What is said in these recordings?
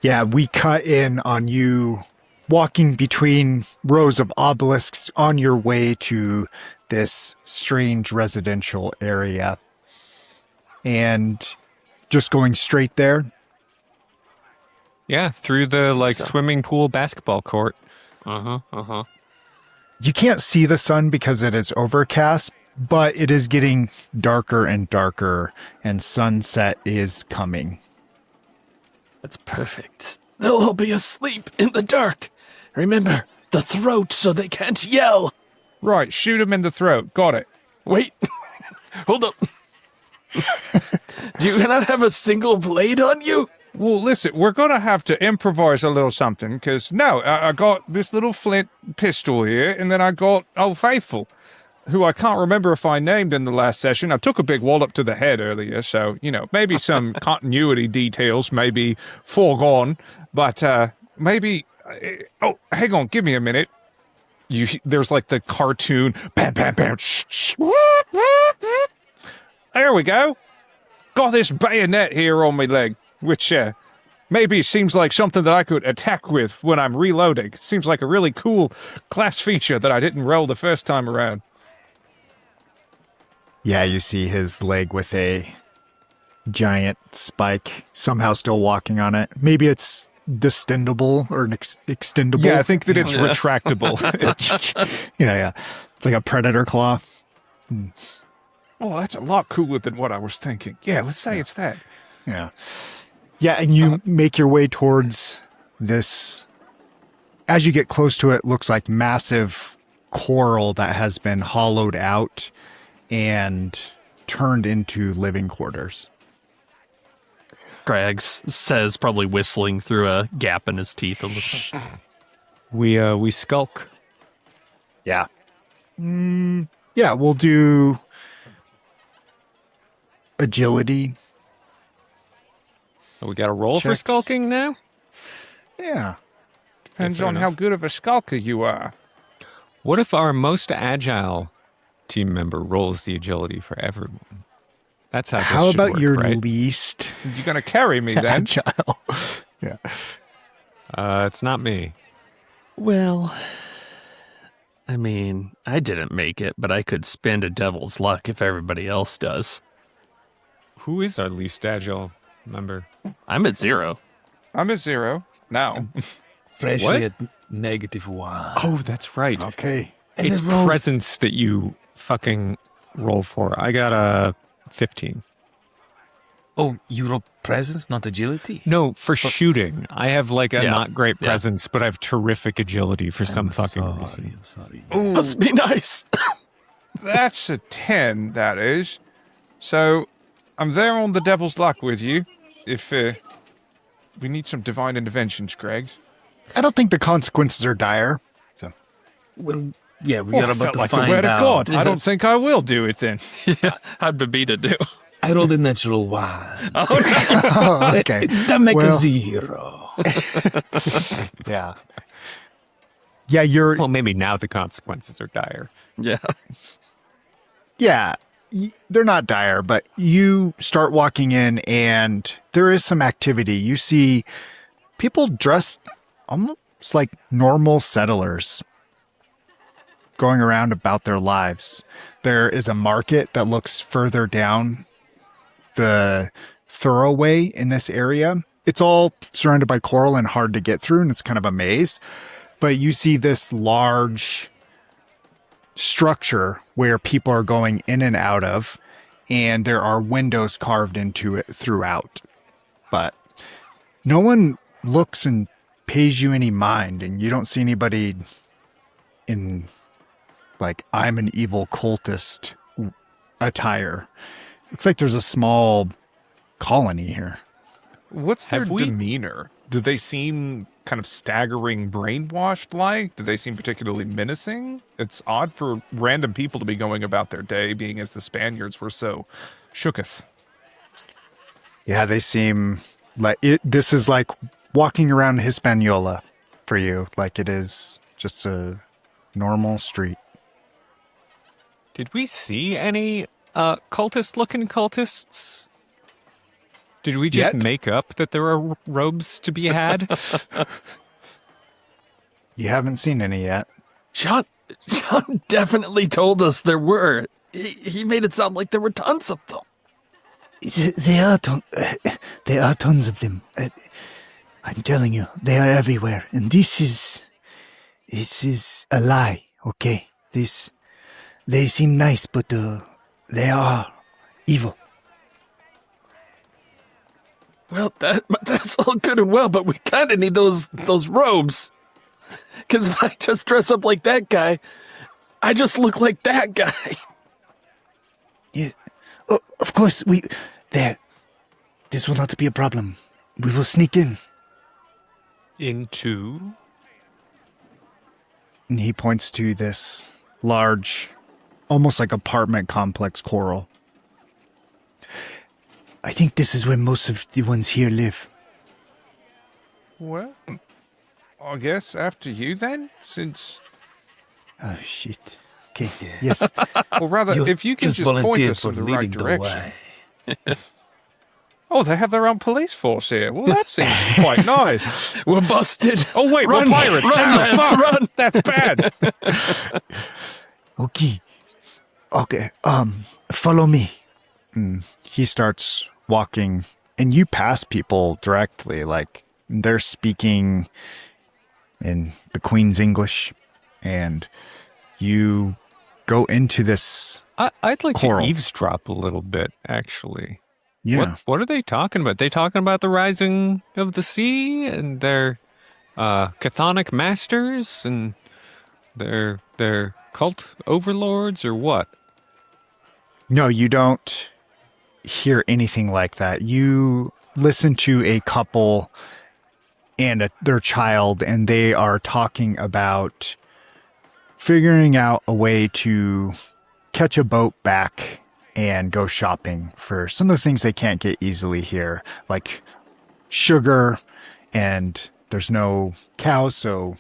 Yeah, we cut in on you walking between rows of obelisks on your way to this strange residential area. And just going straight there. Yeah, through the So. swimming pool basketball court. You can't see the sun because it is overcast, but it is getting darker and darker, and sunset is coming. That's perfect. They'll all be asleep in the dark. Remember, the throat so they can't yell. Right, shoot him in the throat. Got it. Wait. Hold up. Do you not have a single blade on you? Well, listen, we're going to have to improvise a little something, because, I got this little flint pistol here, and then I got Old Faithful, who I can't remember if I named in the last session. I took a big wallop to the head earlier, so, maybe some continuity details may be foregone, but maybe... oh, hang on, give me a minute. There's the cartoon, bam, bam, bam, shh, shh. There we go. Got this bayonet here on my leg, which maybe seems like something that I could attack with when I'm reloading. Seems like a really cool class feature that I didn't roll the first time around. Yeah, you see his leg with a giant spike, somehow still walking on it. Maybe it's distendable or extendable. Yeah, I think that it's retractable. Yeah. It's like a predator claw. Oh, that's a lot cooler than what I was thinking. Yeah, let's say it's that. Yeah. Yeah, and you make your way towards this. As you get close to it, looks like massive coral that has been hollowed out and turned into living quarters. Grags says, probably whistling through a gap in his teeth a little. We skulk. Yeah. Yeah, we'll do agility. Oh, we got a roll for Checks. skulking now? Yeah. Depends fair on enough. how good of a skulker you are. What if our most agile team member rolls the agility for everyone? That's how this How should about work, your right? least You gonna carry me then? agile? Yeah. It's not me. Well, I mean, I didn't make it, but I could spend a devil's luck if everybody else does. Who is our least agile member? I'm at 0. I'm at 0 now. Freshly at -1. Oh, that's right. Okay. And It's then roll- presence that you fucking roll for. I got a 15. Oh, you roll presence, not agility? No, for shooting. I have a Yeah. not great Yeah. presence, but I have terrific agility for some fucking reason. I'm sorry. Must be nice. That's a 10, that is. So, I'm there on the devil's luck with you. If we need some divine interventions, Greg. I don't think the consequences are dire. So Well, yeah, we Well, are I about felt to like the find word out. of God. I don't think I will do it then. Yeah, how'd Babita do? I rolled a natural 1. oh, okay. That make Well- a 0. Yeah. Yeah, you're Well, maybe now the consequences are dire. Yeah. yeah, they're not dire, but you start walking in and there is some activity. You see people dressed almost like normal settlers going around about their lives. There is a market that looks further down the thoroughway in this area. It's all surrounded by coral and hard to get through, and it's kind of a maze. But you see this large structure where people are going in and out of, and there are windows carved into it throughout. But no one looks and pays you any mind, and you don't see anybody in, like, I'm an evil cultist attire. Looks like there's a small colony here. What's their Have we- demeanor? Do they seem kind of staggering brainwashed like? Do they seem particularly menacing? It's odd for random people to be going about their day, being as the Spaniards were so shooketh. Yeah, they seem like it. This is like walking around Hispaniola for you. Like it is just a normal street. Did we see any cultist-looking cultists? Did we just Yet? make up that there are robes to be had? You haven't seen any yet. Sean definitely told us there were. He made it sound like there were tons of them. There are tons of them. I'm telling you, they are everywhere. And this is a lie, okay? They seem nice, but they are evil. Well, that's all good and well, but we kind of need those robes. Because if I just dress up like that guy, I just look like that guy. Yeah. Oh, of course, this will not be a problem. We will sneak in. Into? And he points to this large, almost like apartment complex coral. I think this is where most of the ones here live. Well, I guess after you then, since... Oh, shit. Okay, yes. Well, rather, if you can just point volunteered us for in the right leading the direction. way. Oh, they have their own police force here. Well, that seems quite nice. We're busted. Oh, wait, Run, we're pirates. run, Ah, Lance, fuck. run. That's bad. Okay, follow me. He starts walking, and you pass people directly, like they're speaking in the Queen's English, and you go into this. I'd like Coral. to eavesdrop a little bit, actually. Yeah, What are they talking about? They talking about the rising of the sea and their chthonic masters and their cult overlords, or what? no, you don't hear anything like that. You listen to a couple and their child, and they are talking about figuring out a way to catch a boat back and go shopping for some of the things they can't get easily here, like sugar, and there's no cows, so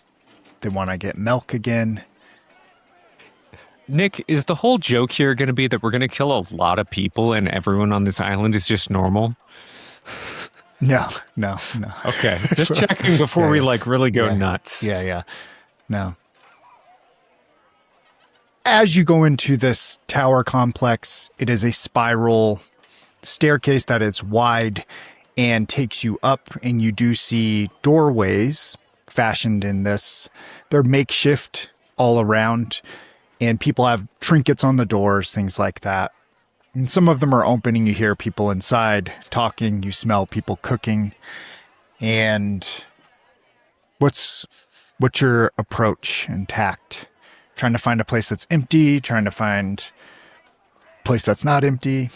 they want to get milk again. Nick, is the whole joke here going to be that we're going to kill a lot of people and everyone on this island is just normal? No. Okay, just checking before we really go Yeah. nuts. Yeah. No. As you go into this tower complex, it is a spiral staircase that is wide and takes you up, and you do see doorways fashioned in this. They're makeshift all around, and people have trinkets on the doors, things like that. And some of them are open, and you hear people inside talking, you smell people cooking. And what's your approach and tact? Trying to find a place that's empty, trying to find a place that's not empty.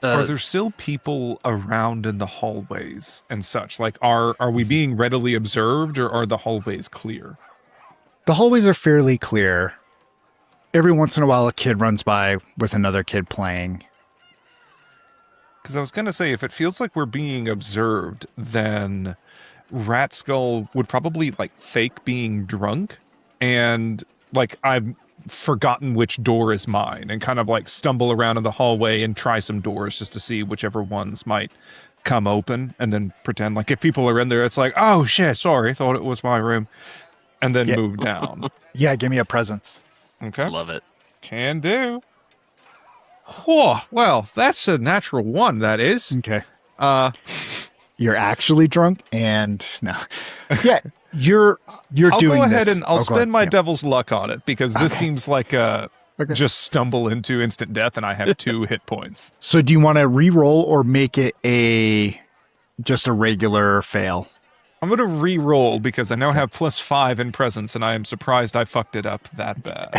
Are there still people around in the hallways and such? Like, are we being readily observed, or are the hallways clear? The hallways are fairly clear. Every once in a while, a kid runs by with another kid playing. Because I was going to say, if it feels like we're being observed, then Rat Skull would probably, fake being drunk. And, I've forgotten which door is mine. And kind of, stumble around in the hallway and try some doors just to see whichever ones might come open. And then pretend if people are in there, it's like, oh, shit, sorry, thought it was my room. And then move down. Yeah, give me a presence. Okay. Love it. Can do. Whoa, well, that's a natural one, that is. Okay. You're actually drunk, and no. Yeah, you're I'll doing go ahead this. and I'll go spend ahead. my Yeah. devil's luck on it, because this seems like a Okay. just stumble into instant death, and I have 2 hit points. So do you want to re-roll or make it just a regular fail? I'm going to re-roll because I now have +5 in presence, and I am surprised I fucked it up that bad.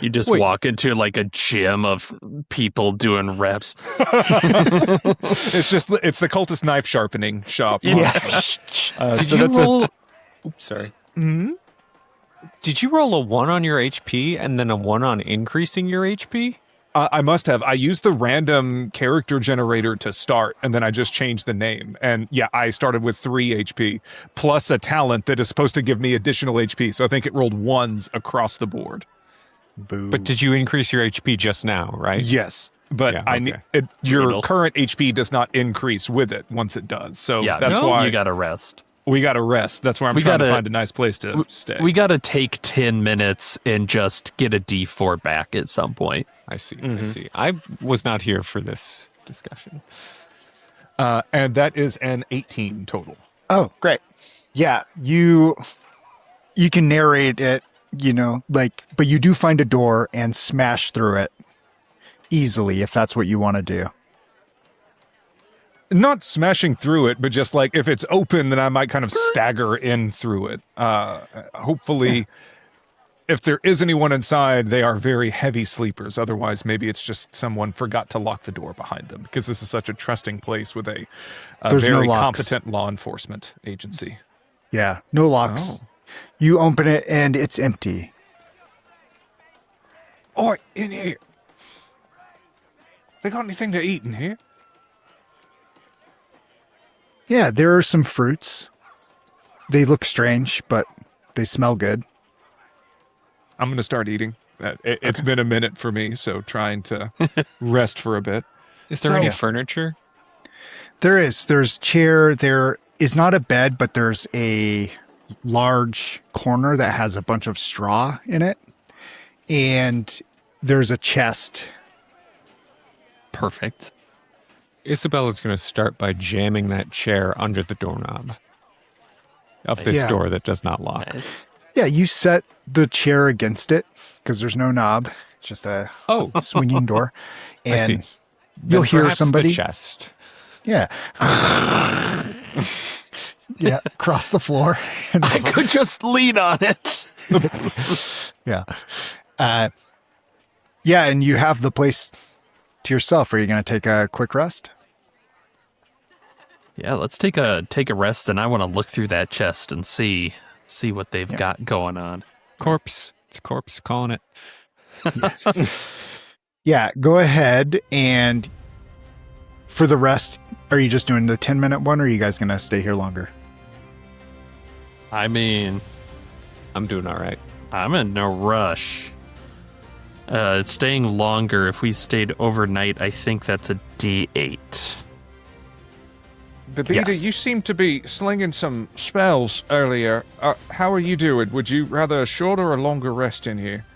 You just Wait. walk into a gym of people doing reps. It's the cultist knife sharpening shop. Yeah. Did So you that's roll? Oops, sorry. Mhm. Did you roll a 1 on your HP and then a 1 on increasing your HP? I must have. I used the random character generator to start, and then I just changed the name. And yeah, I started with 3 HP, plus a talent that is supposed to give me additional HP. So I think it rolled 1s across the board. Boo. But did you increase your HP just now, right? Yes. But Yeah, I okay. need your Brutal. current HP does not increase with it once it does. So Yeah, that's no, why you gotta rest. we got to rest. That's where I'm We trying to gotta- find a nice place to stay. We gotta take 10 minutes and just get a D4 back at some point. I see. I see. I was not here for this discussion. And that is an 18 total. Oh, great. Yeah, you can narrate it, but you do find a door and smash through it easily if that's what you want to do. Not smashing through it, but just like if it's open, then I might kind of stagger in through it. Hopefully, if there is anyone inside, they are very heavy sleepers. Otherwise, maybe it's just someone forgot to lock the door behind them because this is such a trusting place with a There's no very locks. competent law enforcement agency. Yeah, no locks. Oh. You open it and it's empty. Oi, in here. They got anything to eat in here? Yeah, there are some fruits. They look strange, but they smell good. I'm going to start eating. It's been a minute for me, so trying to rest for a bit. Is there any furniture? There's chair. There is not a bed, but there's a large corner that has a bunch of straw in it. And there's a chest. Perfect. Isabella's going to start by jamming that chair under the doorknob of this Yeah. door that does not lock. Nice. Yeah, you set the chair against it because there's no knob. It's just a Oh, swinging door. I And see. you'll Then hear perhaps somebody. The chest. Yeah. Yeah, across the floor. I could just lean on it. Yeah. Yeah, and you have the place to yourself. Are you going to take a quick rest? Yeah, let's take a rest, and I want to look through that chest and see what they've got going on. Corpse. It's a corpse calling it. Yeah, go ahead. And for the rest, are you just doing the 10-minute one, or are you guys going to stay here longer? I mean, I'm doing all right. I'm in no rush. Staying longer, if we stayed overnight, I think that's a D8. Babita, Yes. you seem to be slinging some spells earlier. How are you doing? Would you rather a shorter or longer rest in here?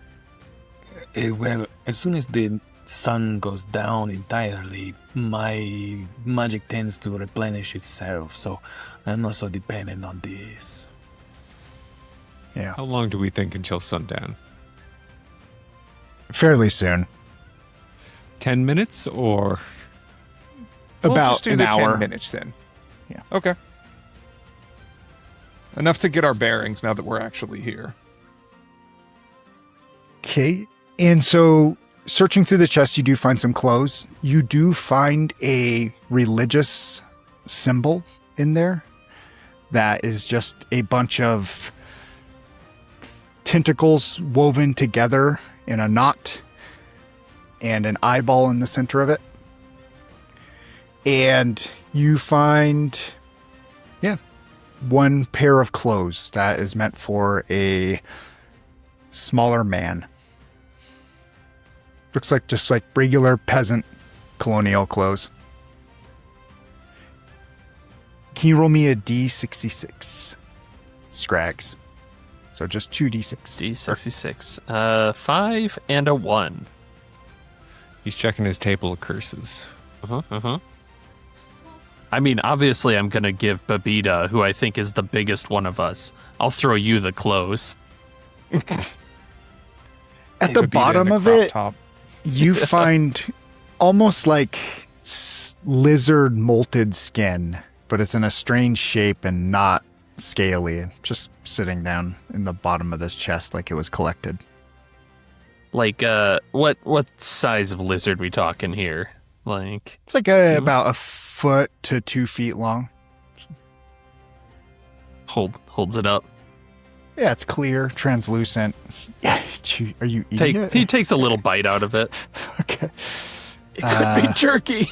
Well, as soon as the sun goes down entirely, my magic tends to replenish itself, so I'm not so dependent on this. Yeah, How long do we think until sundown? fairly soon. 10 minutes or We'll About just do an the hour. 10 minutes then. Yeah. Okay. Enough to get our bearings now that we're actually here. Okay. And so, searching through the chest, you do find some clothes. You do find a religious symbol in there that is just a bunch of tentacles woven together in a knot and an eyeball in the center of it. And you find, one pair of clothes that is meant for a smaller man. Looks like just like regular peasant colonial clothes. Can you roll me a D66? Scrags. So just 2D6. D66. 5 and a 1. he's checking his table of curses. I mean, obviously, I'm going to give Babita, who I think is the biggest one of us. I'll throw you the clothes. At the Babita in bottom the of crop it, top. you find almost like lizard molted skin, but it's in a strange shape and not scaly. Just sitting down in the bottom of this chest like it was collected. Like, what size of lizard we talking here? Like, It's like about a foot to 2 feet long. holds it up. Yeah, it's clear, translucent. Yeah, are you eating it? He takes a little bite out of it. Okay. It could be jerky.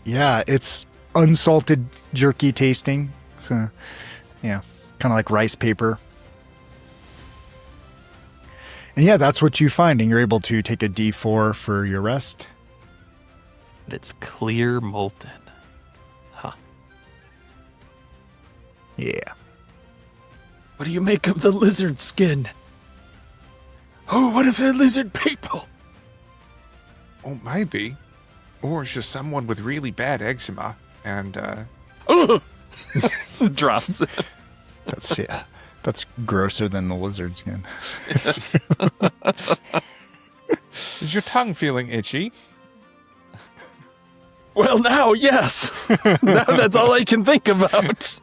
Yeah, it's unsalted jerky tasting. So, yeah, kind of like rice paper. And yeah, that's what you find, and you're able to take a D4 for your rest. And it's clear molten. Huh. Yeah. What do you make of the lizard skin? Oh, what if they're lizard people? Oh, maybe. Or it's just someone with really bad eczema. And, Oh! Drops it. That's grosser than the lizard skin. is your tongue feeling itchy? Well, now, yes. Now that's all I can think about.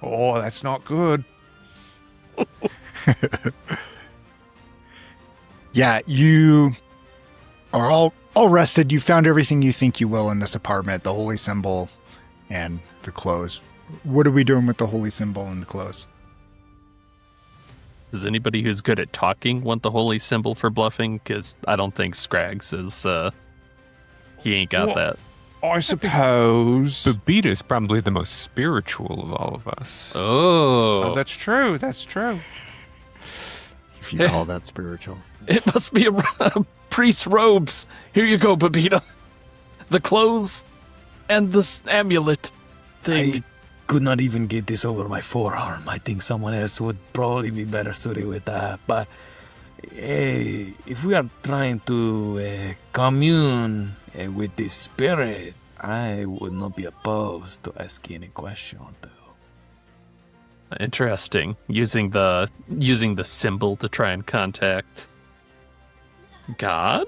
Oh, that's not good. Yeah, you are all rested. You found everything you think you will in this apartment, the holy symbol and the clothes. What are we doing with the holy symbol and the clothes? Does anybody who's good at talking want the holy symbol for bluffing? Because I don't think Scrags is, he ain't got Well, that. I suppose. Babita's probably the most spiritual of all of us. Oh. That's true. That's true. If you call that spiritual. It must be a priest's robes. Here you go, Babita. The clothes and the amulet thing. I could not even get this over my forearm. I think someone else would probably be better suited with that. But if we are trying to commune with this spirit, I would not be opposed to asking a question or two. Interesting. Using the symbol to try and contact God?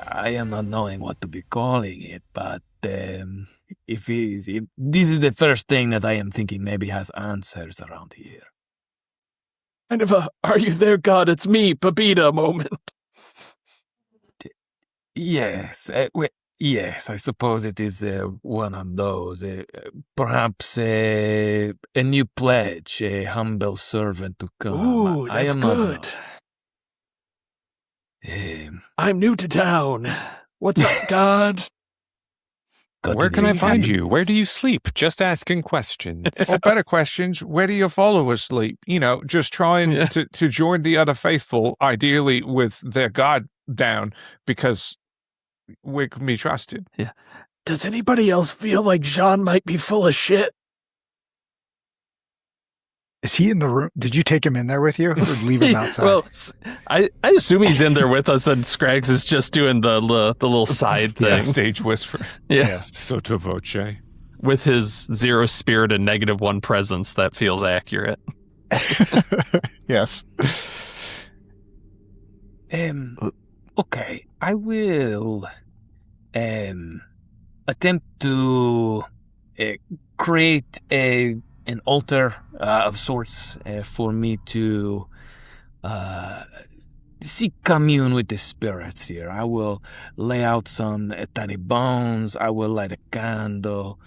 I am not knowing what to be calling it, but if this is the first thing that I am thinking maybe has answers around here. Kind of a, are you there, God? It's me, Babita moment. Yes, yes, I suppose it is one of those. Perhaps a new pledge, a humble servant to come. Ooh, I that's am good. I'm new to town. What's up, God? Where can I find you? Where do you sleep? Just asking questions. Or better questions, where do your followers sleep? You know, just trying to join the other faithful, ideally with their God down, because we can be trusted. Yeah. Does anybody else feel like Jean might be full of shit? Is he in the room? Did you take him in there with you or leave him outside? Well, I assume he's in there with us, and Scrags is just doing the little side thing. Stage whisper. Yeah. Sotto voce. With his 0 spirit and -1 presence, that feels accurate. Yes. Okay, I will attempt to create an altar of sorts for me to seek commune with the spirits here. I will lay out some tiny bones. I will light a candle.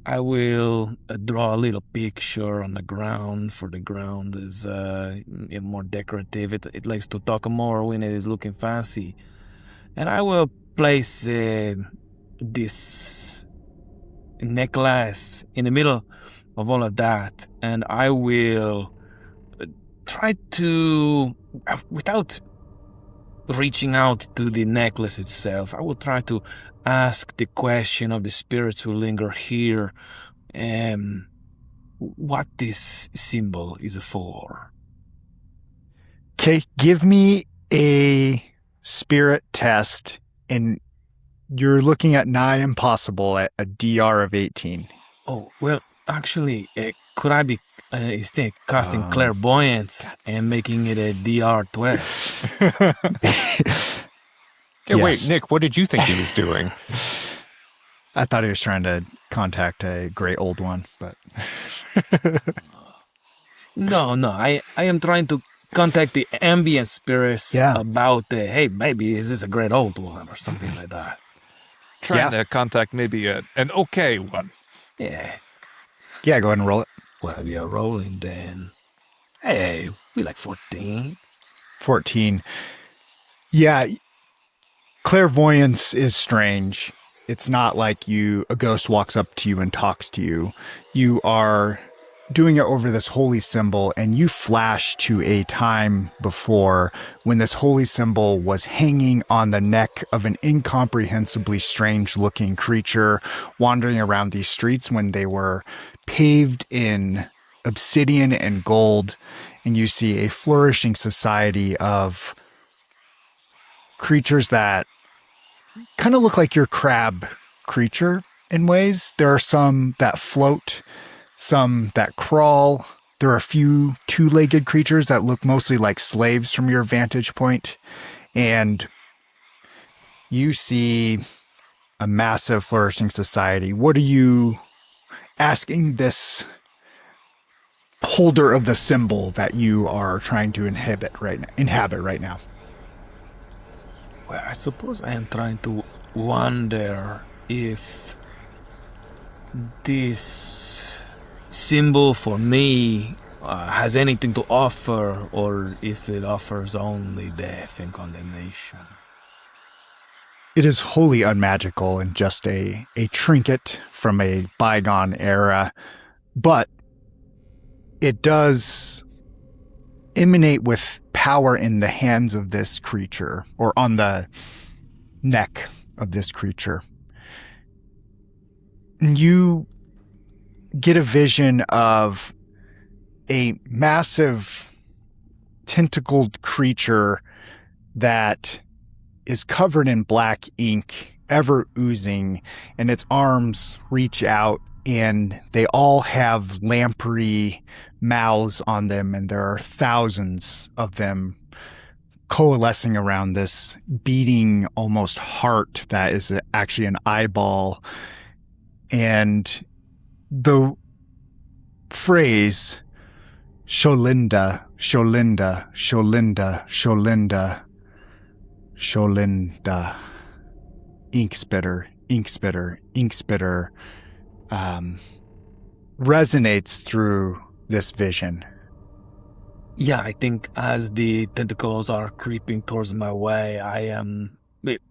I will draw a little picture on the ground, for the ground is more decorative. It likes to talk more when it is looking fancy. And I will place this necklace in the middle of all of that, and I will try to, without reaching out to the necklace itself, I will try to ask the question of the spirits who linger here, what this symbol is for. Okay, give me a spirit test, and you're looking at nigh impossible at a DR of 18. Oh, well, actually, could I be instead casting clairvoyance and making it a DR 12? Yeah, Yes. wait, Nick, what did you think he was doing? I thought he was trying to contact a great old one, but No, I am trying to contact the ambient spirits about, hey, maybe is this a great old one or something like that. Trying to contact maybe an okay one. Yeah. yeah, go ahead and roll it. Well, we are rolling then. Hey, we like 14. 14. Yeah, clairvoyance is strange. It's not like a ghost walks up to you and talks to you. You are doing it over this holy symbol, and you flash to a time before when this holy symbol was hanging on the neck of an incomprehensibly strange-looking creature wandering around these streets when they were paved in obsidian and gold, and you see a flourishing society of creatures that kind of look like your crab creature in ways. There are some that float, some that crawl. There are a few two-legged creatures that look mostly like slaves from your vantage point. And you see a massive flourishing society. What are you asking this holder of the symbol that you are trying to inhabit right now? Well, I suppose I am trying to wonder if this symbol for me has anything to offer, or if it offers only death and condemnation. It is wholly unmagical and just a trinket from a bygone era, but it does emanate with power in the hands of this creature, or on the neck of this creature. You get a vision of a massive tentacled creature that is covered in black ink, ever oozing, and its arms reach out, and they all have lamprey mouths on them, and there are thousands of them coalescing around this beating almost heart that is actually an eyeball. And the phrase Sholinda, Sholinda, Sholinda, Sholinda, Sholinda, ink spitter, ink spitter, ink spitter, resonates through this vision. Yeah, I think as the tentacles are creeping towards my way, I am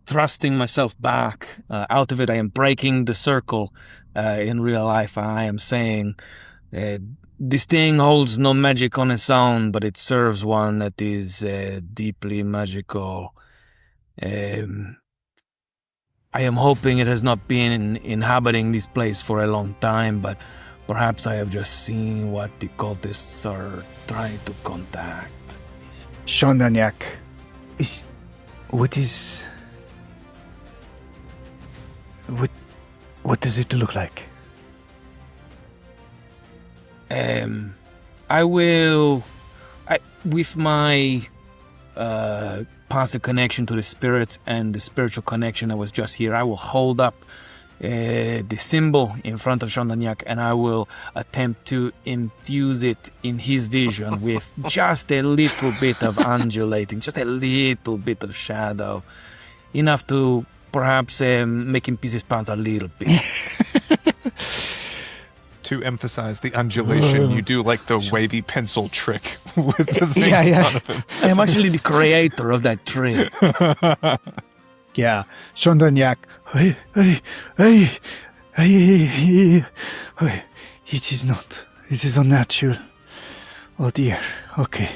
thrusting myself back out of it. I am breaking the circle. In real life, I am saying, this thing holds no magic on its own, but it serves one that is deeply magical. I am hoping it has not been inhabiting this place for a long time, but perhaps I have just seen what the cultists are trying to contact. Shondanyak, what does it look like? With my passive connection to the spirits and the spiritual connection that was just here, I will hold up the symbol in front of Shondanyak, and I will attempt to infuse it in his vision with just a little bit of undulating, just a little bit of shadow, enough to perhaps make him piss his pants a little bit. To emphasize the undulation, you do like the wavy pencil trick with the thing in front of him. I am actually the creator of that trick. Yeah, Shondanyak. It is unnatural. Oh dear, okay.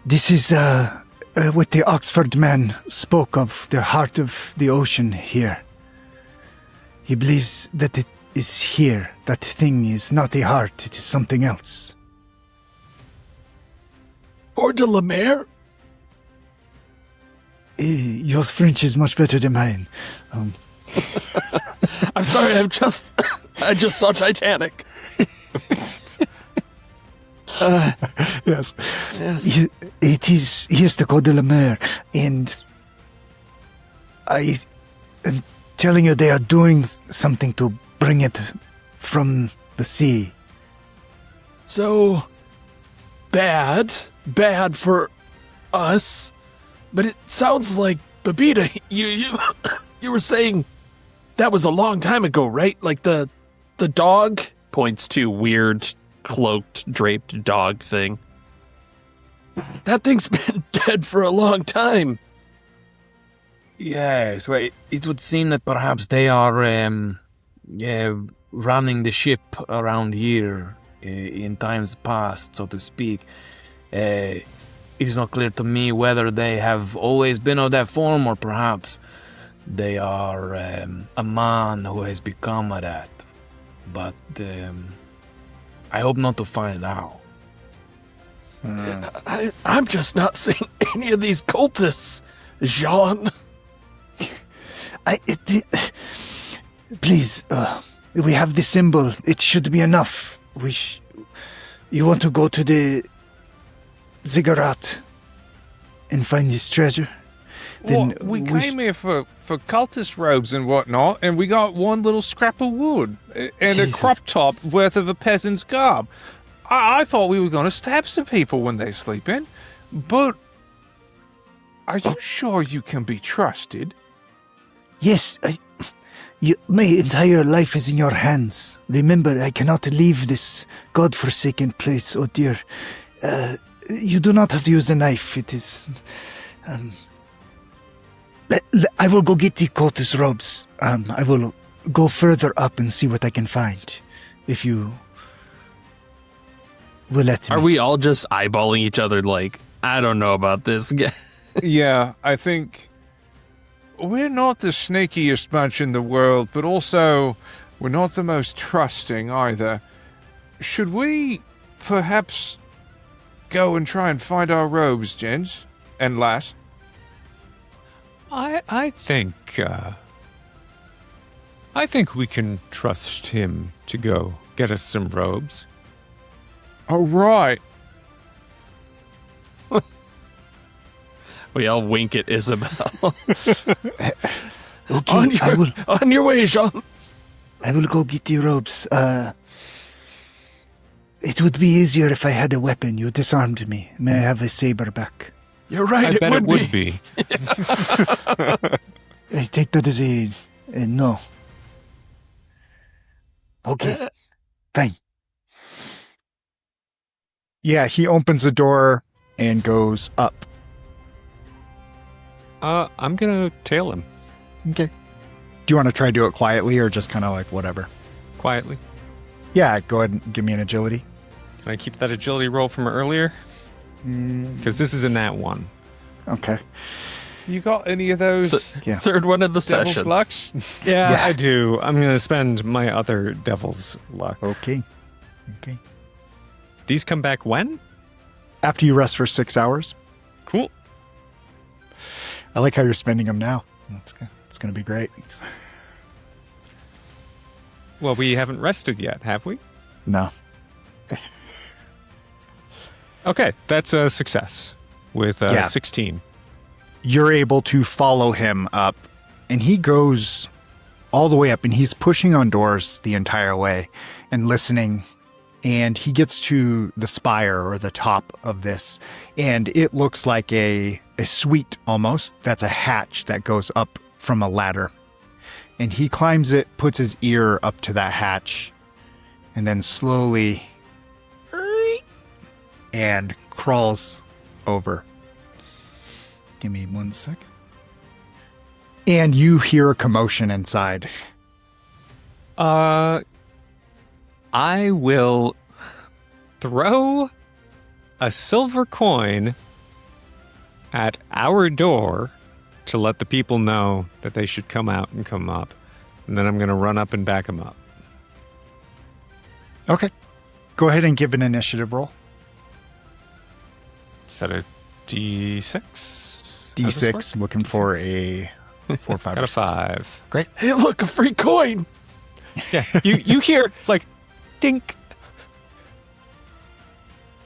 This is what the Oxford man spoke of, the heart of the ocean here. He believes that it is here. That thing is not a heart, it is something else. Or de la Mer? Your French is much better than mine. I'm sorry, I just saw Titanic. Yes. Yes. It is, here's the Côte de la Mer, and I am telling you they are doing something to bring it from the sea. So bad for us. But it sounds like, Babita, you were saying that was a long time ago, right? Like the dog points to weird cloaked, draped dog thing. That thing's been dead for a long time. Yes, well, it would seem that perhaps they are running the ship around here. in times past, so to speak. It is not clear to me whether they have always been of that form or perhaps they are a man who has become a that. But I hope not to find out. I'm just not seeing any of these cultists, Jean. Please, we have the symbol. It should be enough. You want to go to the ziggurat and find this treasure? Well, we came here for cultist robes and whatnot, and we got one little scrap of wood and a Jesus. crop top worth of a peasant's garb. I thought we were going to stab some people when they sleep in, but are you sure you can be trusted? Yes, my entire life is in your hands. Remember, I cannot leave this godforsaken place, oh dear. You do not have to use the knife. It is... I will go get the cultist robes. I will go further up and see what I can find. If you will let me. Are we all just eyeballing each other like, I don't know about this? Yeah, I think we're not the sneakiest bunch in the world, but also we're not the most trusting either. Should we perhaps go and try and find our robes, gents and lass? I think we can trust him to go get us some robes. All right. We all wink at Isabel. Okay, On your way, Jean. I will go get the robes. It would be easier if I had a weapon. You disarmed me. May I have a saber back? You're right, I bet it would be. I take that as a no. Okay, fine. Yeah, he opens the door and goes up. I'm gonna tail him Okay. Do you want to try to do it quietly or just kind of like whatever? quietly. Yeah, go ahead and give me an agility. Can I keep that agility roll from earlier? Because this is a nat 1. Okay. You got any of those Yeah. Third one of the devil's session. lucks? Yeah, I do. I'm gonna spend my other devil's luck. Okay. These come back when? After you rest for 6 hours. Cool. I like how you're spending them now. It's going to be great. Well, we haven't rested yet, have we? No. Okay, that's a success with Yeah. 16. You're able to follow him up, and he goes all the way up, and he's pushing on doors the entire way and listening. And he gets to the spire or the top of this, and it looks like a suite almost. That's a hatch that goes up from a ladder. And he climbs it, puts his ear up to that hatch, and then slowly and crawls over. Give me 1 second. And you hear a commotion inside. I will throw a silver coin at our door to let the people know that they should come out and come up. And then I'm going to run up and back them up. Okay. Go ahead and give an initiative roll. Is that a D6? D6, looking for a 4, 5, Got or a 6. 5. Great. Hey, look, a free coin. Yeah, you hear, like, dink.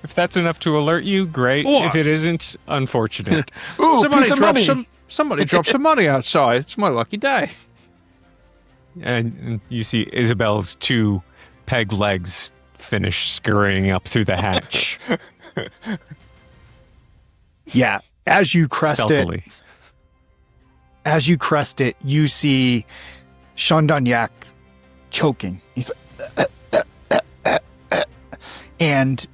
If that's enough to alert you, great. What? If it isn't, unfortunate. Ooh, piece of money. Somebody dropped some money outside. It's my lucky day. And you see Isabel's 2 peg legs finish scurrying up through the hatch Yeah. As you crest stealthily. it, you see Shandonyak choking. He's like, and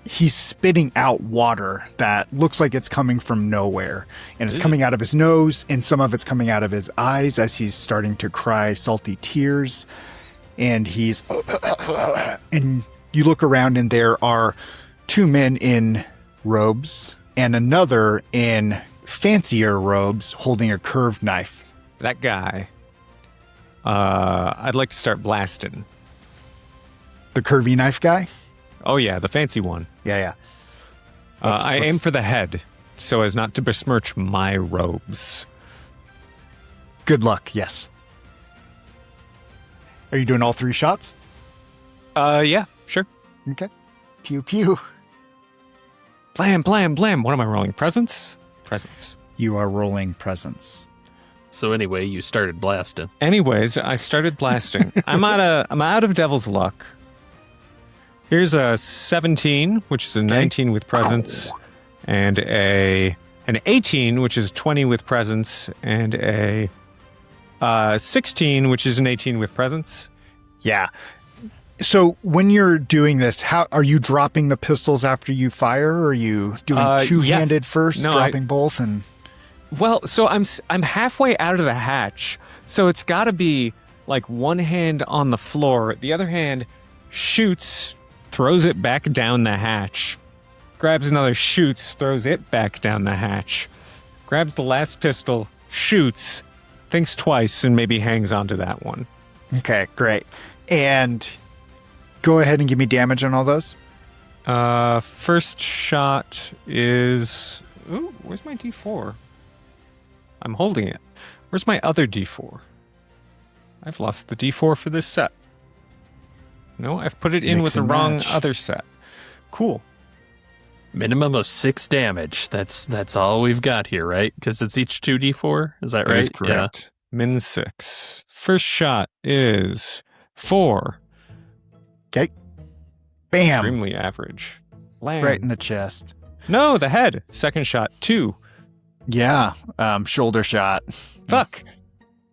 he's spitting out water that looks like it's coming from nowhere. And it's coming out of his nose, and some of it's coming out of his eyes as he's starting to cry salty tears. And he's... And you look around and there are 2 men in robes and another in fancier robes holding a curved knife. That guy. I'd like to start blasting. The curvy knife guy? Oh yeah, the fancy one. Yeah. I aim for the head, so as not to besmirch my robes. Good luck, yes. Are you doing all 3 shots? Yeah, sure. Okay. Pew pew. Blam, blam, blam. What am I rolling? Presents? Presents. You are rolling presence. So anyway, you started blasting. Anyways, I started blasting. I'm out of Devil's Luck. Here's a 17, which is a 19 with presence, and an 18, which is 20 with presence, and a 16, which is an 18 with presence. Yeah. So when you're doing this, how are you dropping the pistols after you fire? Or are you doing two-handed first, No, dropping both, and Well, so I'm halfway out of the hatch, so it's got to be like one hand on the floor, the other hand shoots, throws it back down the hatch, grabs another, shoots, throws it back down the hatch, grabs the last pistol, shoots, thinks twice, and maybe hangs onto that one. Okay, great. And go ahead and give me damage on all those. First shot is... Ooh, where's my D4? I'm holding it. Where's my other D4? I've lost the D4 for this set. No, I've put it in Mix with the and wrong match. other set. Cool. Minimum of 6 damage. That's all we've got here, right? Because it's each 2d4. Is that right? That is correct. Min 6. First shot is 4. Okay. Bam. Extremely average. Land. Right in the chest. No, the head. Second shot, 2. Yeah. Shoulder shot. Fuck.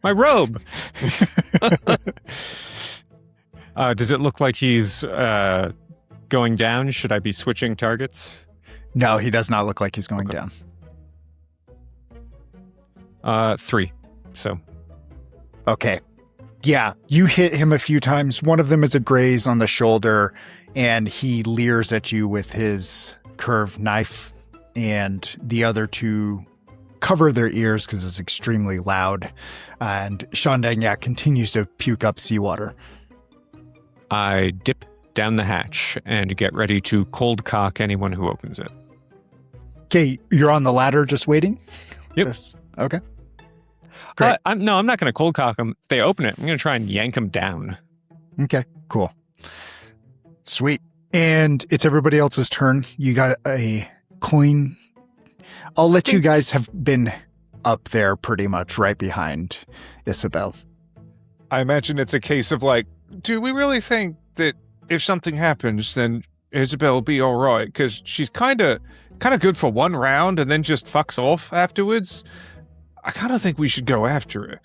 My robe. Does it look like he's going down? Should I be switching targets? No, he does not look like he's going Okay. down. 3. So, Okay. Yeah, you hit him a few times. One of them is a graze on the shoulder, and he leers at you with his curved knife, and the other 2 cover their ears because it's extremely loud. And Shandang continues to puke up seawater. I dip down the hatch and get ready to cold cock anyone who opens it. Okay, you're on the ladder just waiting? Yep. Okay. Great. I'm not going to cold cock them. If they open it, I'm going to try and yank them down. Okay, cool. Sweet. And it's everybody else's turn. You got a coin. I'll let you guys have been up there pretty much right behind Isabel. I imagine it's a case of like, do we really think that if something happens, then Isabel will be all right? Because she's kind of good for one round and then just fucks off afterwards. I kind of think we should go after her.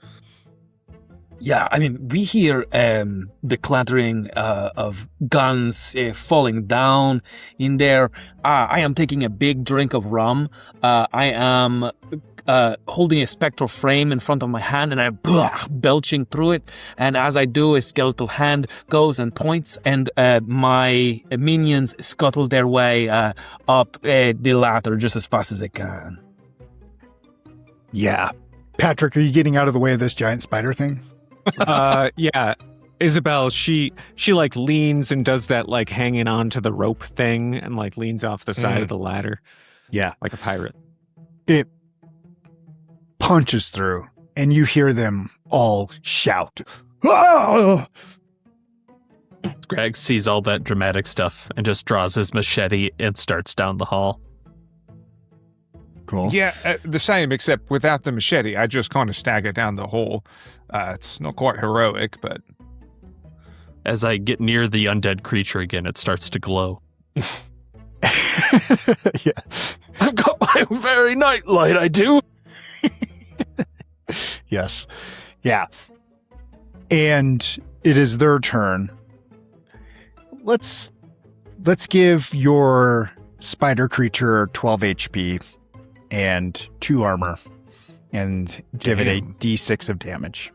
Yeah, I mean, we hear the clattering of guns falling down in there. I am taking a big drink of rum. I am holding a spectral frame in front of my hand, and I'm belching through it. And as I do, a skeletal hand goes and points, and my minions scuttle their way up the ladder just as fast as they can. Yeah. Patrick, are you getting out of the way of this giant spider thing? Yeah. Isabel, she like leans and does that like hanging on to the rope thing and like leans off the side of the ladder. Yeah. Like a pirate. It punches through, and you hear them all shout. "Ah!" Greg sees all that dramatic stuff and just draws his machete and starts down the hall. Cool. Yeah, the same, except without the machete. I just kind of stagger down the hall. It's not quite heroic, but... As I get near the undead creature again, it starts to glow. Yeah. I've got my very nightlight, I do. Yes. Yeah. And it is their turn. Let's give your spider creature 12 HP and 2 armor and give it a Damn. D6 of damage.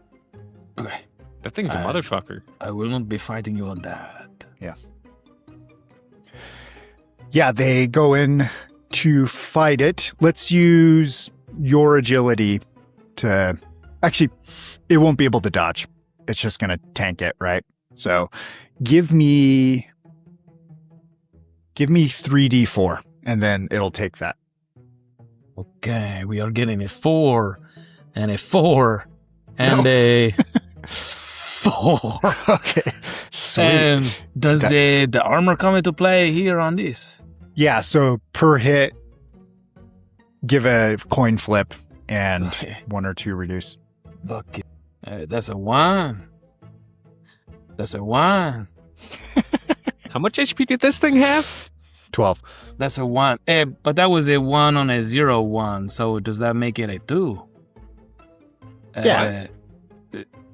Okay, That thing's a motherfucker. I will not be fighting you on that. Yeah, they go in to fight it. Let's use your agility to... Actually, it won't be able to dodge. It's just going to tank it, right? So give me 3d4, and then it'll take that. Okay, we are getting a 4 and a 4 and a 4. Okay, sweet. And does the armor come into play here on this? Yeah, so per hit, give a coin flip and Okay. 1 or 2 reduce. Bucket. That's a 1. That's a 1. How much HP did this thing have? 12. That's a 1. But that was a 1 on a 0-1. So does that make it a 2? Yeah.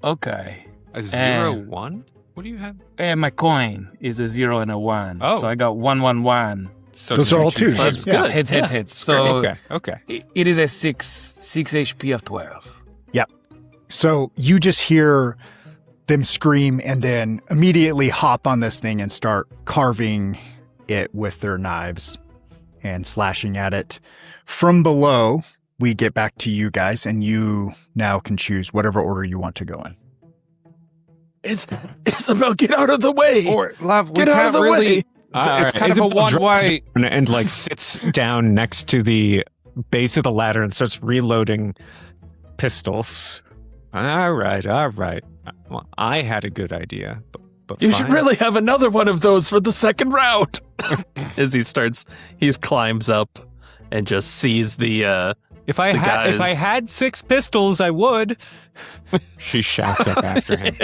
Okay. A 0-1? What do you have? My coin is a 0 and a 1. Oh. So I got 1-1-1. So Those are all twos. That's Yeah. good. Hits. So Okay. it is a 6 HP of 12. So you just hear them scream and then immediately hop on this thing and start carving it with their knives and slashing at it. From below, we get back to you guys, and you now can choose whatever order you want to go in. Isabel, get out of the way. Or, love, we Get out of can't the really... way. It's kind of a one-way... And like sits down next to the base of the ladder and starts reloading pistols. All right. Well, I had a good idea, but You fine. should really have another one of those for the second round. As he climbs up and just sees the If I guys- had 6 pistols, I would. She shouts up after him.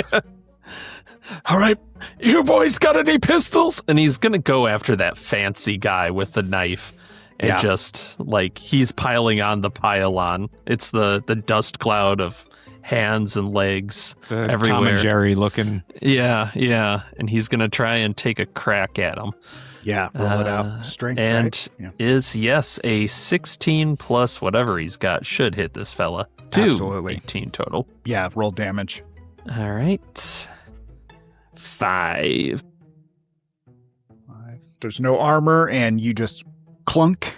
all right, you boys got any pistols? And he's gonna go after that fancy guy with the knife. And Yeah. just like he's piling on the pile-on. It's the dust cloud of hands and legs The Tom everywhere. and Jerry looking. Yeah. And he's gonna try and take a crack at him. Yeah, roll it out. Strength, and right? Yeah. is a 16 plus whatever he's got should hit this fella. 2 Absolutely. 18 total. Yeah, roll damage. All right. 5. There's no armor, and you just clunk.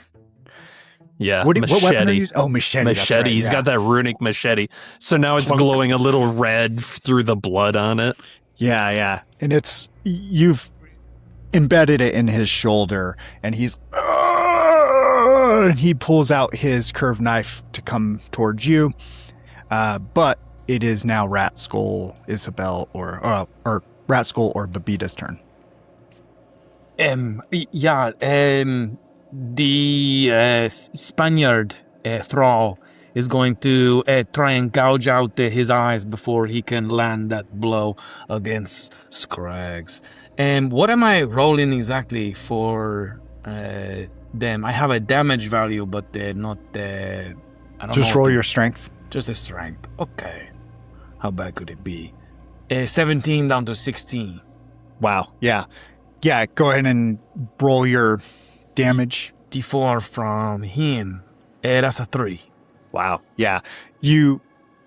Yeah, What weapon machete. do you use? Oh, machete. that's Machete. right, He's yeah. got that runic machete. So now it's Clunk. glowing a little red through the blood on it. Yeah. And you've embedded it in his shoulder, and and he pulls out his curved knife to come towards you. But it is now Rat Skull, Isabel, or Rat Skull or Babita's turn. The Spaniard thrall is going to try and gouge out his eyes before he can land that blow against Scraggs. And what am I rolling exactly for them? I have a damage value, but not I don't Just know roll what your strength. just a strength. Okay. How bad could it be? 17 down to 16. Wow. Yeah. Go ahead and roll your damage. D4 from him. That's a 3. Wow. Yeah. You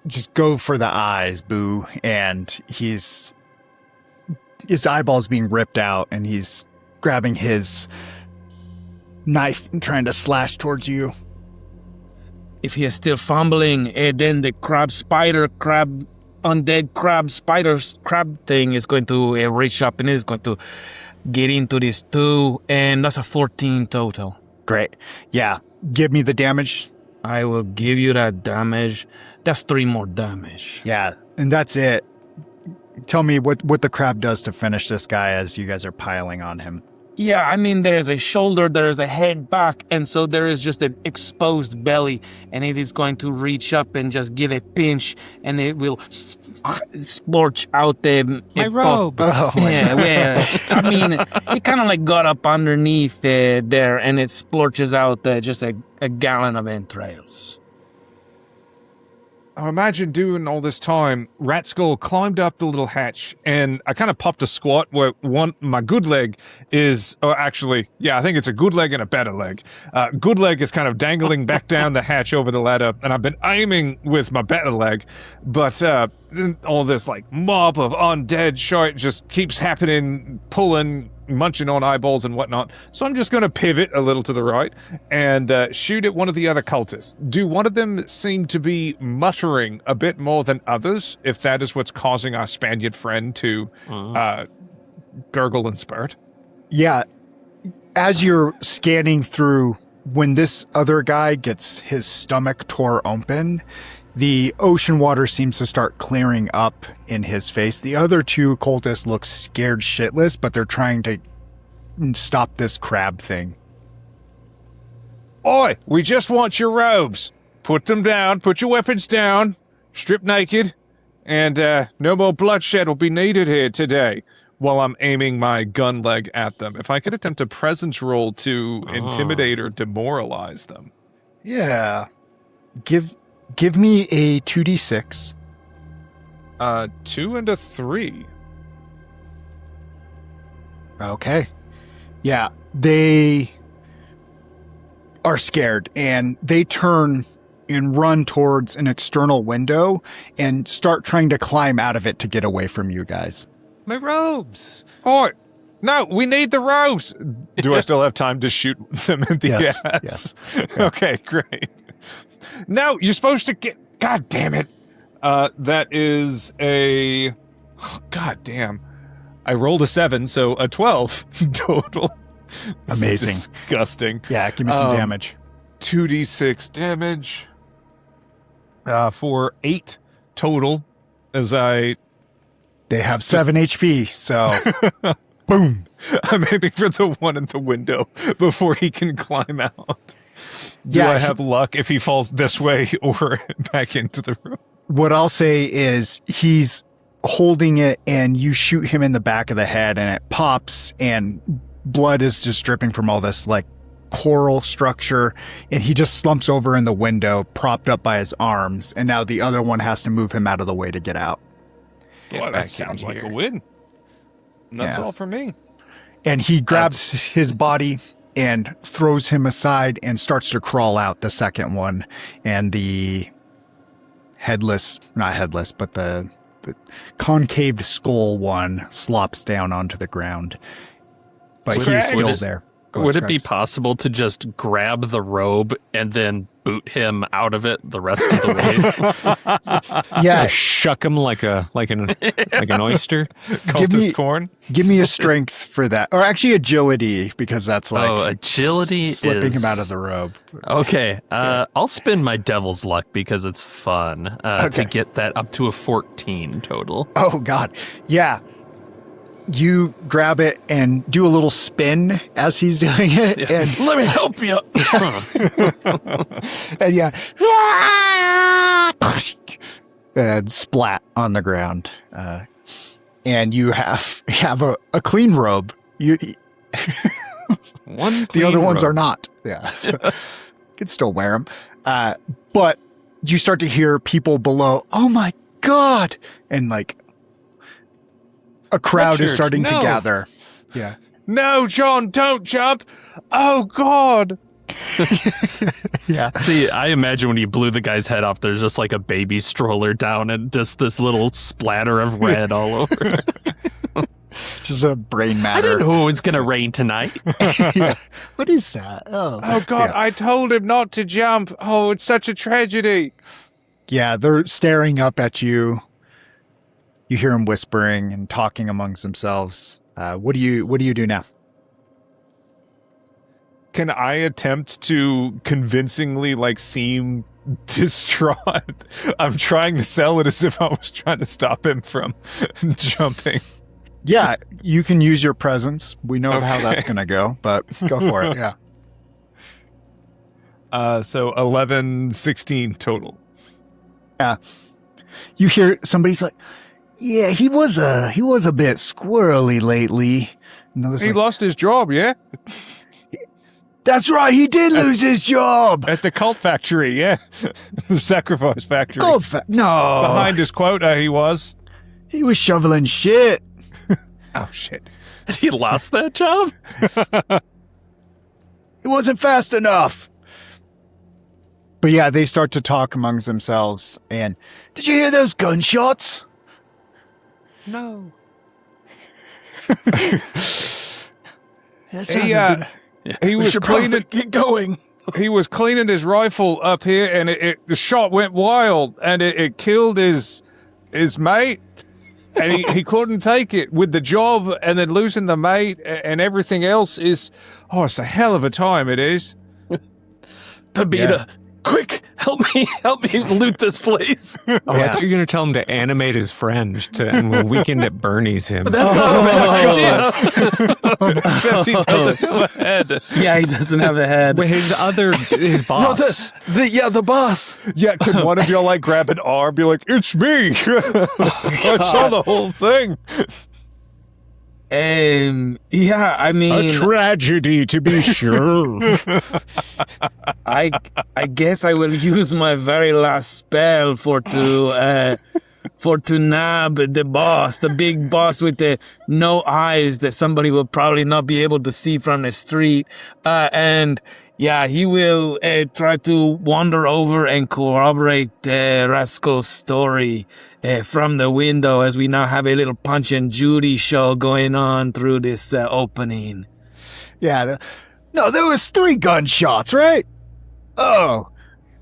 just go for the eyes, Boo, and his eyeball's being ripped out, and he's grabbing his knife and trying to slash towards you. If he is still fumbling, then the undead crab thing is going to reach up and is going to get into this too, and that's a 14 total. Great. Yeah. Give me the damage. I will give you that damage. That's 3 more damage. Yeah. And that's it. Tell me what the crab does to finish this guy as you guys are piling on him. Yeah, I mean, there's a shoulder, there's a head back, and so there is just an exposed belly, and it is going to reach up and just give a pinch, and it will splorch out My robe. Oh, Yeah, I mean, it kind of like got up underneath there, and it splorches out just a gallon of entrails. I imagine doing all this time, Rat Skull climbed up the little hatch, and I kind of popped a squat where my good leg is, I think it's a good leg and a better leg. Good leg is kind of dangling back down the hatch over the ladder, and I've been aiming with my better leg, but all this like mob of undead shite just keeps happening, pulling munching on eyeballs and whatnot. So I'm just going to pivot a little to the right and shoot at one of the other cultists. Do one of them seem to be muttering a bit more than others, if that is what's causing our Spaniard friend to gurgle and spurt? Yeah. As you're scanning through, when this other guy gets his stomach tore open, the ocean water seems to start clearing up in his face. The other two cultists look scared shitless, but they're trying to stop this crab thing. Oi, we just want your robes. Put them down, put your weapons down, strip naked, and no more bloodshed will be needed here today. While I'm aiming my gun leg at them. If I could attempt a presence roll to intimidate or demoralize them. Yeah. Give me a 2d6. 2 and a 3. Okay. Yeah, they are scared, and they turn and run towards an external window and start trying to climb out of it to get away from you guys. My robes. Oi, no, we need the robes. Do I still have time to shoot them in the Yes, ass? yes. Okay, great. No, you're supposed to get... God damn it. That is a... Oh, God damn. I rolled a 7, so a 12 total. This is Amazing. disgusting. Yeah, give me some damage. 2d6 damage for 8 total as I... They have 7 HP, so boom. I'm aiming for the one in the window before he can climb out. Do Yeah, I have luck if he falls this way or back into the room? What I'll say is he's holding it, and you shoot him in the back of the head, and it pops, and blood is just dripping from all this, like, coral structure, and he just slumps over in the window, propped up by his arms, and now the other one has to move him out of the way to get out. Boy, that sounds like a win. And that's Yeah. all for me. And he grabs his body and throws him aside and starts to crawl out, the second one. And the not headless, but the concaved skull one slops down onto the ground. But he's still there. Go ahead, Would it be Scrags. possible to just grab the robe and then boot him out of it the rest of the way? Yeah, Shuck him like an oyster. Cultist corn. give me a strength for that. Or actually agility, because that's like agility slipping is... him out of the robe. Okay, I'll spin my devil's luck because it's fun to get that up to a 14 total. Oh, God. Yeah. You grab it and do a little spin as he's doing it. And, Let me help you. and yeah. And splat on the ground. And you have a clean robe. The other ones are not. Yeah. You can still wear them. But you start to hear people below, oh my God. And like, a crowd is starting to gather. Yeah. No, John, don't jump. Oh, God. Yeah. See, I imagine when you blew the guy's head off, there's just like a baby stroller down and just this little splatter of red all over. Just a brain I matter. didn't know it was going to rain tonight. Yeah. What is that? Oh, God, Yeah. I told him not to jump. Oh, it's such a tragedy. Yeah, they're staring up at you. You hear them whispering and talking amongst themselves. What do you do now? Can I attempt to convincingly, seem distraught? I'm trying to sell it as if I was trying to stop him from jumping. Yeah, you can use your presence. We know how that's going to go, but go for it. Yeah. So 11, 16 total. You hear somebody's like, yeah, he was a bit squirrely lately. Another's He like, lost his job, yeah? that's right, he did lose his job. At the cult factory, yeah. The sacrifice factory. No. Behind his quota, he was. He was shoveling shit. Oh, shit. He lost that job? It wasn't fast enough. But yeah, they start to talk amongst themselves. And did you hear those gunshots? No. He was should probably cleaning. get going. He was cleaning his rifle up here, and the shot went wild, and it killed his mate, and he couldn't take it with the job, and then losing the mate and everything else is, it's a hell of a time. It is. Babita, quick, help me loot this place. Oh, I thought you were going to tell him to animate his friend, and we'll weekend at Bernie's him. That's not a bad idea. Except he doesn't have a head. Yeah, he doesn't have a head. But his boss. The boss. Yeah, could one of y'all like grab an arm, be like, "It's me." I saw the whole thing. Yeah, I mean, A tragedy, to be sure. I guess I will use my very last spell for to nab the boss, the big boss with the no eyes that somebody will probably not be able to see from the street. And yeah, he will try to wander over and corroborate Rascal's story from the window, as we now have a little Punch and Judy show going on through this opening. Yeah. No, there was 3 gunshots, right? Oh.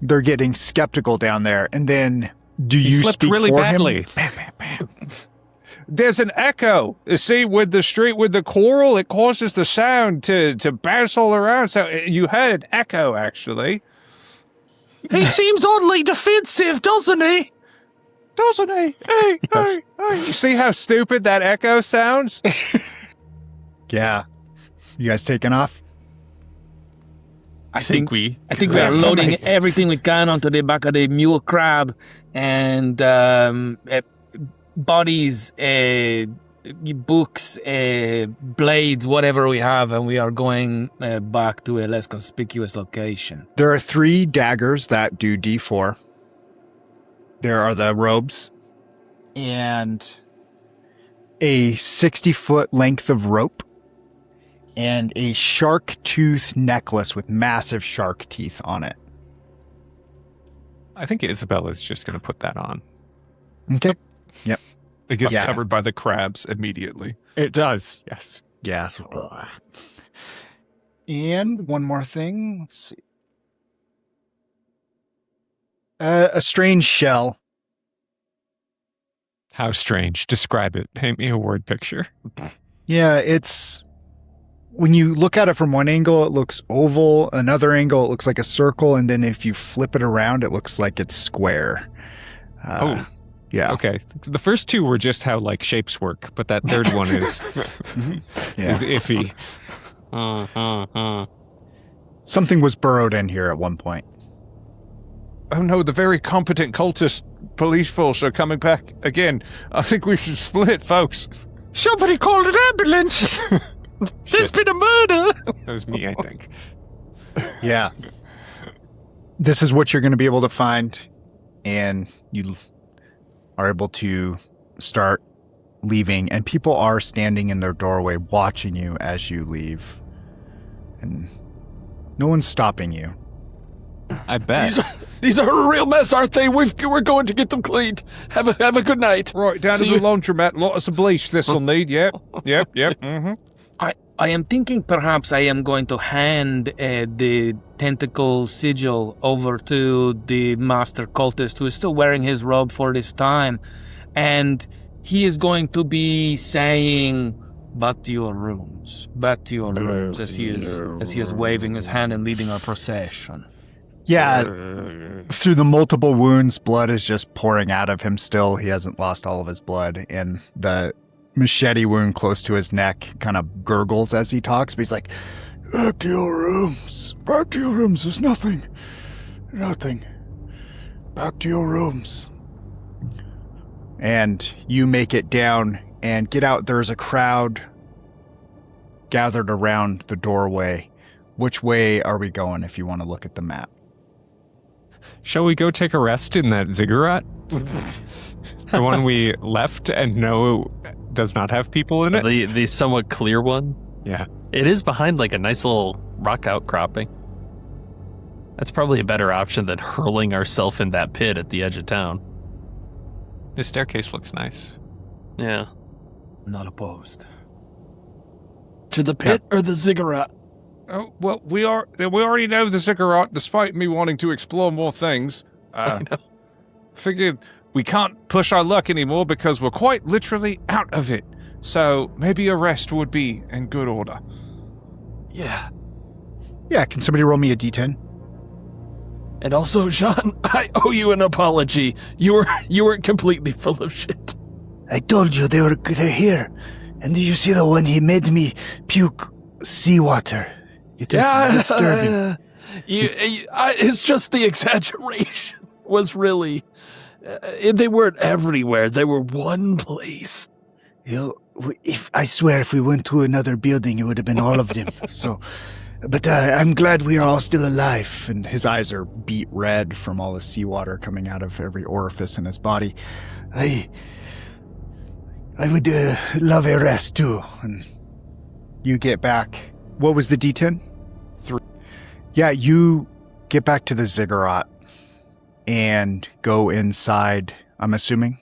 They're getting skeptical down there. And then, do He you slipped speak really for badly. him? Bam, bam, bam. There's an echo. You see, with the street, with the coral, it causes the sound to bounce all around. So you heard an echo, actually. He seems oddly defensive, doesn't he? Doesn't he? Hey, Yes. hey. You see how stupid that echo sounds? Yeah. You guys taking off? I think we we are loading everything we can onto the back of the mule crab, and bodies, books, blades, whatever we have, and we are going back to a less conspicuous location. There are 3 daggers that do D4. There are the robes and a 60-foot length of rope and a shark tooth necklace with massive shark teeth on it. I think Isabella's just going to put that on. Okay. Yep. It gets Yeah. covered by the crabs immediately. It does, yes. Yeah. And one more thing. Let's see. A strange shell. How strange. Describe it. Paint me a word picture. Yeah, it's... When you look at it from one angle, it looks oval. Another angle, it looks like a circle. And then if you flip it around, it looks like it's square. Yeah. Okay. The first 2 were just how, shapes work, but that third one is is iffy. Something was burrowed in here at one point. Oh no, the very competent cultist police force are coming back again. I think we should split, folks. Somebody called an ambulance. There's been a murder. That was me, I think. Yeah. This is what you're going to be able to find, and you are able to start leaving, and people are standing in their doorway watching you as you leave. And no one's stopping you. I bet. These are a real mess, aren't they? We're going to get them cleaned. Have a good night. Right, down See to the you. laundromat. Lots of bleach this'll need. Yep. Mm-hmm. I am thinking perhaps I am going to hand the tentacle sigil over to the master cultist, who is still wearing his robe for this time, and he is going to be saying, "Back to your rooms, back to your rooms," as he is waving his hand and leading our procession. Yeah, through the multiple wounds, blood is just pouring out of him still. He hasn't lost all of his blood, and the machete wound close to his neck kind of gurgles as he talks, but he's like, "Back to your rooms. Back to your rooms. There's nothing. Nothing. Back to your rooms." And you make it down and get out. There's a crowd gathered around the doorway. Which way are we going if you want to look at the map? Shall we go take a rest in that ziggurat? The one we left and know does not have people in it? The somewhat clear one? Yeah. It is behind a nice little rock outcropping. That's probably a better option than hurling ourselves in that pit at the edge of town. The staircase looks nice. Yeah. Not opposed. To the pit or the ziggurat? Oh, well, we already know the ziggurat, despite me wanting to explore more things. I know. Figured we can't push our luck anymore because we're quite literally out of it. So maybe a rest would be in good order. Yeah. Yeah, can somebody roll me a d10? And also, Sean, I owe you an apology. You were completely full of shit. I told you they're here. And did you see the one he made me puke seawater? It was disturbing. It's just the exaggeration was really... they weren't everywhere. They were one place. I swear if we went to another building, it would have been all of them. So, but I'm glad we are all still alive. And his eyes are beet red from all the seawater coming out of every orifice in his body. I would love a rest too. And You get back. What was the d10? 3. Yeah, you get back to the ziggurat and go inside, I'm assuming.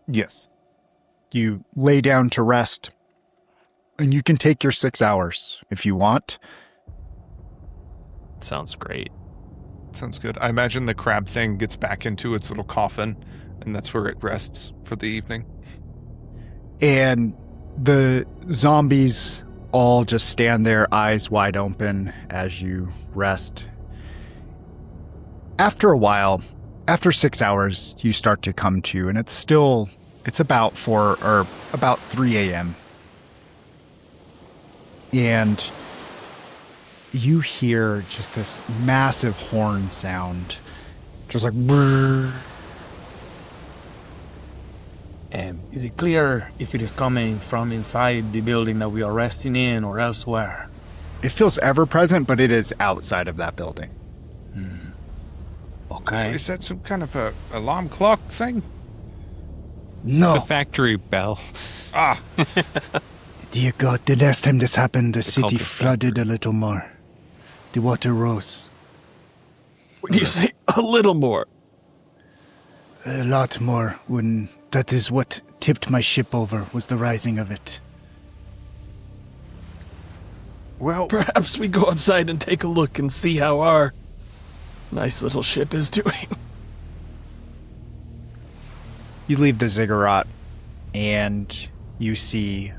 Yes. You lay down to rest, and you can take your 6 hours if you want. Sounds great. Sounds good. I imagine the crab thing gets back into its little coffin, and that's where it rests for the evening. And the zombies all just stand there, eyes wide open, as you rest. After a while, after 6 hours, you start to come to, and it's about 3 a.m. And you hear just this massive horn sound, just like brrr. Is it clear if it is coming from inside the building that we are resting in or elsewhere? It feels ever present, but it is outside of that building. Okay. Is that some kind of a alarm clock thing? No. It's a factory bell. Ah, Dear God, the last time this happened, the called city the flooded a little more. The water rose. When you say a little more, A lot more when that is what tipped my ship over, was the rising of it. well, perhaps we go outside and take a look and see how our nice little ship is doing. You leave the ziggurat, and you see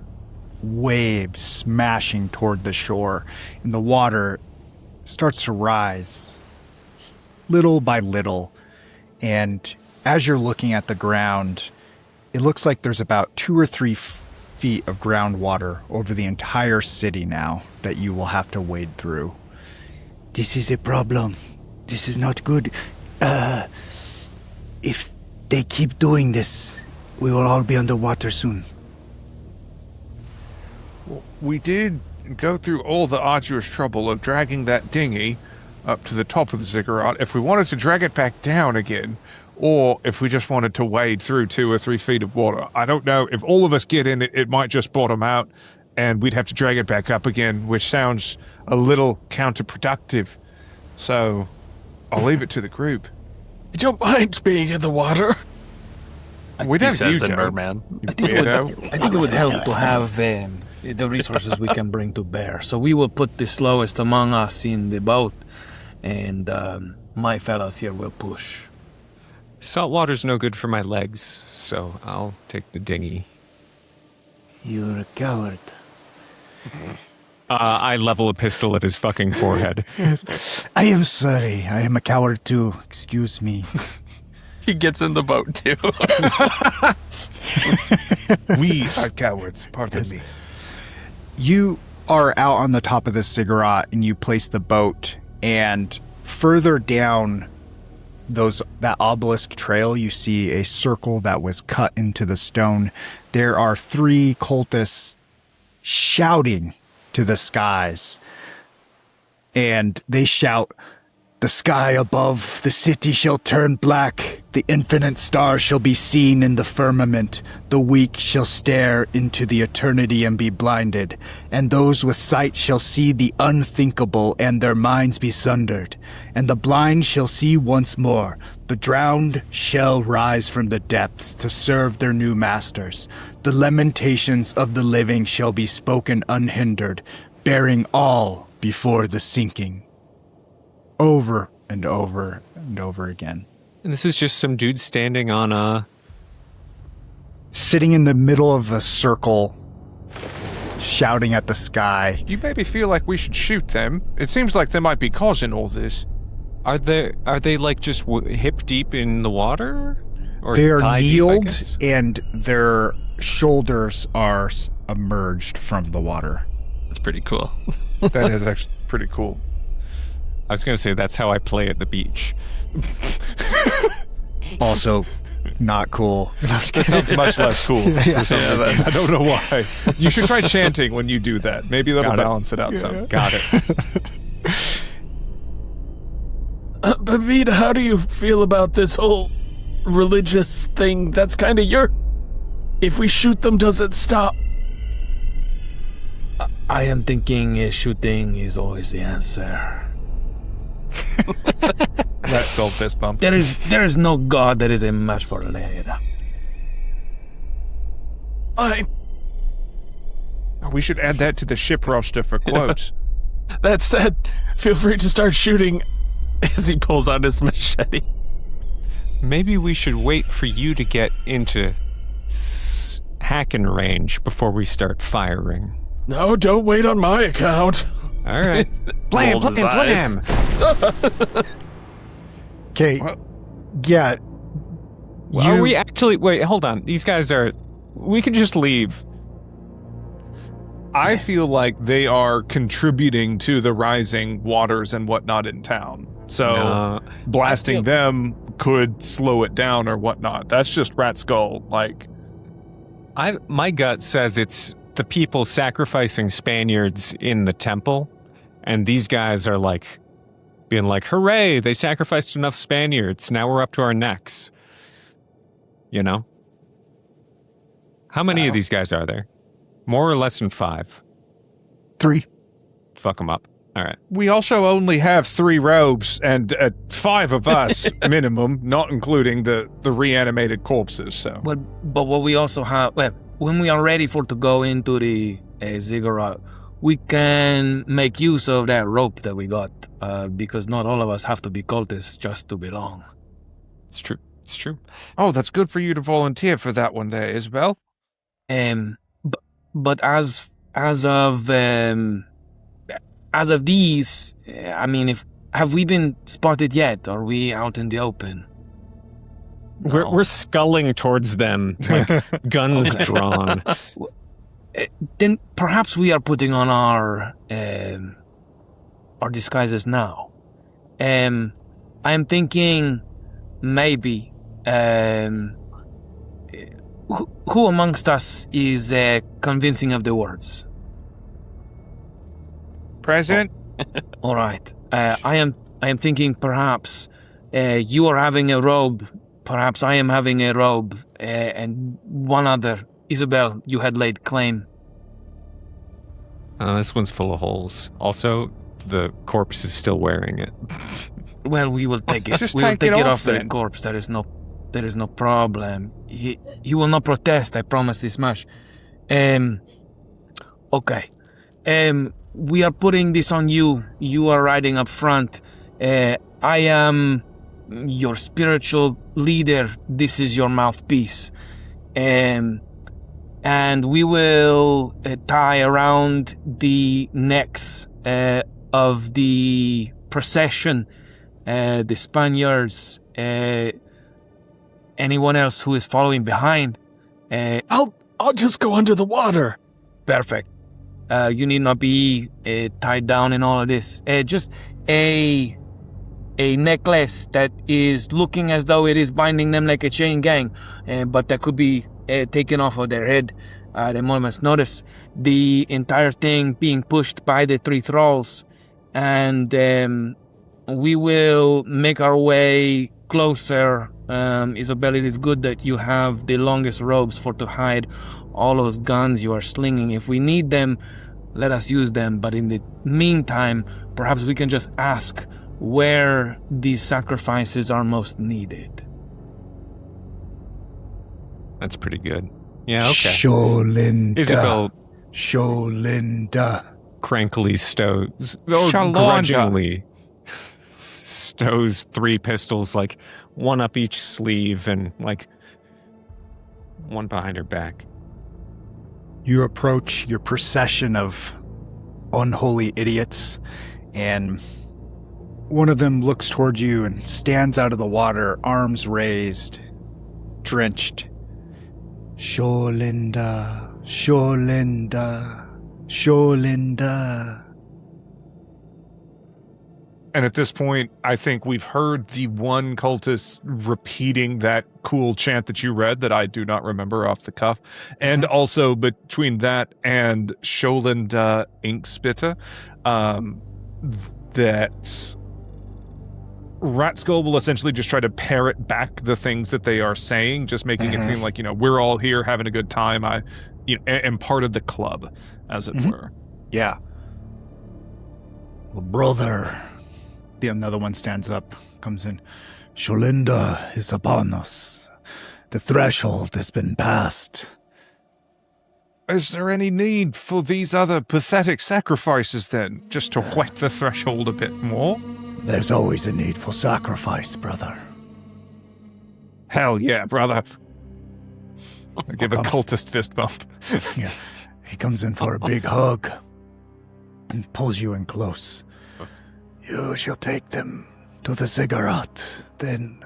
waves smashing toward the shore, and the water starts to rise little by little. And as you're looking at the ground, it looks like there's about 2 or 3 feet of groundwater over the entire city now that you will have to wade through. This is a problem. This is not good. If they keep doing this, we will all be underwater soon. we did go through all the arduous trouble of dragging that dinghy up to the top of the ziggurat. If we wanted to drag it back down again, or if we just wanted to wade through 2 or 3 feet of water, I don't know. If all of us get in it, it might just bottom out, and we'd have to drag it back up again, which sounds a little counterproductive. So I'll leave it to the group. I don't mind being in the water. We He don't says you in don't. Merman. I think it would help to have the resources we can bring to bear. So we will put the slowest among us in the boat, and my fellows here will push. Salt water's no good for my legs, so I'll take the dinghy. You're a coward. I level a pistol at his fucking forehead. I am sorry. I am a coward too. Excuse me. He gets in the boat too. We are cowards, pardon me. You are out on the top of the ziggurat, and you place the boat, and further down that obelisk trail, you see a circle that was cut into the stone. There are 3 cultists shouting to the skies, and they shout, The sky above the city shall turn black. The infinite stars shall be seen in the firmament. The weak shall stare into the eternity and be blinded. And those with sight shall see the unthinkable, and their minds be sundered. And the blind shall see once more. The drowned shall rise from the depths to serve their new masters. The lamentations of the living shall be spoken unhindered, bearing all before the sinking. Over and over and over again. And this is just some dude standing on a... Sitting in the middle of a circle, shouting at the sky. You maybe feel like we should shoot them. It seems like they might be causing all this. Are they like just hip deep in the water? Or They're thigh deep, I kneeled guess? and their shoulders are emerged from the water. That's pretty cool. That is actually pretty cool. I was going to say that's how I play at the beach. Also, not cool. That sounds much less cool. For some reason. I don't know why. You should try chanting when you do that. Maybe that'll Got it. balance it out some. Got it. Babita, how do you feel about this whole religious thing? That's kind of your... If we shoot them, does it stop? I am thinking shooting is always the answer. That's called fist bump. There is no god that is a match for Leira. We should add that to the ship roster for quotes. That said, feel free to start shooting as he pulls out his machete. Maybe we should wait for you to get into hacking range before we start firing. No, don't wait on my account. All right. Blam, Rolls his blam, blam. Okay. Yeah. Are we actually... Wait, hold on. These guys are... We can just leave. I feel like they are contributing to the rising waters and whatnot in town. So No. blasting them could slow it down or whatnot. That's just Rat Skull. Like, My gut says it's the people sacrificing Spaniards in the temple, and these guys are like being like, hooray, they sacrificed enough Spaniards, now we're up to our necks. You know? How many of these guys are there? More or less than 5? 3. Fuck them up. All right. we also only have 3 robes and 5 of us minimum, not including the reanimated corpses. So, But what we also have, well, when we are ready to go into the ziggurat, we can make use of that rope that we got, because not all of us have to be cultists just to belong. It's true. It's true. oh, that's good for you to volunteer for that one there, Isabel. But as of these, I mean, have we been spotted yet? Are we out in the open? No. We're sculling towards them, like guns drawn. Then perhaps we are putting on our disguises now. I am thinking maybe who amongst us is convincing of the words? Present. All right. I am thinking perhaps you are having a robe. Perhaps I am having a robe, and one other. Isabel, you had laid claim. This one's full of holes. Also, the corpse is still wearing it. Well, we will take it. Just We will take take it it off off the then. corpse. There is no problem. He will not protest. I promise this much. Okay. We are putting this on you. You are riding up front. I am your spiritual leader. This is your mouthpiece. And we will tie around the necks of the procession, the Spaniards, anyone else who is following behind. I'll just go under the water. Perfect. You need not be tied down in all of this. Just a necklace that is looking as though it is binding them like a chain gang, but that could be taken off of their head at a moment's notice. The entire thing being pushed by the 3 thralls, and we will make our way closer. Isabel, it is good that you have the longest robes to hide all those guns you are slinging. If we need them, let us use them. But in the meantime, perhaps we can just ask where these sacrifices are most needed. That's pretty good. Yeah, okay. Sholinda. Isabel Sholinda. crankily stows, or Shalonda. grudgingly stows 3 pistols, like one up each sleeve and like one behind her back. You approach your procession of unholy idiots, and one of them looks towards you and stands out of the water, arms raised, drenched. Sholinda, Sholinda, Sholinda. And at this point, I think we've heard the one cultist repeating that cool chant that you read that I do not remember off the cuff. And also between that and Sholinda Inkspitter, that Ratskull will essentially just try to parrot back the things that they are saying, just making it seem like, we're all here having a good time. I am part of the club, as it were. Yeah. Well, brother, Another one stands up, comes in. Sholinda is upon us. The threshold has been passed. Is there any need for these other pathetic sacrifices then, just to whet the threshold a bit more? There's always a need for sacrifice, brother. Hell yeah, brother. I give a cultist fist bump. Yeah. He comes in for a big hug and pulls you in close. You shall take them to the ziggurat, then.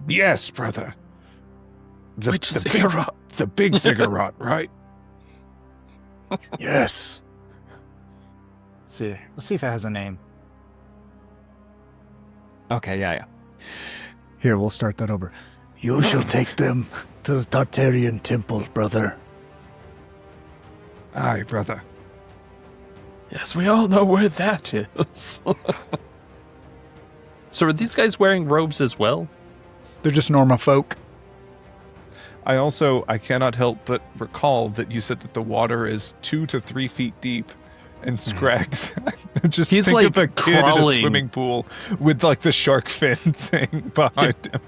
Yes, brother. Which the ziggurat? The big ziggurat, right? Yes. Let's see if it has a name. Okay, yeah. Here, we'll start that over. You shall take them to the Tartarian temple, brother. Aye, brother. Yes, we all know where that is. So are these guys wearing robes as well? They're just normal folk. I cannot help but recall that you said that the water is 2 to 3 feet deep. And Scrags, just He's think like of a kid in a crawling. swimming pool with like the shark fin thing behind him.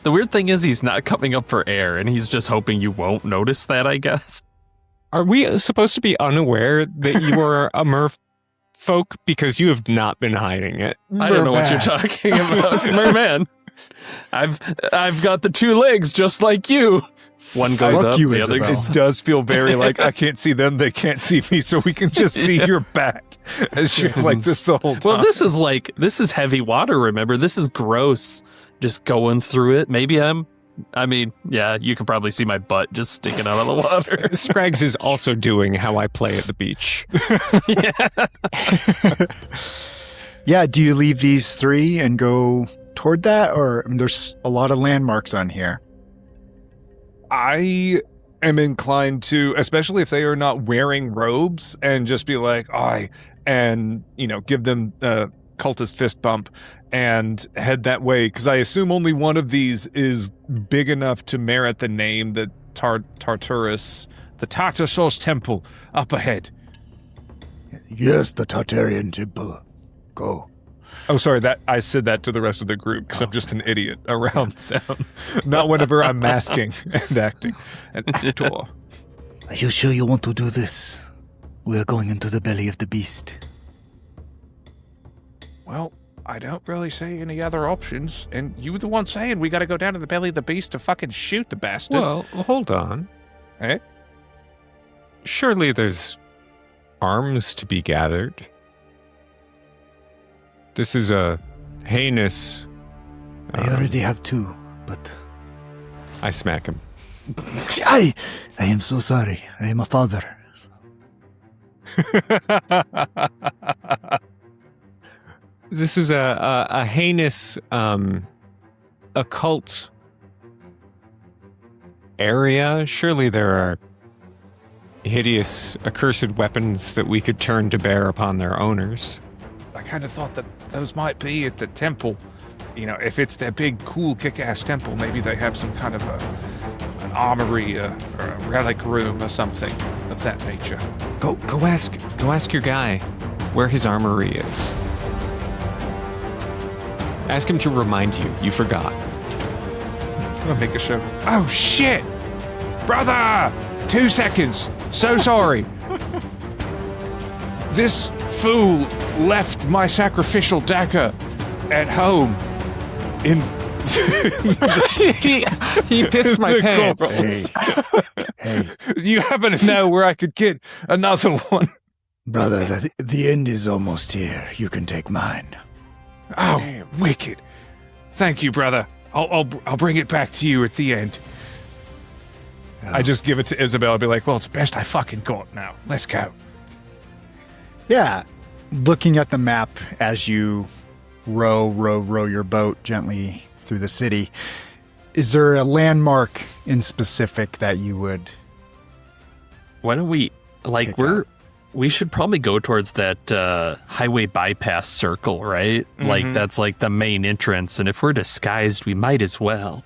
The weird thing is he's not coming up for air, and he's just hoping you won't notice that, I guess. Are we supposed to be unaware that you are a merfolk because you have not been hiding it? I don't know what you're talking about. Merman. I've got the 2 legs just like you. One goes Fuck up, you, the other Isabel. goes It does feel very like I can't see them, they can't see me, so we can just see your back as you're like this the whole time. Well, this is heavy water, remember? This is gross. Just going through it. Maybe yeah, you can probably see my butt just sticking out of the water. Scrags is also doing how I play at the beach. Yeah, do you leave these 3 and go toward that? Or there's a lot of landmarks on here. I am inclined to, especially if they are not wearing robes, and just be like, and give them a cultist fist bump and head that way, because I assume only one of these is big enough to merit the name, the Tartarus, the Tartarus Temple up ahead. Yes, the Tartarian temple. Go. Oh, sorry, that I said that to the rest of the group because I'm just an idiot around them. Not whenever I'm masking and acting. An actor. Are you sure you want to do this? We are going into the belly of the beast. Well, I don't really see any other options, and you were the one saying we gotta go down to the belly of the beast to fucking shoot the bastard. Well, hold on. Eh? Surely there's arms to be gathered. This is a heinous... I already have 2, but... I smack him. I am so sorry. I am a father. This is a heinous occult area. Surely there are hideous, accursed weapons that we could turn to bear upon their owners. I kind of thought that those might be at the temple. You know, if it's their big, cool, kick-ass temple, maybe they have some kind of an armory or a relic room or something of that nature. Go ask your guy where his armory is. Ask him to remind you. You forgot. I'm gonna make a show. Oh shit, brother! 2 seconds. So sorry. This fool left my sacrificial dagger at home. He pissed my pants. Hey, You happen to know where I could get another one? brother, the end is almost here. You can take mine. Oh, wicked! Thank you, brother. I'll bring it back to you at the end. I just give it to Isabel and be like, well, it's the best I fucking got now. Let's go. Yeah. Looking at the map as you row your boat gently through the city, is there a landmark in specific that you would... Why don't we, like, Pick we should probably go towards that highway bypass circle, right? Like, that's like the main entrance. And if we're disguised, we might as well.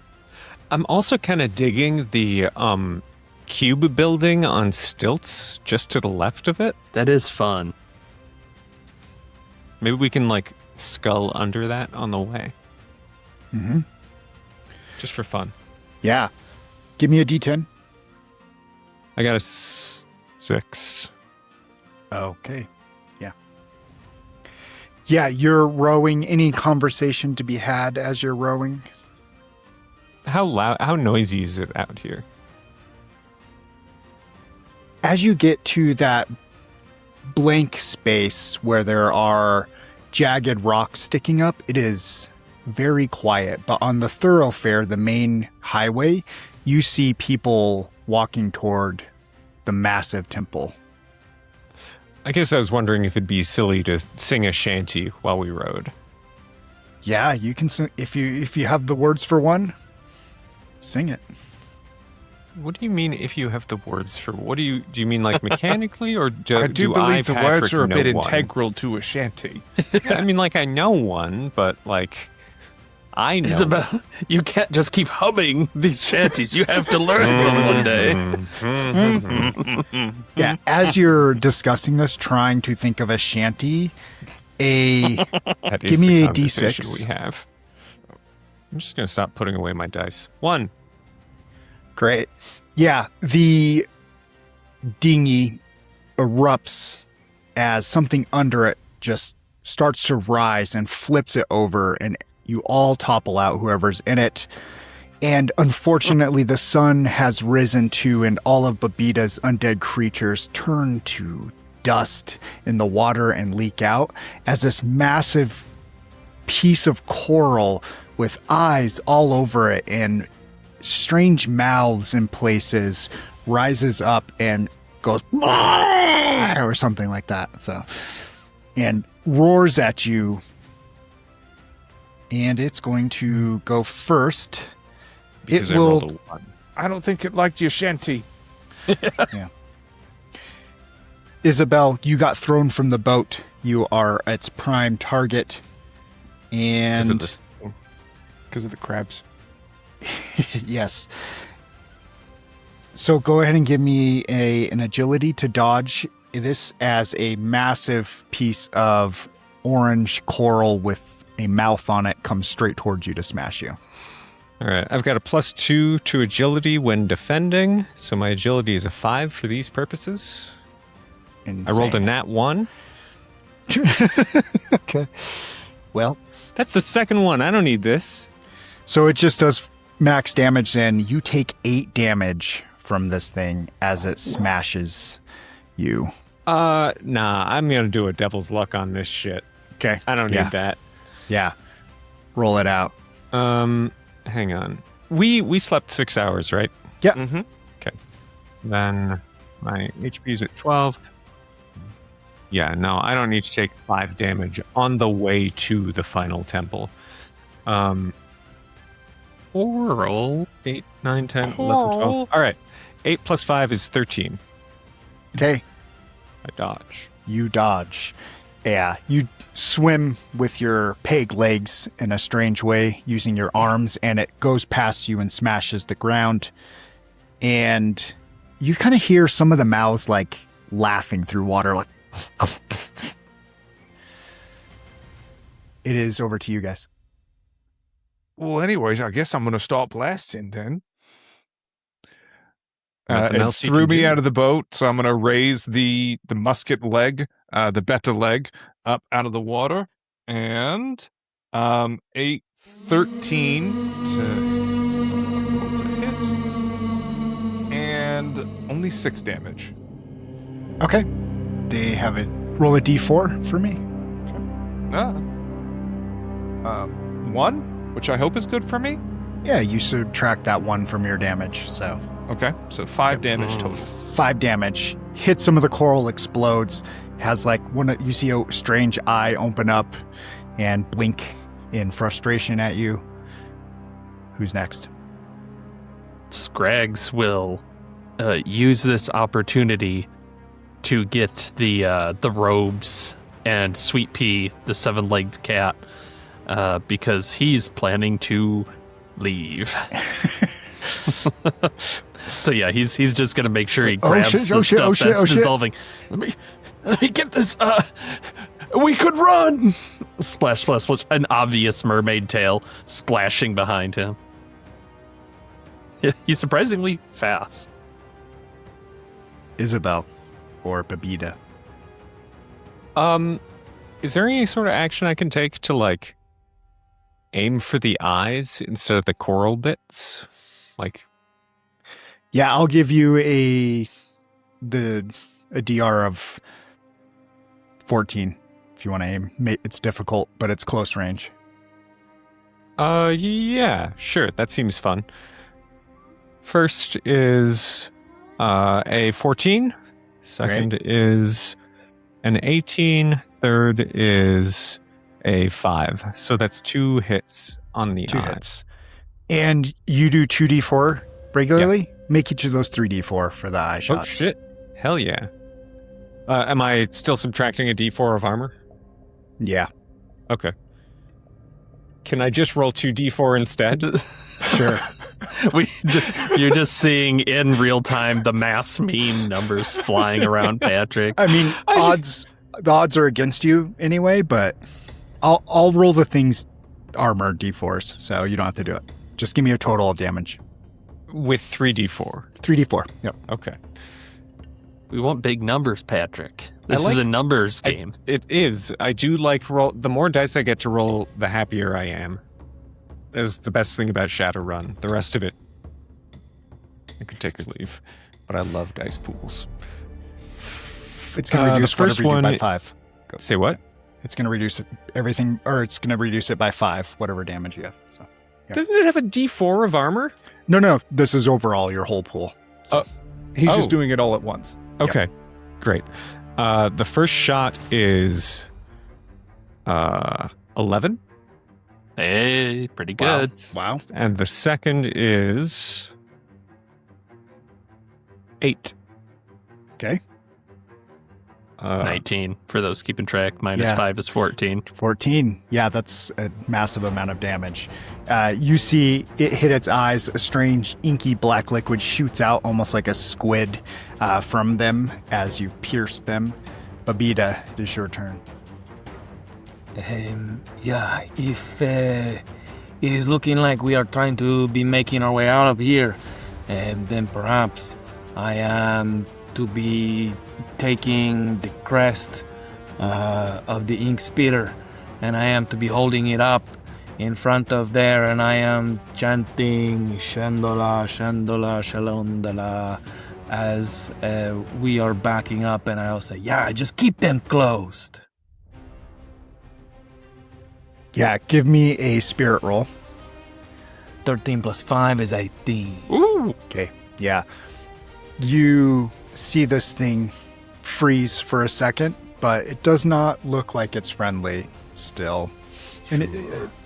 I'm also kind of digging the cube building on stilts just to the left of it. That is fun. Maybe we can, like, skull under that on the way. Mm-hmm. Just for fun. Yeah. Give me a D10. I got a 6. Okay. Yeah. Yeah, you're rowing. Any conversation to be had as you're rowing? How loud, how noisy is it out here? As you get to that blank space where there are jagged rocks sticking up, it is very quiet. But on the thoroughfare, the main highway, you see people walking toward the massive temple. I guess I was wondering if it'd be silly to sing a shanty while we rode. Yeah, you can sing if you have the words for one. Sing it. What do you mean if you have the words for, what do you mean like mechanically, or I do believe the words Patrick are a know bit one? integral to a shanty. I mean, like, I know one, but like, I know. Isabel, you can't just keep humming these shanties. You have to learn them one day. Yeah, as you're discussing this, trying to think of a shanty, That is give me the a conversation D6. we have. I'm just gonna stop putting away my dice. 1. Great. Yeah, the dinghy erupts as something under it just starts to rise and flips it over, and you all topple out, whoever's in it. And unfortunately, the sun has risen too, and all of Babita's undead creatures turn to dust in the water and leak out as this massive piece of coral with eyes all over it and strange mouths in places rises up and goes or something like that. So, and roars at you, and it's going to go first. Because It I rolled will. a 1. I don't think it liked your shanty. Isabel, you got thrown from the boat. You are its prime target, Because of and this. Because of the crabs. yes. So go ahead and give me an agility to dodge this as a massive piece of orange coral with a mouth on it comes straight towards you to smash you. All right, I've got a +2 to agility when defending, so my agility is a 5 for these purposes. I rolled a Insane. nat 1. Okay. Well, That's the second one. I don't need this. so it just does max damage, then you take 8 damage from this thing as it smashes you. Nah, I'm gonna do a devil's luck on this shit. Okay. I don't Yeah. need that. Yeah. Roll it out. Hang on. We slept 6 hours, right? Yeah. Mm-hmm. Then my HP is at 12. Yeah, no, I don't need to take 5 damage on the way to the final temple. Oral. 8, 9, 10, 11, 12. All right. 8 plus 5 is 13. Okay. I dodge. You dodge. Yeah, you swim with your peg legs in a strange way using your arms, and it goes past you and smashes the ground. And you kind of hear some of the mouths like laughing through water, like. It is over to you guys. Well, anyways, I guess I'm going to start blasting then. Nothing It else you threw can me do. out of the boat, so I'm going to raise the musket leg, the beta leg, up out of the water, and a 13 to hit, and only 6 damage. Okay. They have it. Roll a d4 for me. 1, which I hope is good for me. Yeah, you subtract that 1 from your damage, so. Okay, so 5 damage total. 5 damage. Hits some of the coral, explodes. Has like you see a strange eye open up and blink in frustration at you. Who's next? Scrags will use this opportunity to get the robes and Sweet Pea, the 7-legged cat, because he's planning to leave. So yeah, he's just gonna make sure he grabs the stuff that's dissolving. Let me get this. We could run. Splash, splash, splash. An obvious mermaid tail splashing behind him. He's surprisingly fast. Isabel or Babita. Is there any sort of action I can take to like aim for the eyes instead of the coral bits? Like, Yeah, I'll give you a DR of 14 if you want to aim. It's difficult, but it's close range. yeah, sure. That seems fun. First is a 14. Second is an 18. Third is a 5. So that's 2 hits on the 2 eye. hits. And you do 2d4 regularly? Make each of those 3d4 for the eye shots. Oh, shit. Hell yeah. Am I still subtracting a d4 of armor? Yeah, Okay. Can I just roll 2d4 instead? sure. You're just seeing in real time the math meme numbers flying around Patrick. I mean, the odds are against you anyway, but I'll roll the things armor d4s, so you don't have to do it. Just give me a total of damage. With 3d4. 3d4. Yep. Okay. We want big numbers, Patrick. This I is like- a numbers game. It is. I do like roll. The more dice I get to roll, the happier I am. Is the best thing about Shadowrun. The rest of it, I could take or leave. But I love dice pools. It's going to reduce the first whatever you do by one- 5. Say what? It's going to reduce everything, or it's going to reduce it by 5, whatever damage you have. So. Yeah. Doesn't it have a d4 of armor? No, this is overall your whole pool. He's Oh. just doing it all at once. Okay, great. The first shot is 11, Hey, pretty good. Wow. and the second is 8. Okay. 19 for those keeping track. Minus Yeah. 5 is 14. 14. Yeah, that's a massive amount of damage. You see it hit its eyes. A strange inky black liquid shoots out almost like a squid from them as you pierce them. Babita, it is your turn. Yeah, if it is looking like we are trying to be making our way out of here, then perhaps I am to be taking the crest of the ink spitter, and I am to be holding it up in front of there, and I am chanting Shandola, Shandola, Shalondala as we are backing up, and I'll say, yeah, just keep them closed. Yeah, give me a spirit roll. 13 plus 5 is 18. Ooh. Okay, yeah. You see this thing freeze for a second, but it does not look like it's friendly still. And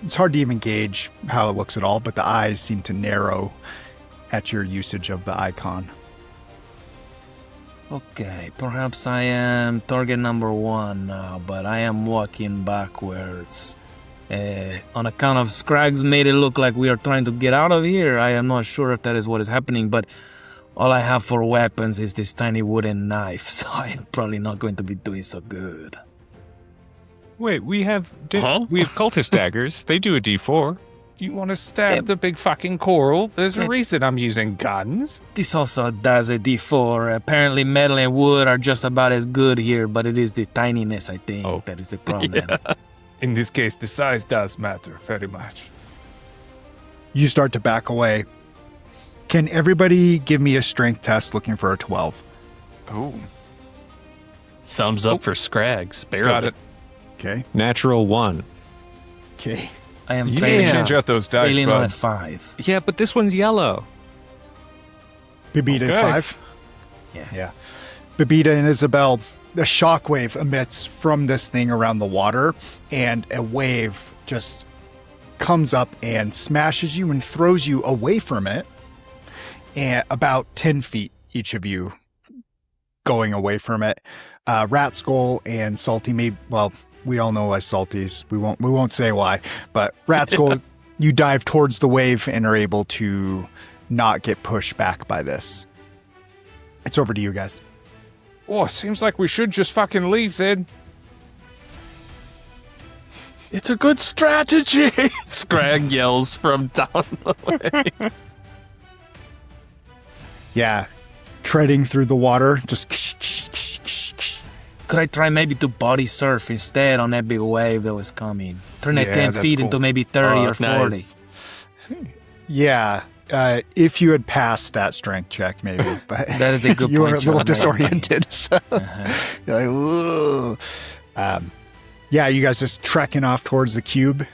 it's hard to even gauge how it looks at all, but the eyes seem to narrow at your usage of the icon. Okay, perhaps I am target number 1 now, but I am walking backwards. On account of Scrags made it look like we are trying to get out of here. I am not sure if that is what is happening, but all I have for weapons is this tiny wooden knife, so I am probably not going to be doing so good. Wait, we have Huh? we have cultist daggers. They do a D4. You want to stab the big fucking coral? There's a reason I'm using guns. This also does a D4. Apparently metal and wood are just about as good here, but it is the tininess, I think, that is the problem. In this case, the size does matter very much. You start to back away. Can everybody give me a strength test looking for a 12? Oh, Thumbs up for Scrags. Barely. got it. Okay. Natural 1. Okay. I am You need to failing, change out those dice, failing on a bud. 5. Yeah, but this one's yellow. Babita, Okay. 5? Yeah. Yeah. Babita and Isabel, a shockwave emits from this thing around the water, and a wave just comes up and smashes you and throws you away from it, and about 10 feet, each of you going away from it. Rat Skull and Salty, we all know why Salty's. We won't say why, but Rat Skull, you dive towards the wave and are able to not get pushed back by this. It's over to you guys. Oh, seems like we should just fucking leave then. It's a good strategy. Scrag yells from down the way. Yeah, treading through the water, just Could I try maybe to body surf instead on that big wave that was coming? Turn that Yeah, 10 that's feet cool. into maybe 30 or 40. Nice. yeah. If you had passed that strength check, maybe, but That is a good you point. were a little John. disoriented. So Uh-huh. you're like, "Ugh." Yeah, you guys just trekking off towards the cube.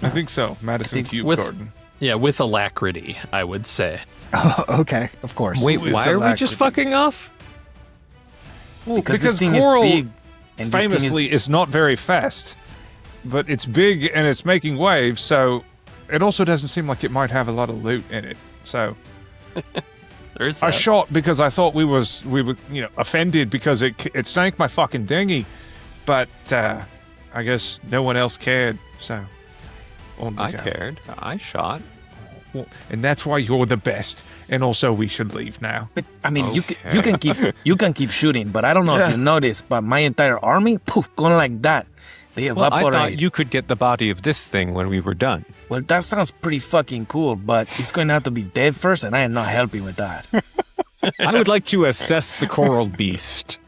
I think so. Madison think Cube with- Garden. Yeah, with alacrity, I would say. Okay, of course. Wait, Who is why are we just alacrity? fucking off? Because this thing coral is big. And this thing famously is not very fast, but it's big and it's making waves, so it also doesn't seem like it might have a lot of loot in it. So There's I that. shot because I thought we were offended because it sank my fucking dinghy, but I guess no one else cared. So on we I go. cared. I shot. Well, and that's why you're the best. And also, we should leave now. But, I mean, Okay. you can keep shooting, but I don't know if you noticed, but my entire army, poof, going like that. They Well, I evaporate. thought you could get the body of this thing when we were done. Well, that sounds pretty fucking cool, but it's going to have to be dead first, and I am not helping with that. I would like to assess the coral beast.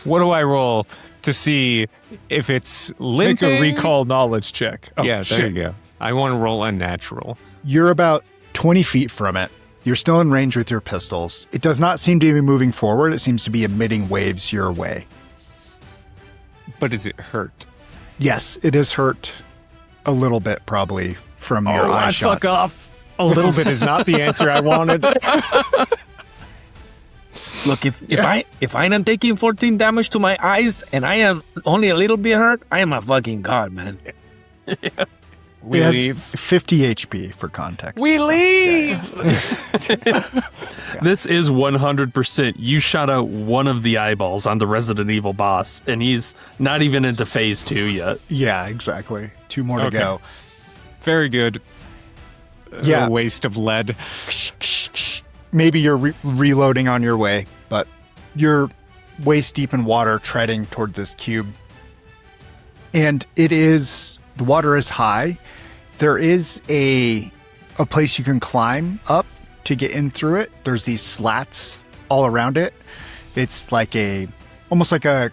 What do I roll to see if it's Make limping? a recall knowledge check. Oh, Yeah, there shit. you go. I want to roll unnatural. You're about 20 feet from it. You're still in range with your pistols. It does not seem to be moving forward. It seems to be emitting waves your way. But is it hurt? Yes, it is hurt a little bit, probably, from your eye shots. fuck off. A little bit is not the answer I wanted. Look, if I am taking 14 damage to my eyes, and I am only a little bit hurt, I am a fucking god, man. We It has leave. 50 HP for context. We leave. This is 100%. You shot out one of the eyeballs on the Resident Evil boss, and he's not even into phase 2 yet. Yeah, exactly. 2 more to Okay. go. Very good. Yeah. A waste of lead. Maybe you're reloading on your way, but you're waist deep in water treading towards this cube. And the water is high. There is a place you can climb up to get in through it. There's these slats all around it. It's like almost like a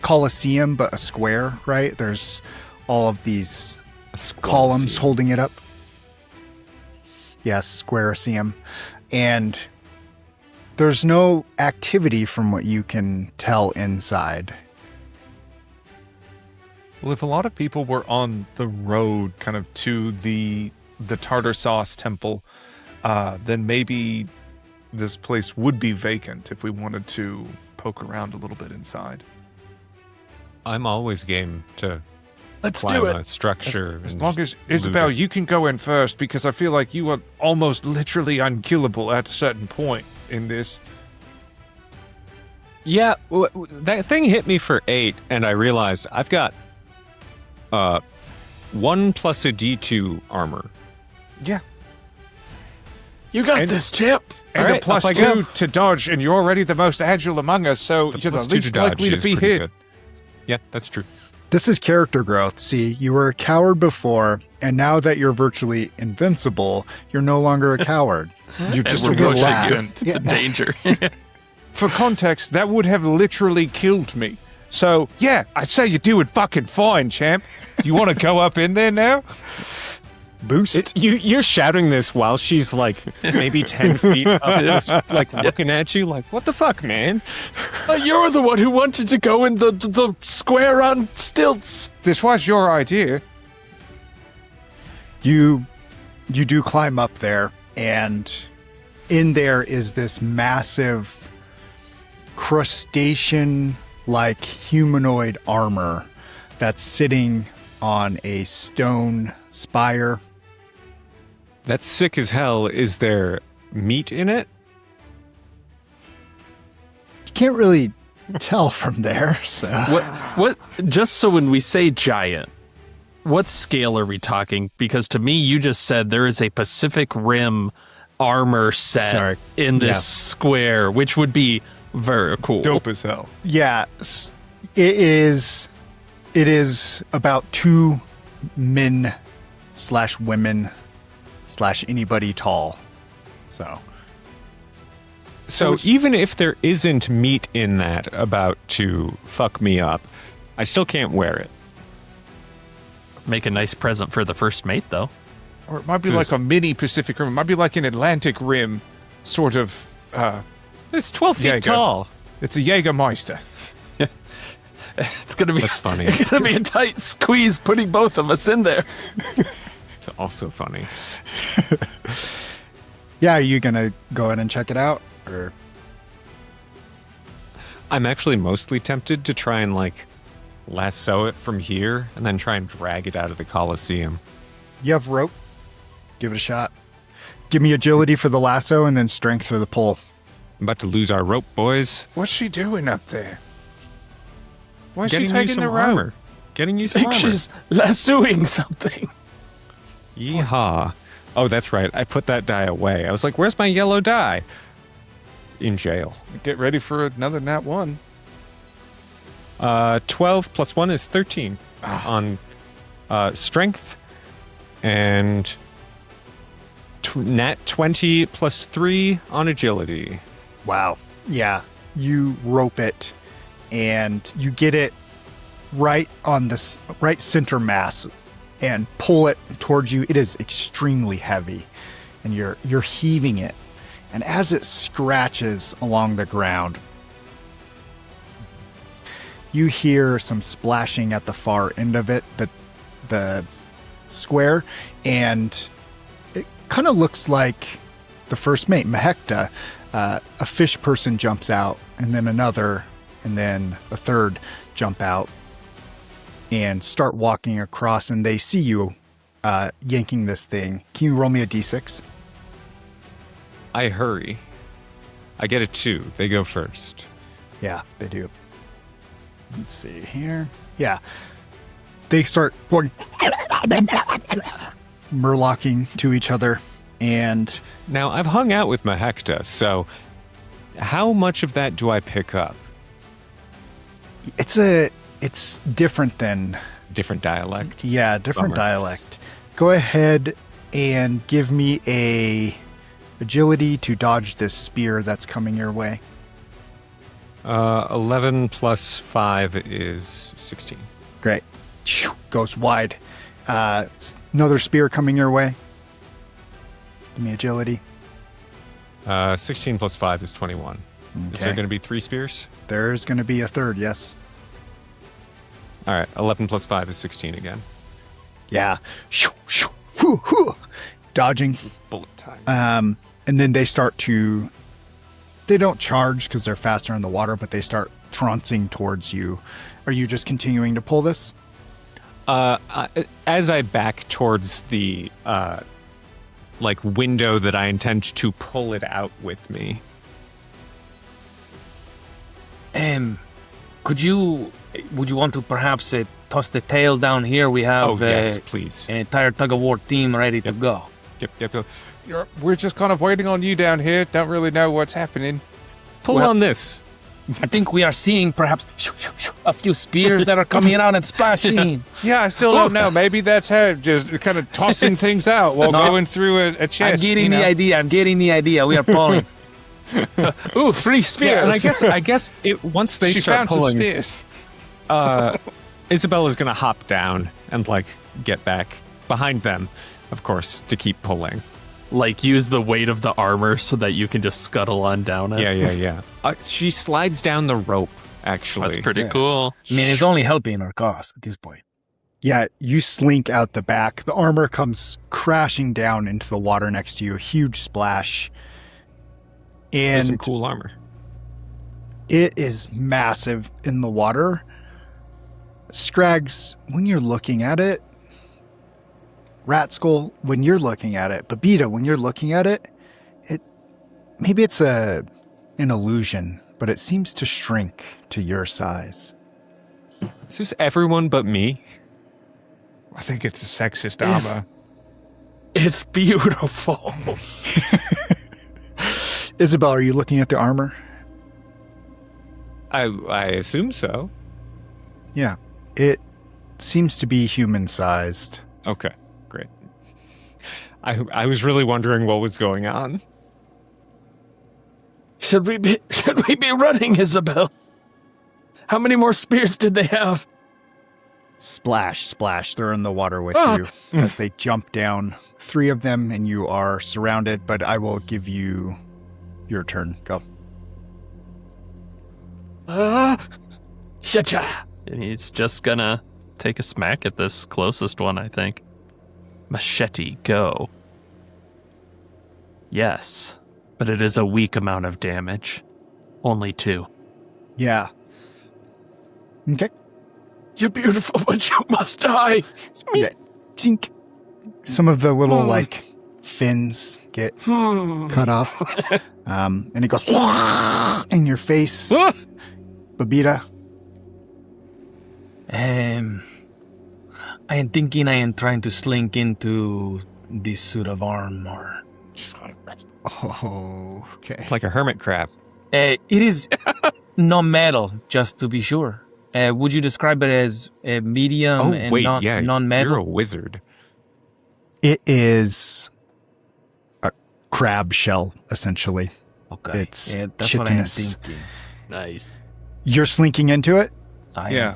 coliseum, but a square, right? There's all of these columns holding it up. Yes, Squareaceum. And there's no activity from what you can tell inside. Well, if a lot of people were on the road kind of to the tartar sauce temple, then maybe this place would be vacant if we wanted to poke around a little bit inside. I'm always game to Let's climb do a it. structure. As and long as, loot Isabel, it. you can go in first because I feel like you are almost literally unkillable at a certain point in this. Yeah, that thing hit me for 8, and I realized I've got 1 plus a D2 armor. Yeah. You got And- this, champ. And All a right, plus up I go. 2 to dodge, and you're already the most agile among us, so The you're the plus 2 least to dodge likely to is be pretty hit. good. Yeah, that's true. This is character growth. See, you were a coward before, and now that you're virtually invincible, you're no longer a coward. You're just we're a pushing you. reluctant. It's a danger. For context, that would have literally killed me. So, yeah, I say you're doing fucking fine, champ. You want to go up in there now? Boost. You're shouting this while she's like maybe 10 feet up, like looking at you like, what the fuck, man? You're the one who wanted to go in the square on stilts. This was your idea. You do climb up there, and in there is this massive crustacean-like humanoid armor that's sitting on a stone spire. That's sick as hell. Is there meat in it? You can't really tell from there, so What? Just so when we say giant, what scale are we talking? Because to me, you just said there is a Pacific Rim armor set Sorry. in this Yeah. square, which would be very cool. Dope as hell. yeah, it is about 2 men/women/ anybody tall. So even if there isn't meat in that about to fuck me up, I still can't wear it. Make a nice present for the first mate, though. Or it might be like a mini Pacific Rim. It might be like an Atlantic Rim sort of. It's 12 feet Jaeger. tall. It's a Jägermeister. It's gonna be That's funny. It's gonna be a tight squeeze putting both of us in there. It's also funny. Yeah, are you gonna go in and check it out, or I'm actually mostly tempted to try and like lasso it from here and then try and drag it out of the Coliseum. you have rope? Give it a shot. Give me agility for the lasso and then strength for the pull. I'm about to lose our rope, boys. What's she doing up there? Why is she Getting you taking some the rope? armor. Getting you I some think armor. she's lassoing something. Yeehaw. Oh, that's right. I put that die away. I was like, where's my yellow die? In jail. Get ready for another nat 1. 12 plus 1 is 13 on strength. And nat 20 plus 3 on agility. Wow. Yeah. You rope it and you get it right on the right center mass and pull it towards you. It is extremely heavy and you're heaving it. And as it scratches along the ground, you hear some splashing at the far end of it, the square, and it kind of looks like the first mate, Mahekta. A fish person jumps out, and then another, and then a third jump out and start walking across, and they see you yanking this thing. Can you roll me a d6? I hurry. I get a 2. They go first. Yeah, they do. Let's see here. Yeah. They start going murlocking to each other, and Now, I've hung out with Mahekta, so how much of that do I pick up? it's different than Different dialect? different Bummer. dialect. Go ahead and give me a agility to dodge this spear that's coming your way. 11 plus 5 is 16. Great. Goes wide. Another spear coming your way. Give me agility. 16 plus 5 is 21. Is there Okay. going to be 3 spears? There's going to be a third, yes. All right, 11 plus 5 is 16 again. Yeah. Dodging. Bullet time. And then they start to. They don't charge because they're faster in the water, but they start trouncing towards you. Are you just continuing to pull this? As I back towards the window that I intend to pull it out with me. Would you want to perhaps toss the tail down here? We have Oh, yes, please. an entire tug-of-war team ready to go. Yep. We're just kind of waiting on you down here. Don't really know what's happening. Pull Well- on this. I think we are seeing perhaps a few spears that are coming out and splashing. Yeah, I still don't know. Maybe that's her just kind of tossing things out while No. going through a chest. I'm getting you know? I'm getting the idea. We are pulling. Ooh, free spears. Yeah, and I guess once they She start found some pulling, spears. Isabella's gonna hop down and like get back behind them, of course, to keep pulling. Like, use the weight of the armor so that you can just scuttle on down it. Yeah. She slides down the rope, actually. That's pretty Yeah. cool. I mean, it's only helping our cause at this point. Yeah, you slink out the back. The armor comes crashing down into the water next to you, a huge splash. There's some And cool armor. it is massive in the water. Scrags, when you're looking at it, Rat Skull, when you're looking at it, Babita, when you're looking at it, maybe it's an illusion, but it seems to shrink to your size. Is this everyone but me? I think it's a sexist armor. It's beautiful. Isabel, are you looking at the armor? I assume so. Yeah. It seems to be human-sized. Okay, great. I was really wondering what was going on. Should we be running, Isabel? How many more spears did they have? Splash, splash. They're in the water with Ah. you as they jump down. 3 of them, and you are surrounded, but I will give you your turn. Go. Shacha. And he's just gonna take a smack at this closest one, I think. Machete, go. Yes, but it is a weak amount of damage. Only 2. Yeah. Okay. You're beautiful, but you must die. Yeah. Tink. Some of the little, fins get cut off. And it goes in your face. Babita. I am thinking I am trying to slink into this suit of armor. Oh, okay. Like a hermit crab. It is non-metal, just to be sure. Would you describe it as medium Oh, and wait, yeah. non-metal? You're a wizard. It is a crab shell, essentially. Okay, It's that's what I am chitinous. thinking. Nice. You're slinking into it? Yeah,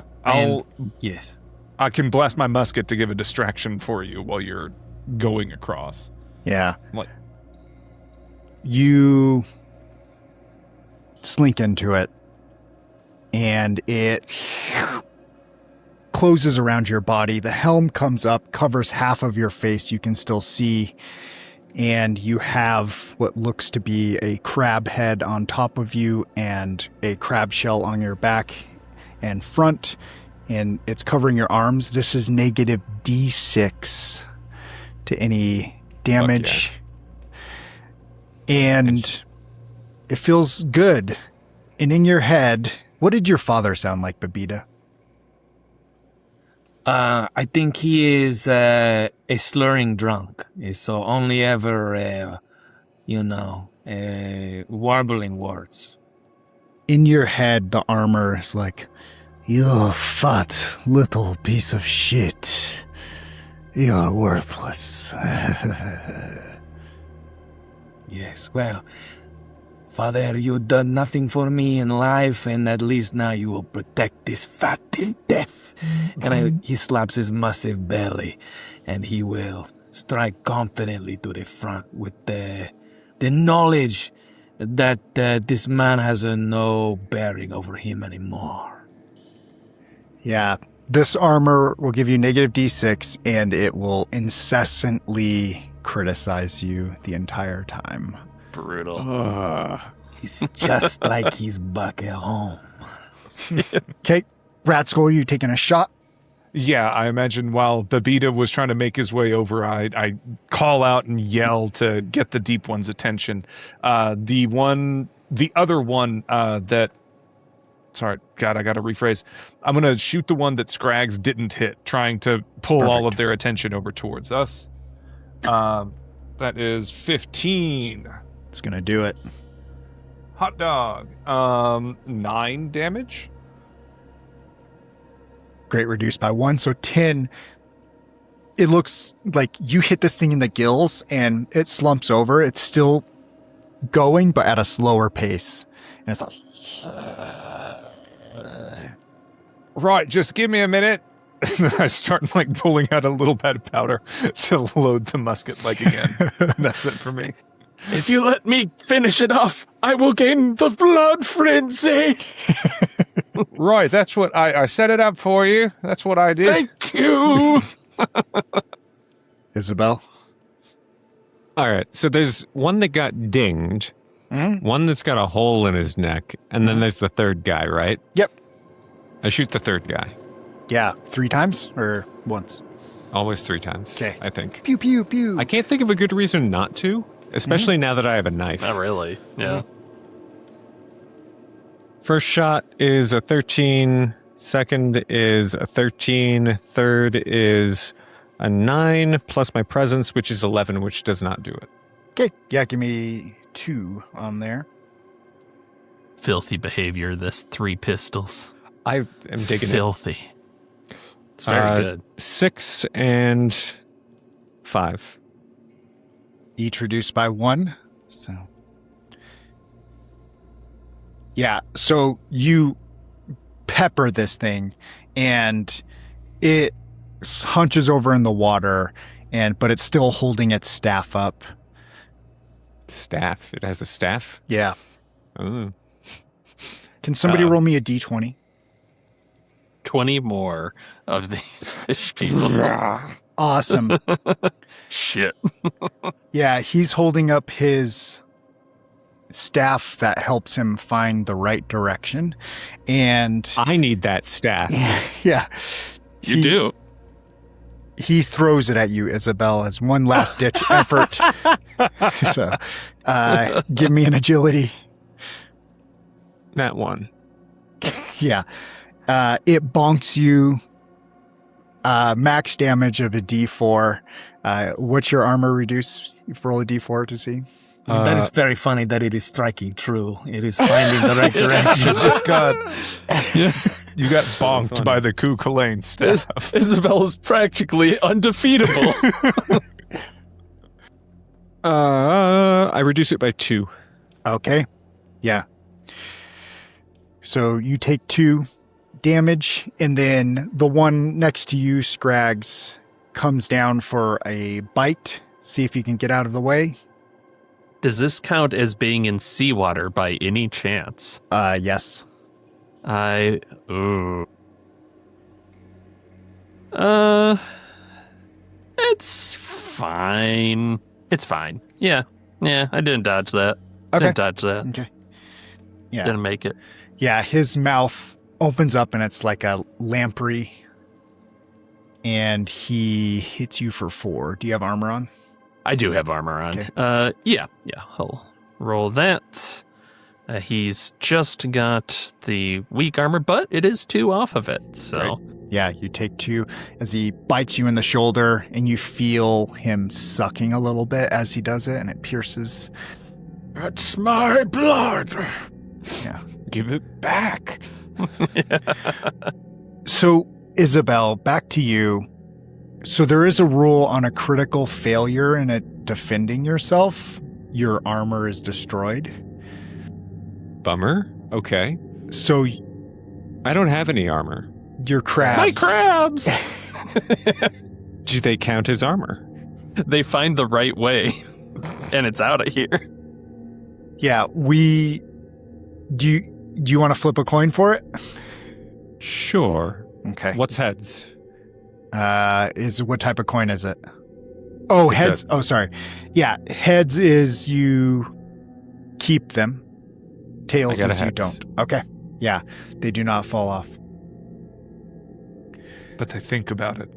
yes. I can blast my musket to give a distraction for you while you're going across. Yeah. Like, You slink into it, and it closes around your body. The helm comes up, covers half of your face. You can still see, and you have what looks to be a crab head on top of you and a crab shell on your back and front, and it's covering your arms. This is negative D6 to any damage. And it feels good. And in your head, what did your father sound like, Babita? I think he is a slurring drunk. So only ever, warbling words. In your head, the armor is like, You fat little piece of shit. You're worthless. Yes, well, Father, you've done nothing for me in life, and at least now you will protect this fat till death. And he slaps his massive belly, and he will strike confidently to the front with the knowledge that this man has no bearing over him anymore. yeah, this armor will give you negative D6, and it will incessantly criticize you the entire time. Brutal. It's just like he's back at home. Okay, Rat Skull, you taking a shot? yeah, I imagine while Babita was trying to make his way over, I call out and yell to get the deep one's attention. The other one that sorry, God, I got to rephrase. I'm going to shoot the one that Scrags didn't hit, trying to pull all of their attention over towards us. That is 15. It's going to do it. Hot dog. 9 damage. Great, reduced by 1. So 10. It looks like you hit this thing in the gills and it slumps over. It's still going, but at a slower pace. And it's like... Right, just give me a minute. I start like pulling out a little bit of powder to load the musket leg again. That's it for me. If you let me finish it off, I will gain the blood frenzy. Right, that's what I set it up for you. That's what I did. Thank you. Isabel? All right, so there's one that got dinged, one that's got a hole in his neck, and then there's the third guy, right? Yep. I shoot the third guy. Yeah, 3 times or once? Always 3 times, 'Kay. I think. Pew, pew, pew. I can't think of a good reason not to, especially now that I have a knife. Not really. Yeah. First shot is a 13, second is a 13, third is a 9, plus my presence, which is 11, which does not do it. Okay, yeah, give me 2 on there. Filthy behavior, this 3 pistols. I am digging Filthy. It's very good. 6 and 5. Each reduced by 1. So, yeah, so you pepper this thing, and it hunches over in the water, but it's still holding its staff up. Staff. It has a staff? Yeah. Oh. Can somebody roll me a d20? 20 more of these fish people. Awesome. Shit. Yeah, he's holding up his staff that helps him find the right direction. And I need that staff. yeah. You do. He throws it at you, Isabel, as one last ditch effort. So, give me an agility. That one. Yeah. It bonks you. Max damage of a d4. What's your armor reduce? Roll a d4 to see. That is very funny that it is striking true. It is finding the right direction. You just got you got bonked by the Ku Kulane staff. Isabel is practically undefeatable. I reduce it by 2. Okay. Yeah. So you take 2 damage, and then the one next to you, Scrags, comes down for a bite. See if you can get out of the way. Does this count as being in seawater by any chance? Yes. It's fine. It's fine. Yeah, I didn't dodge that. Okay. Didn't dodge that. Okay. Yeah. Didn't make it. Yeah, his mouth opens up and it's like a lamprey. And he hits you for 4. Do you have armor on? I do have armor on. Okay. Yeah, I'll roll that. He's just got the weak armor, but it is 2 off of it, so... Right. Yeah, you take 2 as he bites you in the shoulder, and you feel him sucking a little bit as he does it, and it pierces. That's my blood. Yeah. Give it back. So, Isabel, back to you. So there is a rule on a critical failure in it defending yourself. Your armor is destroyed. Bummer. Okay. So I don't have any armor. your crabs. My crabs! Do they count as armor? They find the right way, and it's out of here. Yeah, do you want to flip a coin for it? Sure. Okay. What's heads? What type of coin is it? Oh, heads. Oh, sorry. Yeah, heads is you keep them. Tails I got is you heads. don't. Okay. Yeah, they do not fall off. But they think about it.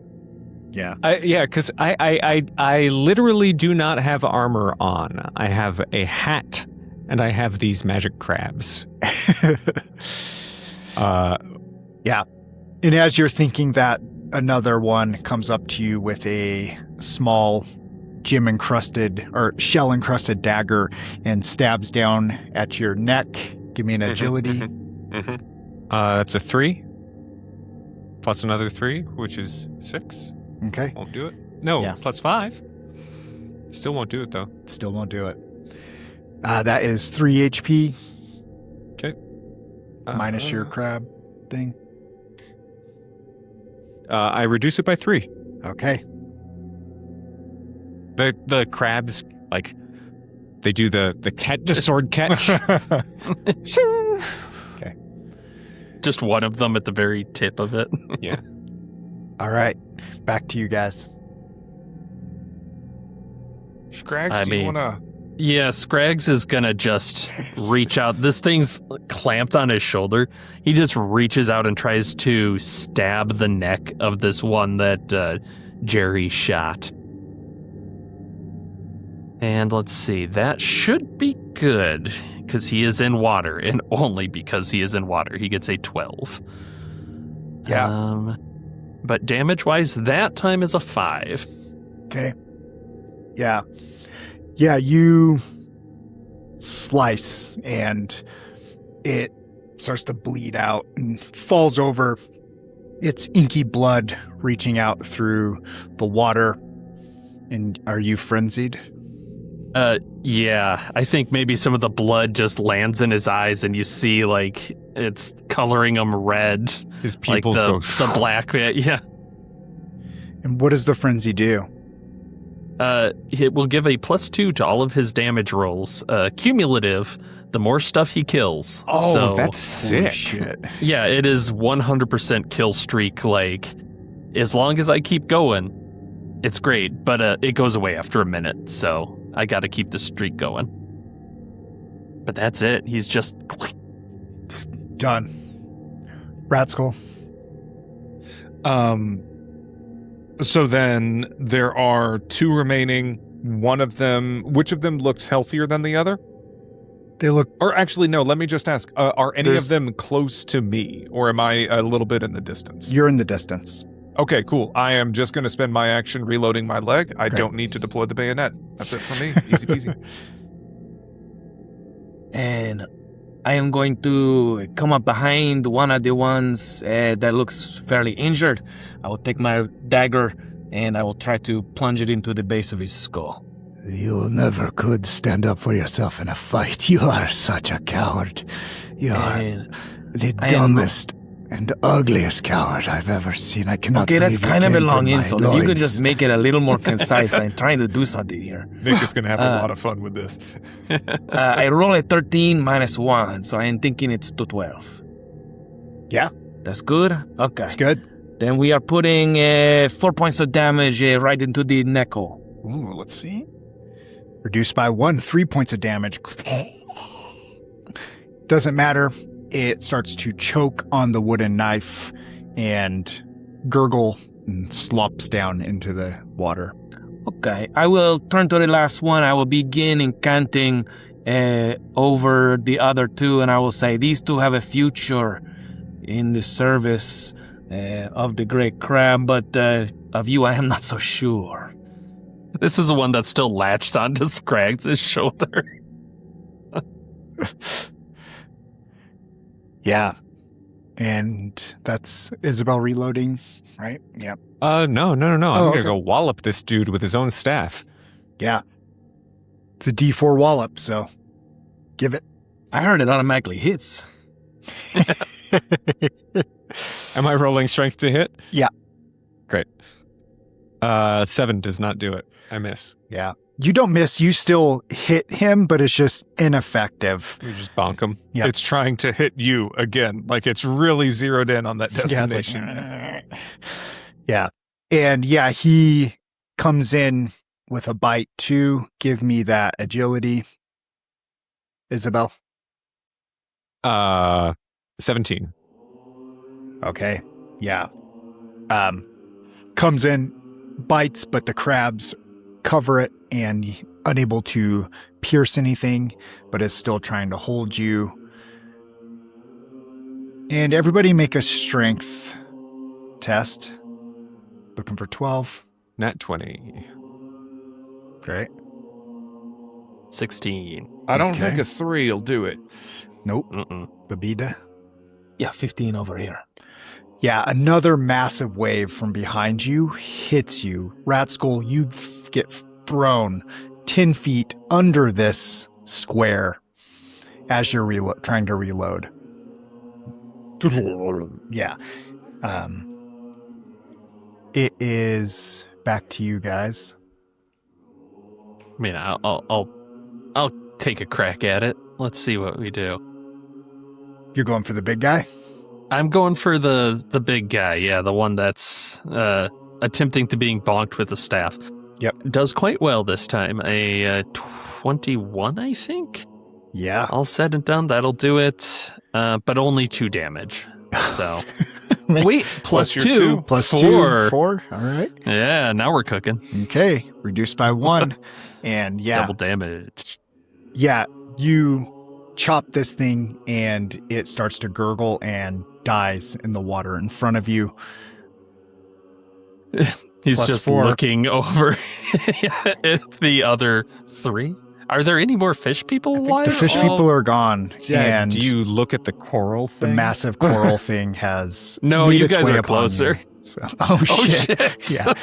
Yeah. Because I literally do not have armor on. I have a hat, and I have these magic crabs. Yeah. And as you're thinking that, another one comes up to you with a small gem-encrusted or shell-encrusted dagger and stabs down at your neck. Give me an agility. That's a 3. Plus another 3, which is 6. Okay. Won't do it. No, Yeah. plus 5. Still won't do it, though. Still won't do it. That is 3 HP Okay. minus your crab thing. I reduce it by 3. Okay. The crabs, like, they do the sword catch. Okay. Just one of them at the very tip of it. Yeah. All right. Back to you guys. Scrags, I do you mean- want to... Yeah, Scrags is gonna just reach out. This thing's clamped on his shoulder. He just reaches out and tries to stab the neck of this one that Jerry shot. And let's see, that should be good, because he is in water, and only because he is in water. He gets a 12. Yeah. But damage-wise, that time is a 5. Okay. Yeah. Yeah, you slice and it starts to bleed out and falls over. It's inky blood reaching out through the water. And are you frenzied? Yeah, I think maybe some of the blood just lands in his eyes and you see, like, it's coloring him red. His Like pupils go... the black bit, yeah. And what does the frenzy do? It will give a +2 to all of his damage rolls. Cumulative, the more stuff he kills. Oh, So, that's Holy sick. shit. yeah, it is 100% kill streak. Like, as long as I keep going, it's great, but it goes away after a minute, so I gotta keep the streak going. But that's it. He's just... Done. Rat skull. So then there are 2 remaining. One of them, which of them looks healthier than the other? They look Or actually, no, let me just ask, are any There's- of them close to me, or am I a little bit in the distance? you're in the distance. Okay, cool. I am just going to spend my action reloading my leg. I Great. don't need to deploy the bayonet. That's it for me. Easy peasy. And I am going to come up behind one of the ones that looks fairly injured. I will take my dagger and I will try to plunge it into the base of his skull. You never could stand up for yourself in a fight. You are such a coward. You are And the I am- dumbest and ugliest coward I've ever seen. I cannot okay, that's believe you kind of a came long from my insult. If you could loins. just make it a little more concise, I'm trying to do something here. Nick is going to have a lot of fun with this. I roll a 13 minus 1, so I am thinking it's to 12. Yeah. That's good? Okay. That's good. Then we are putting 4 points of damage right into the neck hole. Ooh, let's see. Reduced by 1, 3 points of damage. Doesn't matter. It starts to choke on the wooden knife and gurgle and slops down into the water. Okay, I will turn to the last one. I will begin incanting over the other 2, and I will say, these 2 have a future in the service of the great crab, but of you I am not so sure. This is the one that's still latched onto Scrags' shoulder. Yeah. And that's Isabel reloading, right? Yep. No. I'm Oh, going okay. to go wallop this dude with his own staff. Yeah. It's a D4 wallop, so give it. I heard it automatically hits. Am I rolling strength to hit? Yeah. Great. 7 does not do it. I miss. Yeah. You don't miss. You still hit him, but it's just ineffective. We just bonk him. Yeah. It's trying to hit you again. Like it's really zeroed in on that Yeah, destination. it's like, yeah. And yeah, he comes in with a bite too. Give me that agility, Isabel. 17. Okay. Yeah. Comes in, bites, but the crabs cover it and unable to pierce anything, but is still trying to hold you. And everybody make a strength test. Looking for 12. Nat 20. Great. 16. I don't Okay. think a 3 will do it. Nope. Mm-mm. Babita. Yeah, 15 over here. Yeah, another massive wave from behind you hits you. Rat Skull, you get thrown 10 feet under this square as you're trying to reload. Yeah. It is back to you guys. I mean, I'll take a crack at it. Let's see what we do. You're going for the big guy? I'm going for the big guy. Yeah, the one that's attempting to being bonked with a staff. Yep. Does quite well this time. A 21, I think. Yeah. All said and done, that'll do it. But only 2 damage. So wait, plus your 2, two. Plus 4. 2, 4. All right. Yeah, now we're cooking. Okay. Reduced by 1. And yeah. Double damage. Yeah. You chop this thing and it starts to gurgle and dies in the water in front of you. He's Plus just 4. looking over at the other 3. Are there any more fish people alive? The fish people are gone. And do you look at the coral the thing? massive coral thing has No, made you its guys way are upon closer. you. So, oh shit. Yeah.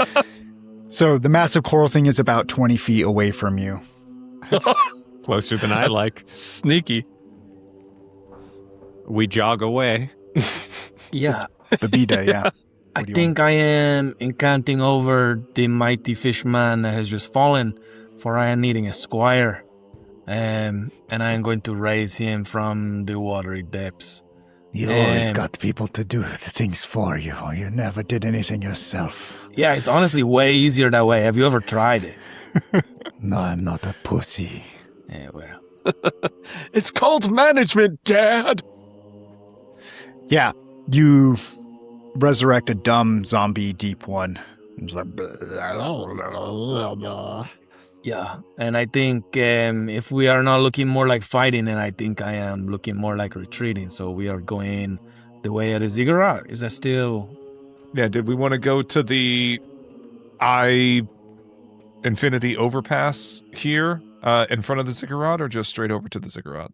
So the massive coral thing is about 20 feet away from you. Closer than I like. Sneaky. We jog away. Yeah. Babita, yeah. I do you think I am encanting over the mighty fishman that has just fallen, for I am needing a squire. And I am going to raise him from the watery depths. You always Um, got people to do the things for you. You never did anything yourself. Yeah, it's honestly way easier that way. Have you ever tried it? No, I'm not a pussy. Yeah, well. It's called management, Dad. Yeah. You resurrect a dumb zombie deep one. It's like, Yeah, and I think if we are not looking more like fighting, and I think I am looking more like retreating, so we are going the way of the ziggurat. Is that still... Yeah, did we want to go to the Infinity Overpass here in front of the ziggurat, or just straight over to the ziggurat?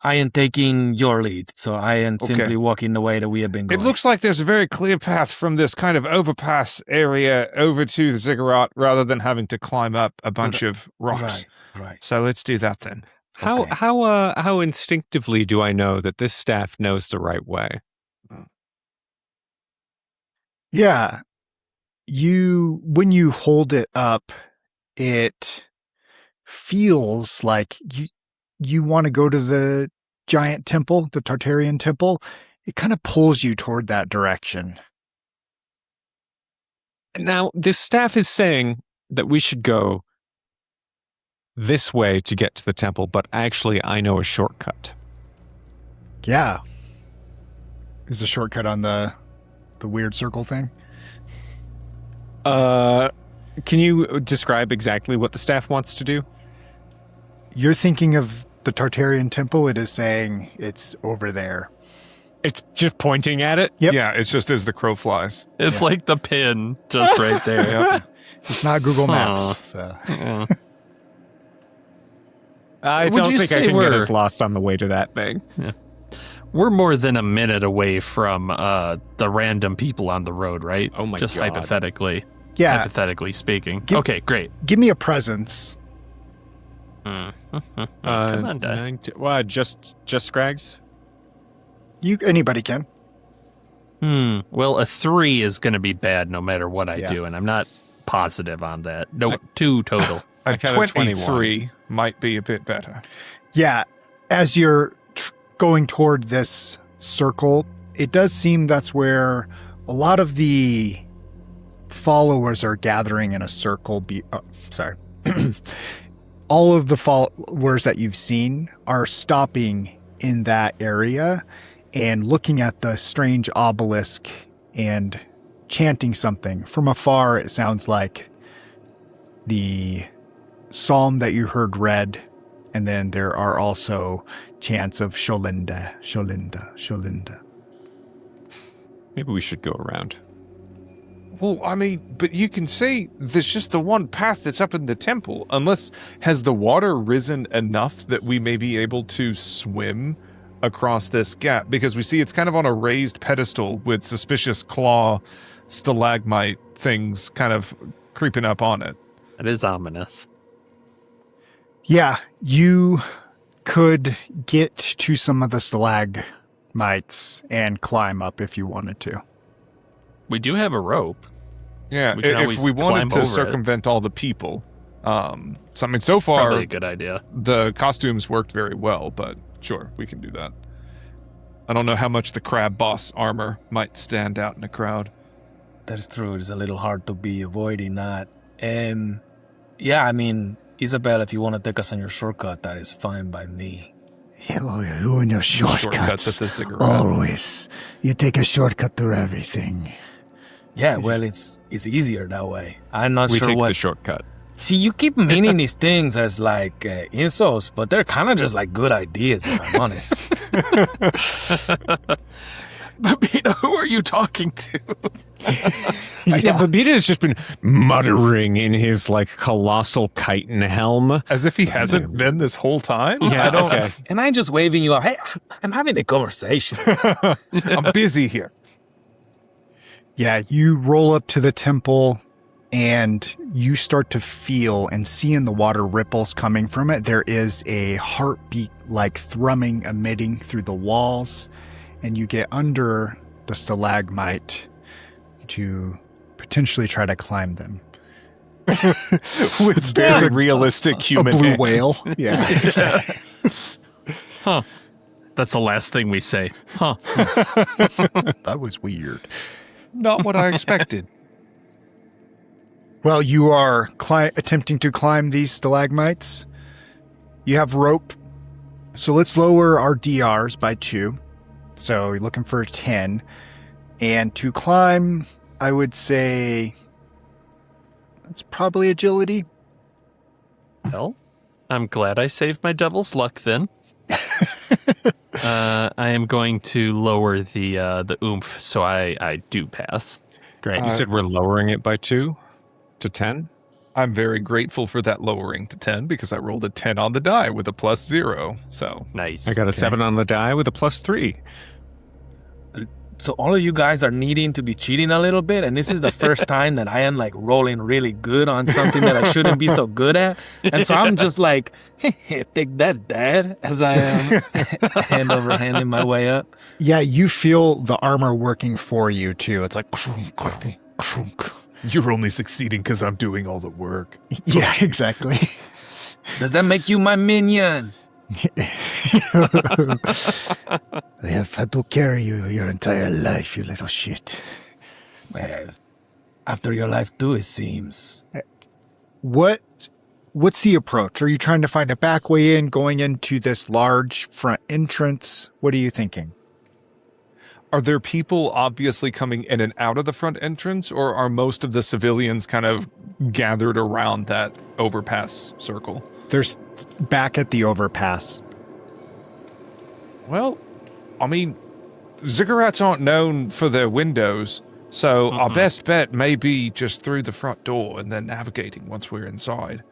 I am taking your lead, so I am Okay. simply walking the way that we have been going. It looks like there's a very clear path from this kind of overpass area over to the ziggurat rather than having to climb up a bunch of rocks. Right. So let's do that then. Okay. How instinctively do I know that this staff knows the right way? yeah. When you hold it up, it feels like you want to go to the giant temple, the Tartarian temple. It kind of pulls you toward that direction. Now, this staff is saying that we should go this way to get to the temple, but actually I know a shortcut. Yeah. Is a shortcut on the weird circle thing? Can you describe exactly what the staff wants to do? You're thinking of the Tartarian temple. It is saying it's over there. It's just pointing at it? Yep. Yeah, it's just as the crow flies. It's like the pin just right there. It's not Google Huh. Maps. So. Yeah. I Would don't you think I say can get we're- us lost on the way to that thing. We're more than a minute away from the random people on the road, right? Oh my Just God. hypothetically. Yeah. Hypothetically speaking. Give- Okay, great. Give me a presence. Come on, Dad. Just Scrags? Anybody can. Well, a 3 is going to be bad no matter what I Yeah. do, and I'm not positive on that. No, 2 total. A I got a 23 might be a bit better. Yeah. As you're going toward this circle, it does seem that's where a lot of the followers are gathering in a circle. Sorry. All of the followers that you've seen are stopping in that area and looking at the strange obelisk and chanting something. From afar, it sounds like the psalm that you heard read And then there are also chants of Sholinda, Sholinda, Sholinda. Maybe we should go around. Well, I mean, but you can see there's just the one path that's up in the temple. Unless, has the water risen enough that we may be able to swim across this gap? Because we see it's kind of on a raised pedestal with suspicious claw stalagmite things kind of creeping up on it. It is ominous. Yeah, you could get to some of the stalagmites and climb up if you wanted to. We do have a rope. Yeah, We can if always we wanted climb to over circumvent all the people. So, I mean, so far, Probably a good idea. the costumes worked very well, but sure, we can do that. I don't know how much the crab boss armor might stand out in a crowd. That is true. It's a little hard to be avoiding that. Yeah, I mean, Isabel, if you want to take us on your shortcut, that is fine by me. Oh, you and your Shortcuts at shortcuts. the cigarette. Always. You take a shortcut through everything. Yeah, well, it's easier that way. I'm not We sure take what. the shortcut. See, you keep meaning these things as like insults, but they're kind of just like good ideas, if I'm honest. Babita, who are you talking to? Yeah, Babita has just been muttering in his like colossal chitin helm. As if he hasn't been this whole time? Yeah, I don't. okay. And I'm just waving you out. Hey, I'm having a conversation. I'm busy here. Yeah, you roll up to the temple and you start to feel and see in the water ripples coming from it. There is a heartbeat like thrumming emitting through the walls, and you get under the stalagmite to potentially try to climb them. With very realistic human a blue hands. whale. Yeah. Huh. That's the last thing we say. Huh. That was weird. Not what I expected. Well, you are attempting to climb these stalagmites. You have rope. So let's lower our DRs by 2. So you're looking for 10. And to climb, I would say that's probably agility. Well, I'm glad I saved my devil's luck then. I am going to lower the oomph, so I do pass. Great. You said we're lowering it by 2 to 10? I'm very grateful for that lowering to 10 because I rolled a 10 on the die with a +0. So Nice. I got a 7 on the die with a +3. So all of you guys are needing to be cheating a little bit, and this is the first time that I am like rolling really good on something that I shouldn't be so good at. And so I'm just like, take that, Dad, as I am hand over hand in my way up. Yeah, you feel the armor working for you too. It's like crunk, crunk, crunk. you're only succeeding because I'm doing all the work. Yeah, exactly. Does that make you my minion? I have had to carry you your entire life, you little shit. Well, after your life too, it seems. What's the approach? Are you trying to find a back way in, going into this large front entrance? What are you thinking? Are there people obviously coming in and out of the front entrance, or are most of the civilians kind of gathered around that overpass circle? There's back at the overpass. Well, I mean, ziggurats aren't known for their windows, so our best bet may be just through the front door and then navigating once we're inside.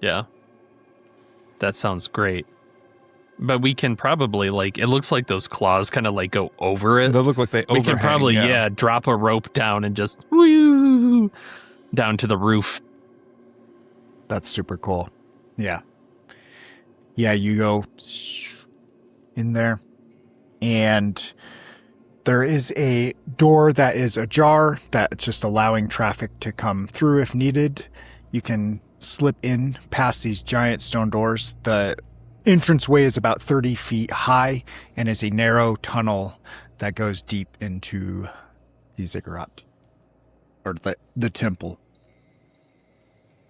Yeah. That sounds great. But we can probably, like, it looks like those claws kind of, like, go over it. They look like they We can overhang, probably, drop a rope down and just, whoo, down to the roof. That's super cool. Yeah. Yeah, you go in there, and there is a door that is ajar that's just allowing traffic to come through if needed. You can slip in past these giant stone doors. The entranceway is about 30 feet high and is a narrow tunnel that goes deep into the ziggurat, or the temple.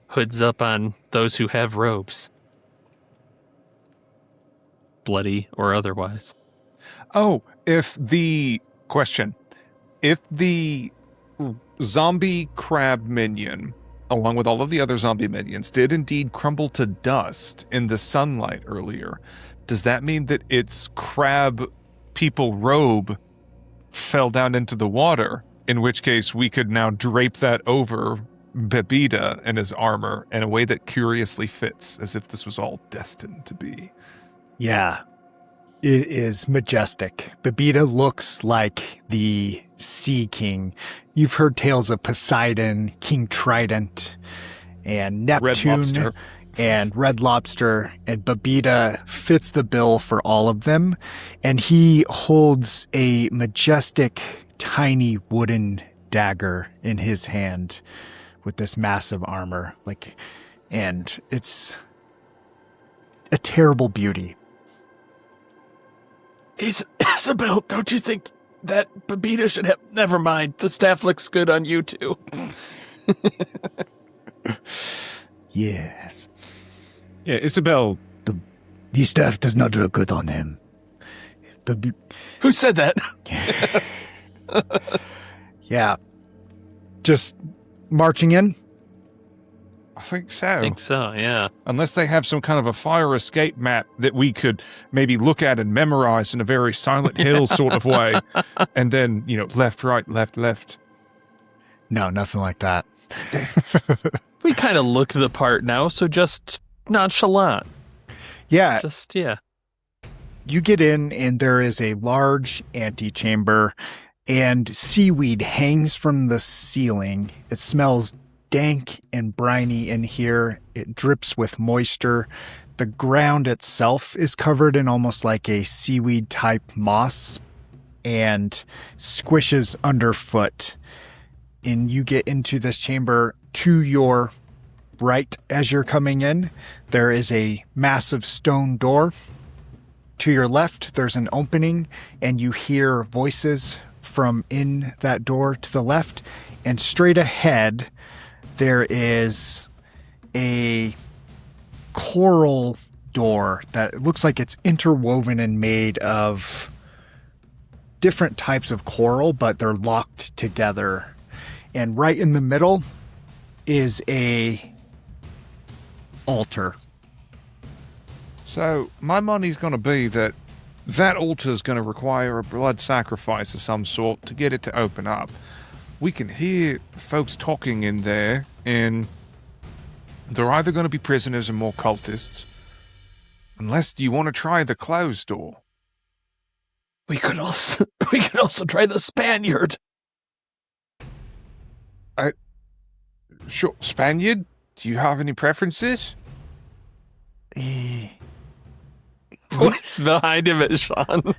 Hoods up on those who have robes. Bloody or otherwise. Oh, if the zombie crab minion along with all of the other zombie minions, did indeed crumble to dust in the sunlight earlier, does that mean that its crab people robe fell down into the water? In which case we could now drape that over Bebida and his armor in a way that curiously fits, as if this was all destined to be. Yeah, it is majestic. Bebida looks like the Sea King. You've heard tales of Poseidon, King Trident, and Neptune, Red Lobster. and Red Lobster, and Bebida fits the bill for all of them. And he holds a majestic, tiny wooden dagger in his hand with this massive armor. And it's a terrible beauty. Isabel, don't you think that Babita should have... Never mind. The staff looks good on you, too. Yes. Yeah, Isabel. The staff does not look good on him. Who said that? Yeah. Just marching in? I think so. I think so, yeah. Unless they have some kind of a fire escape map that we could maybe look at and memorize in a very Silent Hill sort of way. And then, left, right, left, left. No, nothing like that. We kind of look the part now, so just nonchalant. Yeah. Yeah. You get in, and there is a large antechamber, and seaweed hangs from the ceiling. It smells dank and briny in here. It drips with moisture. The ground itself is covered in almost like a seaweed type moss and squishes underfoot. And you get into this chamber. To your right as you're coming in, there is a massive stone door. To your left, there's an opening, and you hear voices from in that door to the left. And straight ahead, there is a coral door that looks like it's interwoven and made of different types of coral, but they're locked together. And right in the middle is a altar. So my money's going to be that altar's going to require a blood sacrifice of some sort to get it to open up. We can hear folks talking in there, and they're either going to be prisoners or more cultists. Unless you want to try the closed door. We could also try the Spaniard. Sure, Spaniard? Do you have any preferences? What's behind him, Sean?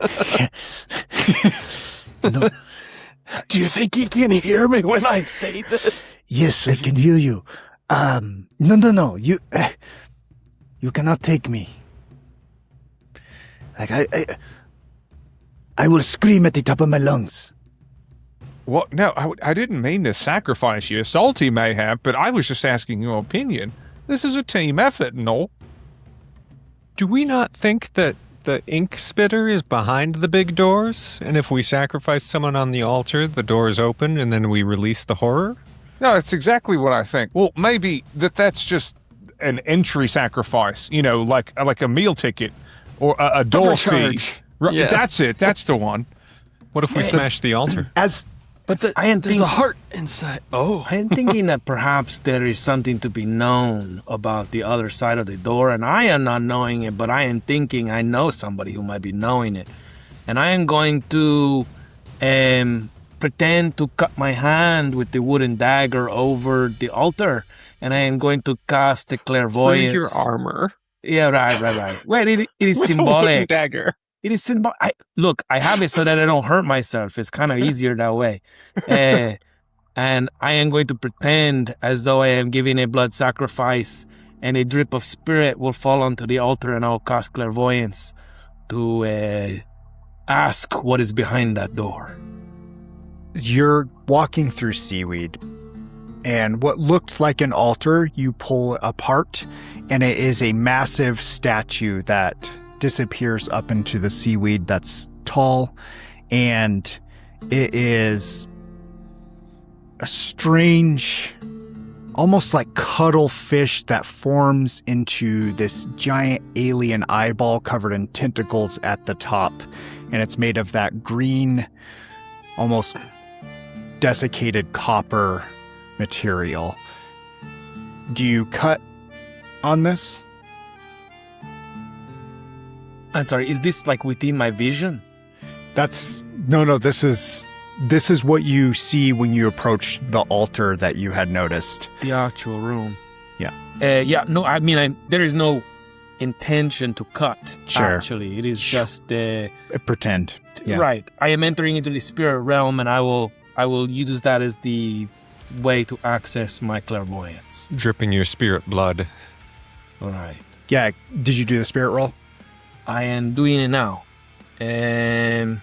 No. Do you think he can hear me when I say this? Yes, I can hear you. No. You cannot take me. I will scream at the top of my lungs. What? No, I didn't mean to sacrifice you. Salty may have, but I was just asking your opinion. This is a team effort and all. Do we not think that the ink spitter is behind the big doors? And if we sacrifice someone on the altar, the doors open and then we release the horror? No, that's exactly what I think. Well, maybe that's just an entry sacrifice, like a meal ticket or a door fee. Overcharge. Right, Yeah. That's it. That's the one. What if we smash the altar? But there's a heart inside. Oh. I am thinking that perhaps there is something to be known about the other side of the door, and I am not knowing it, but I am thinking I know somebody who might be knowing it. And I am going to pretend to cut my hand with the wooden dagger over the altar, and I am going to cast the clairvoyance. With your armor. Yeah, right. Well, it is With a wooden symbolic. dagger. It is symbolic. Look, I have it so that I don't hurt myself. It's kind of easier that way. And I am going to pretend as though I am giving a blood sacrifice, and a drip of spirit will fall onto the altar, and I'll cast clairvoyance to ask what is behind that door. You're walking through seaweed, and what looked like an altar, you pull apart, and it is a massive statue that disappears up into the seaweed that's tall, and it is a strange almost like cuttlefish that forms into this giant alien eyeball covered in tentacles at the top. And it's made of that green, almost desiccated copper material. Do you cut on this? I'm sorry, is this like within my vision? No, this is what you see when you approach the altar that you had noticed. The actual room. Yeah. No, I mean, there is no intention to cut, Sure. actually. It is just... Pretend. Yeah. Right. I am entering into the spirit realm, and I will use that as the way to access my clairvoyance. Dripping your spirit blood. All right. Yeah. Did you do the spirit roll? I am doing it now. And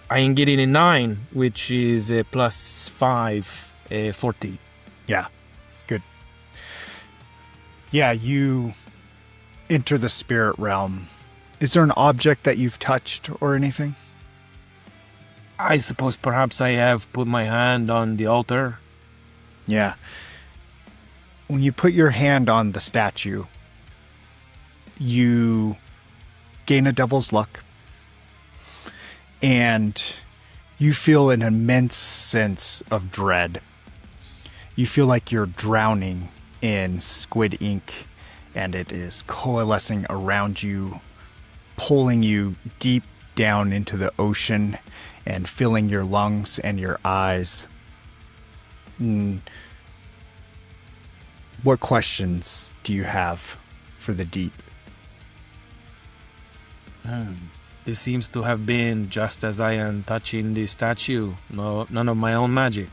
I am getting a 9, which is a plus 5, 14. Yeah. Good. Yeah, you enter the spirit realm. Is there an object that you've touched or anything? I suppose perhaps I have put my hand on the altar. Yeah. When you put your hand on the statue, you gain a devil's luck. And you feel an immense sense of dread. You feel like you're drowning in squid ink, and it is coalescing around you, pulling you deep down into the ocean and filling your lungs and your eyes. What questions do you have for the deep? This seems to have been just as I am touching the statue. No, none of my own magic.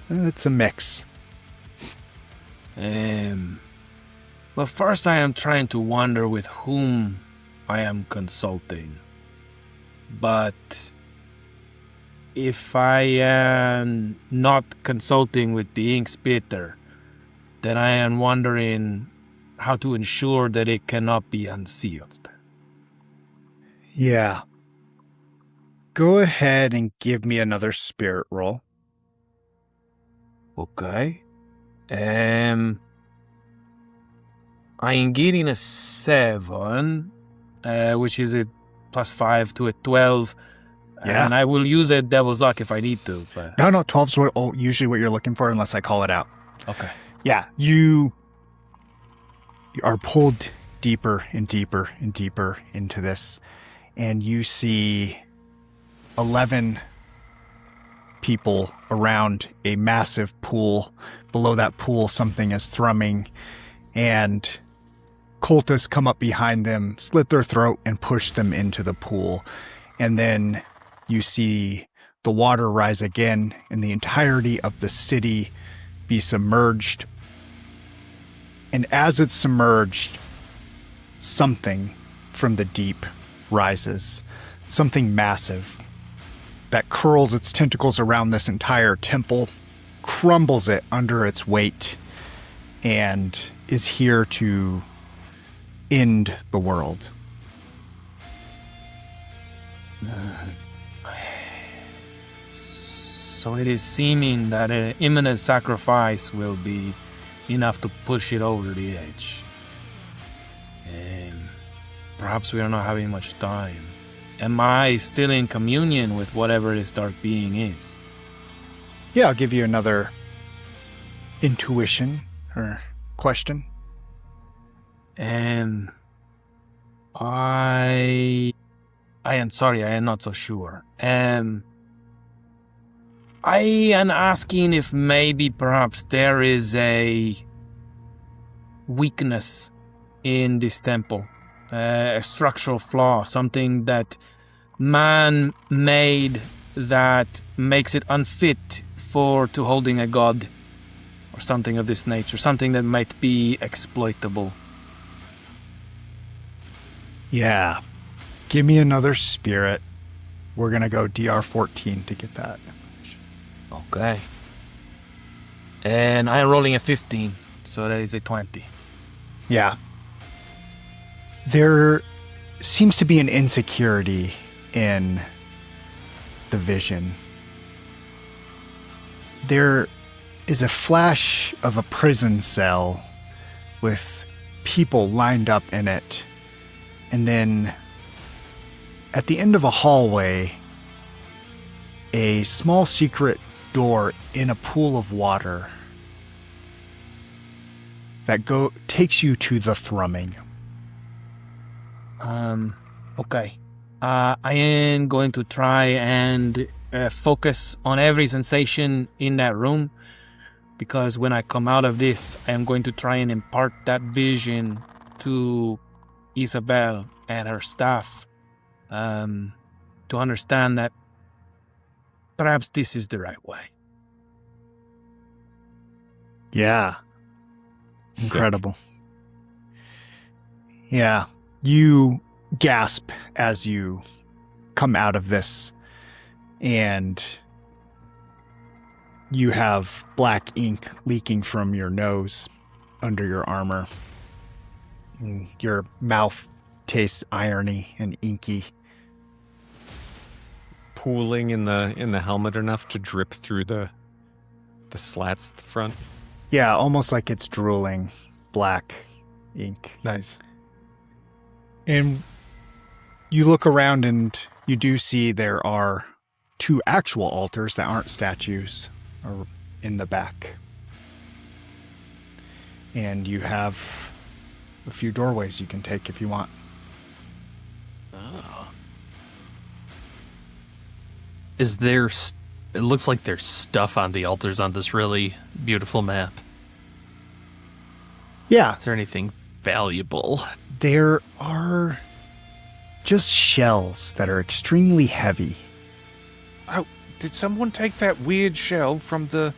It's a mix. Well, first I am trying to wonder with whom I am consulting. But if I am not consulting with the ink spitter, then I am wondering how to ensure that it cannot be unsealed. Yeah. Go ahead and give me another spirit roll. Okay. I am getting a 7, which is a plus 5 to a 12. Yeah. And I will use a devil's luck if I need to. But No, 12's usually what you're looking for unless I call it out. okay. Yeah, you are pulled deeper and deeper and deeper into this, and you see 11 people around a massive pool. Below that pool, something is thrumming, and cultists come up behind them, slit their throat, and push them into the pool. And then you see the water rise again, and the entirety of the city be submerged. And as it's submerged, something from the deep rises. Something massive that curls its tentacles around this entire temple, crumbles it under its weight, and is here to end the world. So it is seeming that an imminent sacrifice will be enough to push it over the edge. And perhaps we are not having much time. Am I still in communion with whatever this dark being is? Yeah, I'll give you another intuition or question. I am sorry, I am not so sure. I am asking if maybe perhaps there is a weakness in this temple, a structural flaw, something that man made that makes it unfit to holding a god, or something of this nature, something that might be exploitable. Yeah. Give me another spirit. We're going to go DR14 to get that. Okay. And I am rolling a 15, so that is a 20. Yeah. There seems to be an insecurity in the vision. there is a flash of a prison cell with people lined up in it. And then at the end of a hallway, a small secret door in a pool of water that takes you to the thrumming. Okay. I am going to try and focus on every sensation in that room, because when I come out of this, I am going to try and impart that vision to Isabel and her staff, to understand that perhaps this is the right way. Yeah. Incredible. Yeah. You gasp as you come out of this, and you have black ink leaking from your nose under your armor. And your mouth tastes irony and inky. Pooling in the helmet enough to drip through the slats at the front. Yeah, almost like it's drooling black ink. Nice. And you look around and you do see there are 2 actual altars that aren't statues are in the back. And you have a few doorways you can take if you want. Oh. Is there... It looks like there's stuff on the altars on this really beautiful map. Yeah, Is there anything valuable? there are just shells that are extremely heavy. Oh, did someone take that weird shell from the...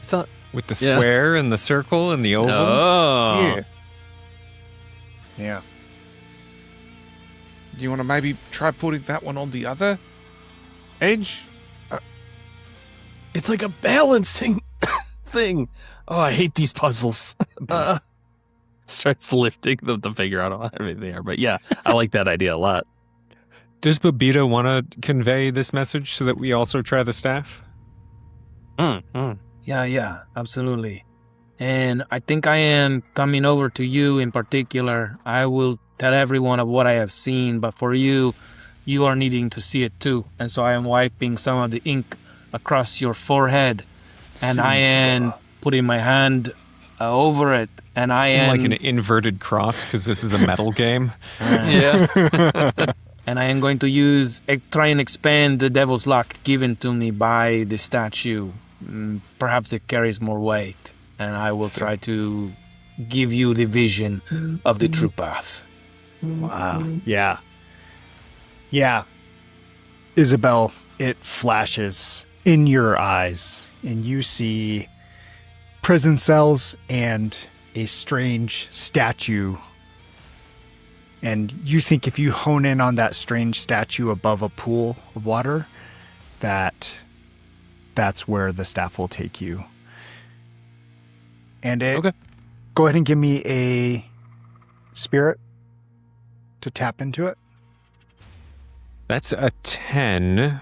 I thought... With the Yeah. square and the circle and the oval. Oh. Yeah. Yeah. You want to maybe try putting that one on the other edge? It's like a balancing thing. Oh, I hate these puzzles. Starts lifting them to figure out how heavy they are. But yeah, I like that idea a lot. Does Babita want to convey this message so that we also try the staff? Yeah, absolutely. And I think I am coming over to you in particular. I will tell everyone of what I have seen, but for you, you are needing to see it too. And so I am wiping some of the ink across your forehead, and I am putting my hand over it, and I am... Like an inverted cross, because this is a metal game. Yeah. And I am going to try and expand the devil's luck given to me by the statue. Perhaps it carries more weight, and I will try to give you the vision of the true path. Wow. Yeah. Yeah. Isabel, it flashes in your eyes, and you see prison cells and a strange statue. And you think if you hone in on that strange statue above a pool of water, that's where the staff will take you. And Okay. Go ahead and give me a spirit to tap into it. That's a 10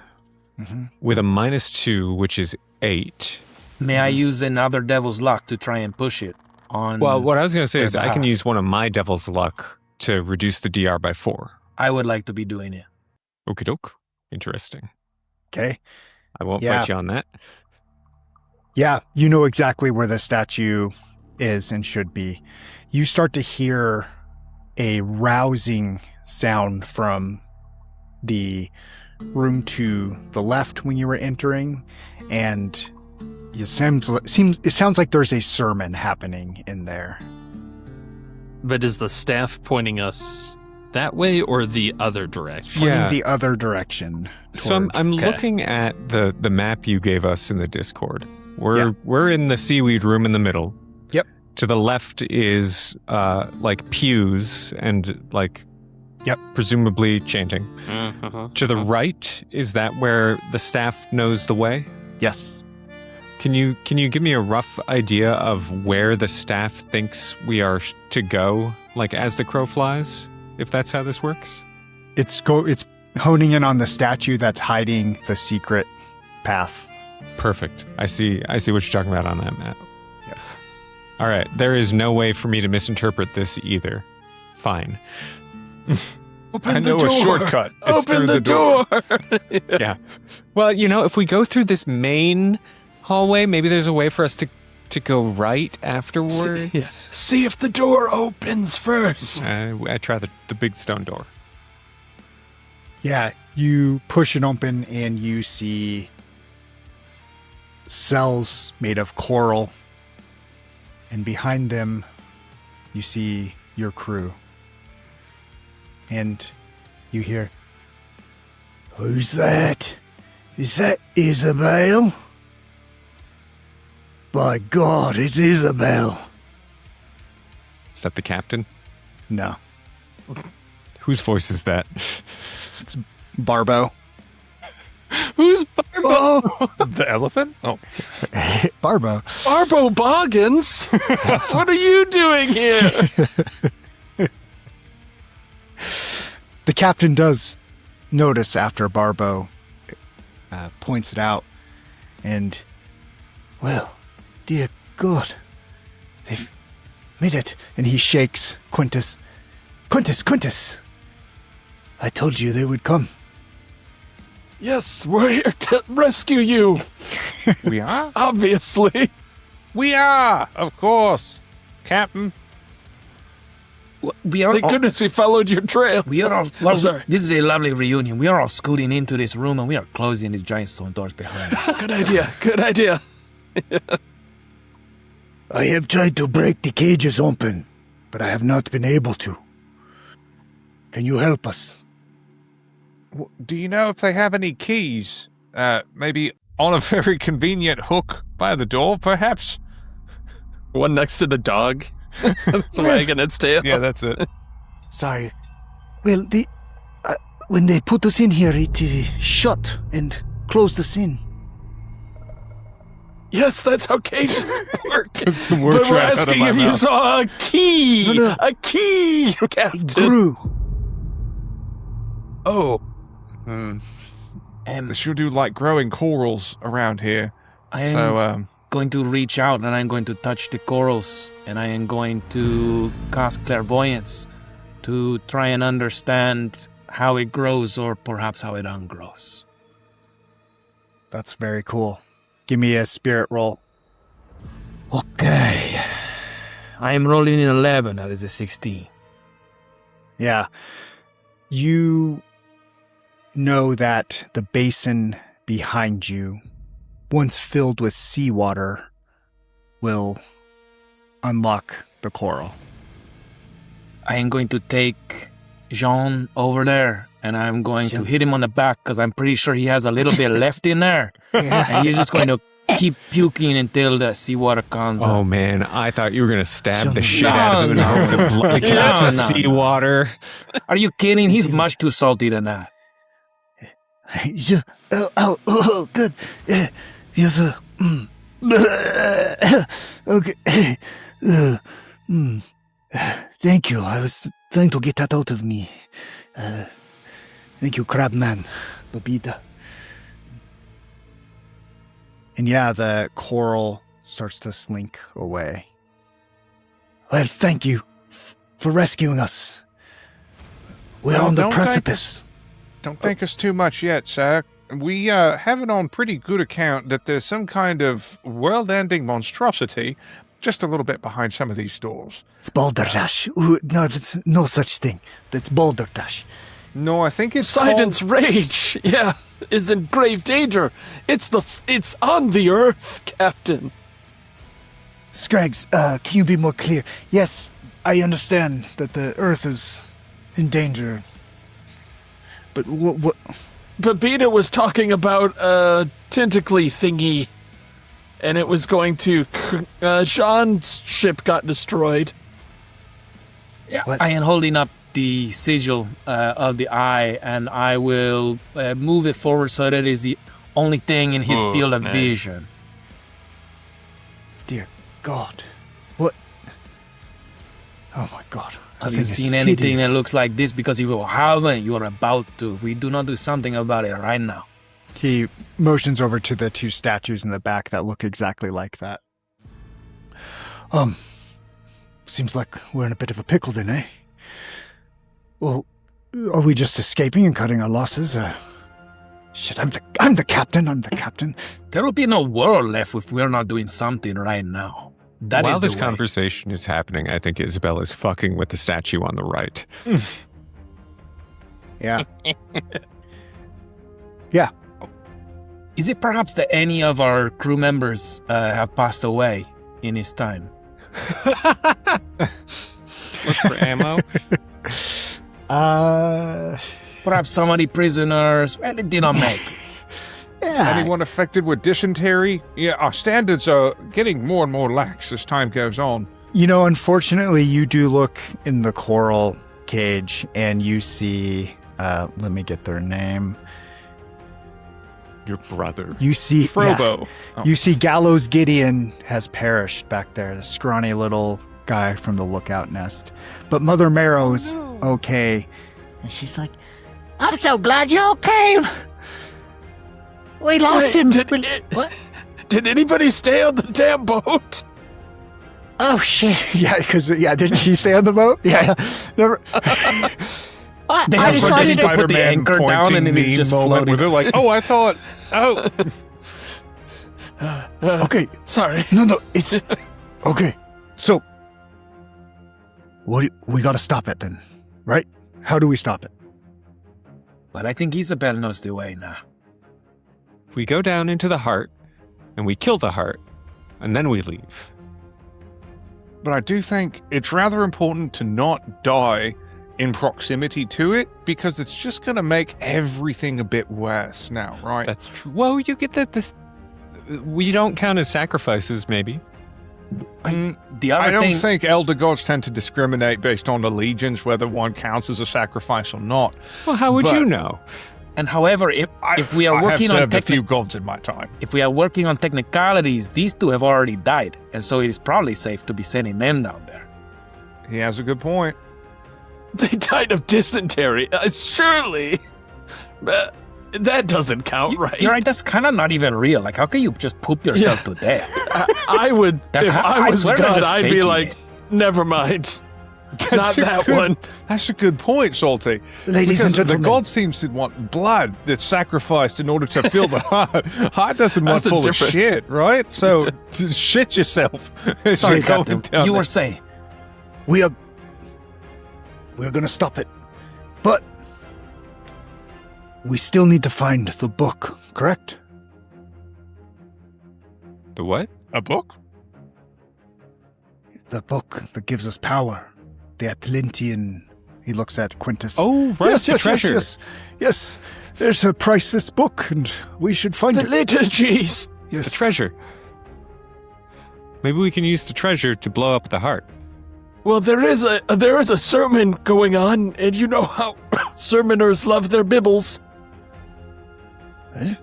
with a -2, which is 8. May I use another devil's luck to try and push it on? Well, what I was going to say their is I can behalf? use one of my devil's luck to reduce the DR by 4. I would like to be doing it. Okie doke. Interesting. Okay. I won't Yeah. fight you on that. Yeah, you know exactly where the statue is and should be. You start to hear a rousing sound from the room to the left when you were entering, and it sounds like there's a sermon happening in there. But is the staff pointing us that way or the other direction? Pointing the other direction. So I'm Okay. looking at the map you gave us in the Discord. We're in the seaweed room in the middle. Yep. To the left is like pews and like presumably chanting. To the right, is that where the staff knows the way? Yes. Can you give me a rough idea of where the staff thinks we are to go, like as the crow flies, if that's how this works? It's honing in on the statue that's hiding the secret path Perfect. I see what you're talking about on that map. Yep. All right. There is no way for me to misinterpret this either. Fine. Open I know the door. a shortcut. It's Open through the door. Yeah. Well, if we go through this main hallway, maybe there's a way for us to go right afterwards. Yeah. See if the door opens first. I try the big stone door. Yeah, you push it open and you see cells made of coral. And behind them, you see your crew. And you hear, Who's that? Is that Isabel? By God, it's Isabel. Is that the captain? no, Whose voice is that? it's Barbo. Who's Barbo? The elephant? Oh. Barbo. Arbo Boggins, what are you doing here? The captain does notice after Barbo points it out. And, Well, dear God, they've made it. and he shakes Quintus. Quintus! I told you they would come. Yes, we're here to rescue you. We are? Obviously. We are! Of course. Captain. We are Thank all, goodness we followed your trail. we are all, well, sorry. this is a lovely reunion. We are all scooting into this room and we are closing the giant stone doors behind us. Good idea. Good idea. I have tried to break the cages open, but I have not been able to. Can you help us? Do you know if they have any keys? Maybe on a very convenient hook by the door, perhaps? One next to the dog. It's wagging its tail. Yeah, that's it. Sorry. Well, when they put us in here, it is shut and closed us in. Yes, that's how cages work. the But words we're right out of asking my if you mouth. saw a key. No. A key, It Captain. grew. Oh, They sure do like growing corals around here. I am So, going to reach out and I'm going to touch the corals and I am going to cast clairvoyance to try and understand how it grows or perhaps how it ungrows. That's very cool. Give me a spirit roll. Okay. I am rolling in 11. That is a 16. Yeah. You know that the basin behind you, once filled with seawater, will unlock the coral. I am going to take Jean over there and I'm going to hit him on the back because I'm pretty sure he has a little bit left in there. And he's just going to keep puking until the seawater comes Oh up. man, I thought you were gonna stab the No, shit out of him and hope the blood. No, That's a no. seawater. Are you kidding? He's much too salty than that. Oh, good. Yes, okay. Thank you. I was trying to get that out of me. Thank you, Crabman. Babita. And yeah, the coral starts to slink away. Well, thank you for rescuing us. We're Well, on the don't thank precipice. don't thank us too much yet, sir. We have it on pretty good account that there's some kind of world-ending monstrosity just a little bit behind some of these doors. It's Balderdash. Ooh, no, that's no such thing. That's Balderdash. No, I think it's Poseidon's rage, yeah, is in grave danger. It's on the Earth, Captain. Scraggs, can you be more clear? Yes, I understand that the Earth is in danger. But what? Babita was talking about a tentacly thingy, and it was going to. Jean's ship got destroyed. Yeah. What? I am holding up the sigil of the eye, and I will move it forward so that it is the only thing in his Oh, field of nice. vision. Dear God, what? Oh my God! Have you seen anything that looks like this? Because if you haven't, you are about to. If we do not do something about it right now. He motions over to the two statues in the back that look exactly like that. Seems like we're in a bit of a pickle then, eh? Well, are we just escaping and cutting our losses? Shit, I'm the captain. I'm the captain. There will be no world left if we're not doing something right now. That While is the this way. conversation is happening, I think Isabel is fucking with the statue on the right. Yeah. Is it perhaps that any of our crew members have passed away in his time? Look for ammo. Perhaps somebody prisoners. Well, it did not make. Yeah. Anyone affected with dysentery? Yeah, our standards are getting more and more lax as time goes on. You know, unfortunately, you do look in the coral cage and you see, let me get their name. Your brother. You see, Frobo. yeah, you see Gallows Gideon has perished back there, the scrawny little guy from the lookout nest. But Mother Marrow's okay. And she's like, I'm so glad you're okay. We lost him. What? Did anybody stay on the damn boat? Oh, shit. yeah, because, didn't she stay on the boat? Yeah. Never. They I have decided to put the anchor down and then it's just moment where floating. they're like, oh, I thought, oh. Okay. Sorry. No, it's... Okay. So, we gotta stop it then, right? How do we stop it? But I think Isabel knows the way now. We go down into the heart, and we kill the heart, and then we leave. But I do think it's rather important to not die in proximity to it, because it's just going to make everything a bit worse now, right? That's true. Well, you get that this... We don't count as sacrifices, maybe. The I other don't thing, think elder gods tend to discriminate based on allegiance, whether one counts as a sacrifice or not. Well, how would But- you know? and however, if we are I working have on served a few gods in my time. if we are working on technicalities, these two have already died, and so it is probably safe to be sending them down there. He has a good point. They died of dysentery. Surely. That doesn't count, right? You're right. That's kind of not even real. Like, how can you just poop yourself to death? I would, if I was swear they're God, just I'd be faking like, it. never mind. Not That's a that good- one. That's a good point, Salty. Ladies and Because gentlemen. the god seems to want blood that's sacrificed in order to fill the heart. Heart doesn't want That's a full of different- shit, right? So shit yourself. as Sorry, you're going Captain. down You there. were saying. We're gonna stop it. But we still need to find the book, correct? The what? A book? The book that gives us power. The Atlantean. He looks at Quintus. Oh, right, yes, the yes, treasure. yes. There's a priceless book, and we should find The it. liturgies. Yes. The treasure. Maybe we can use the treasure to blow up the heart. Well, there is a sermon going on, and you know how sermoners love their bibbles.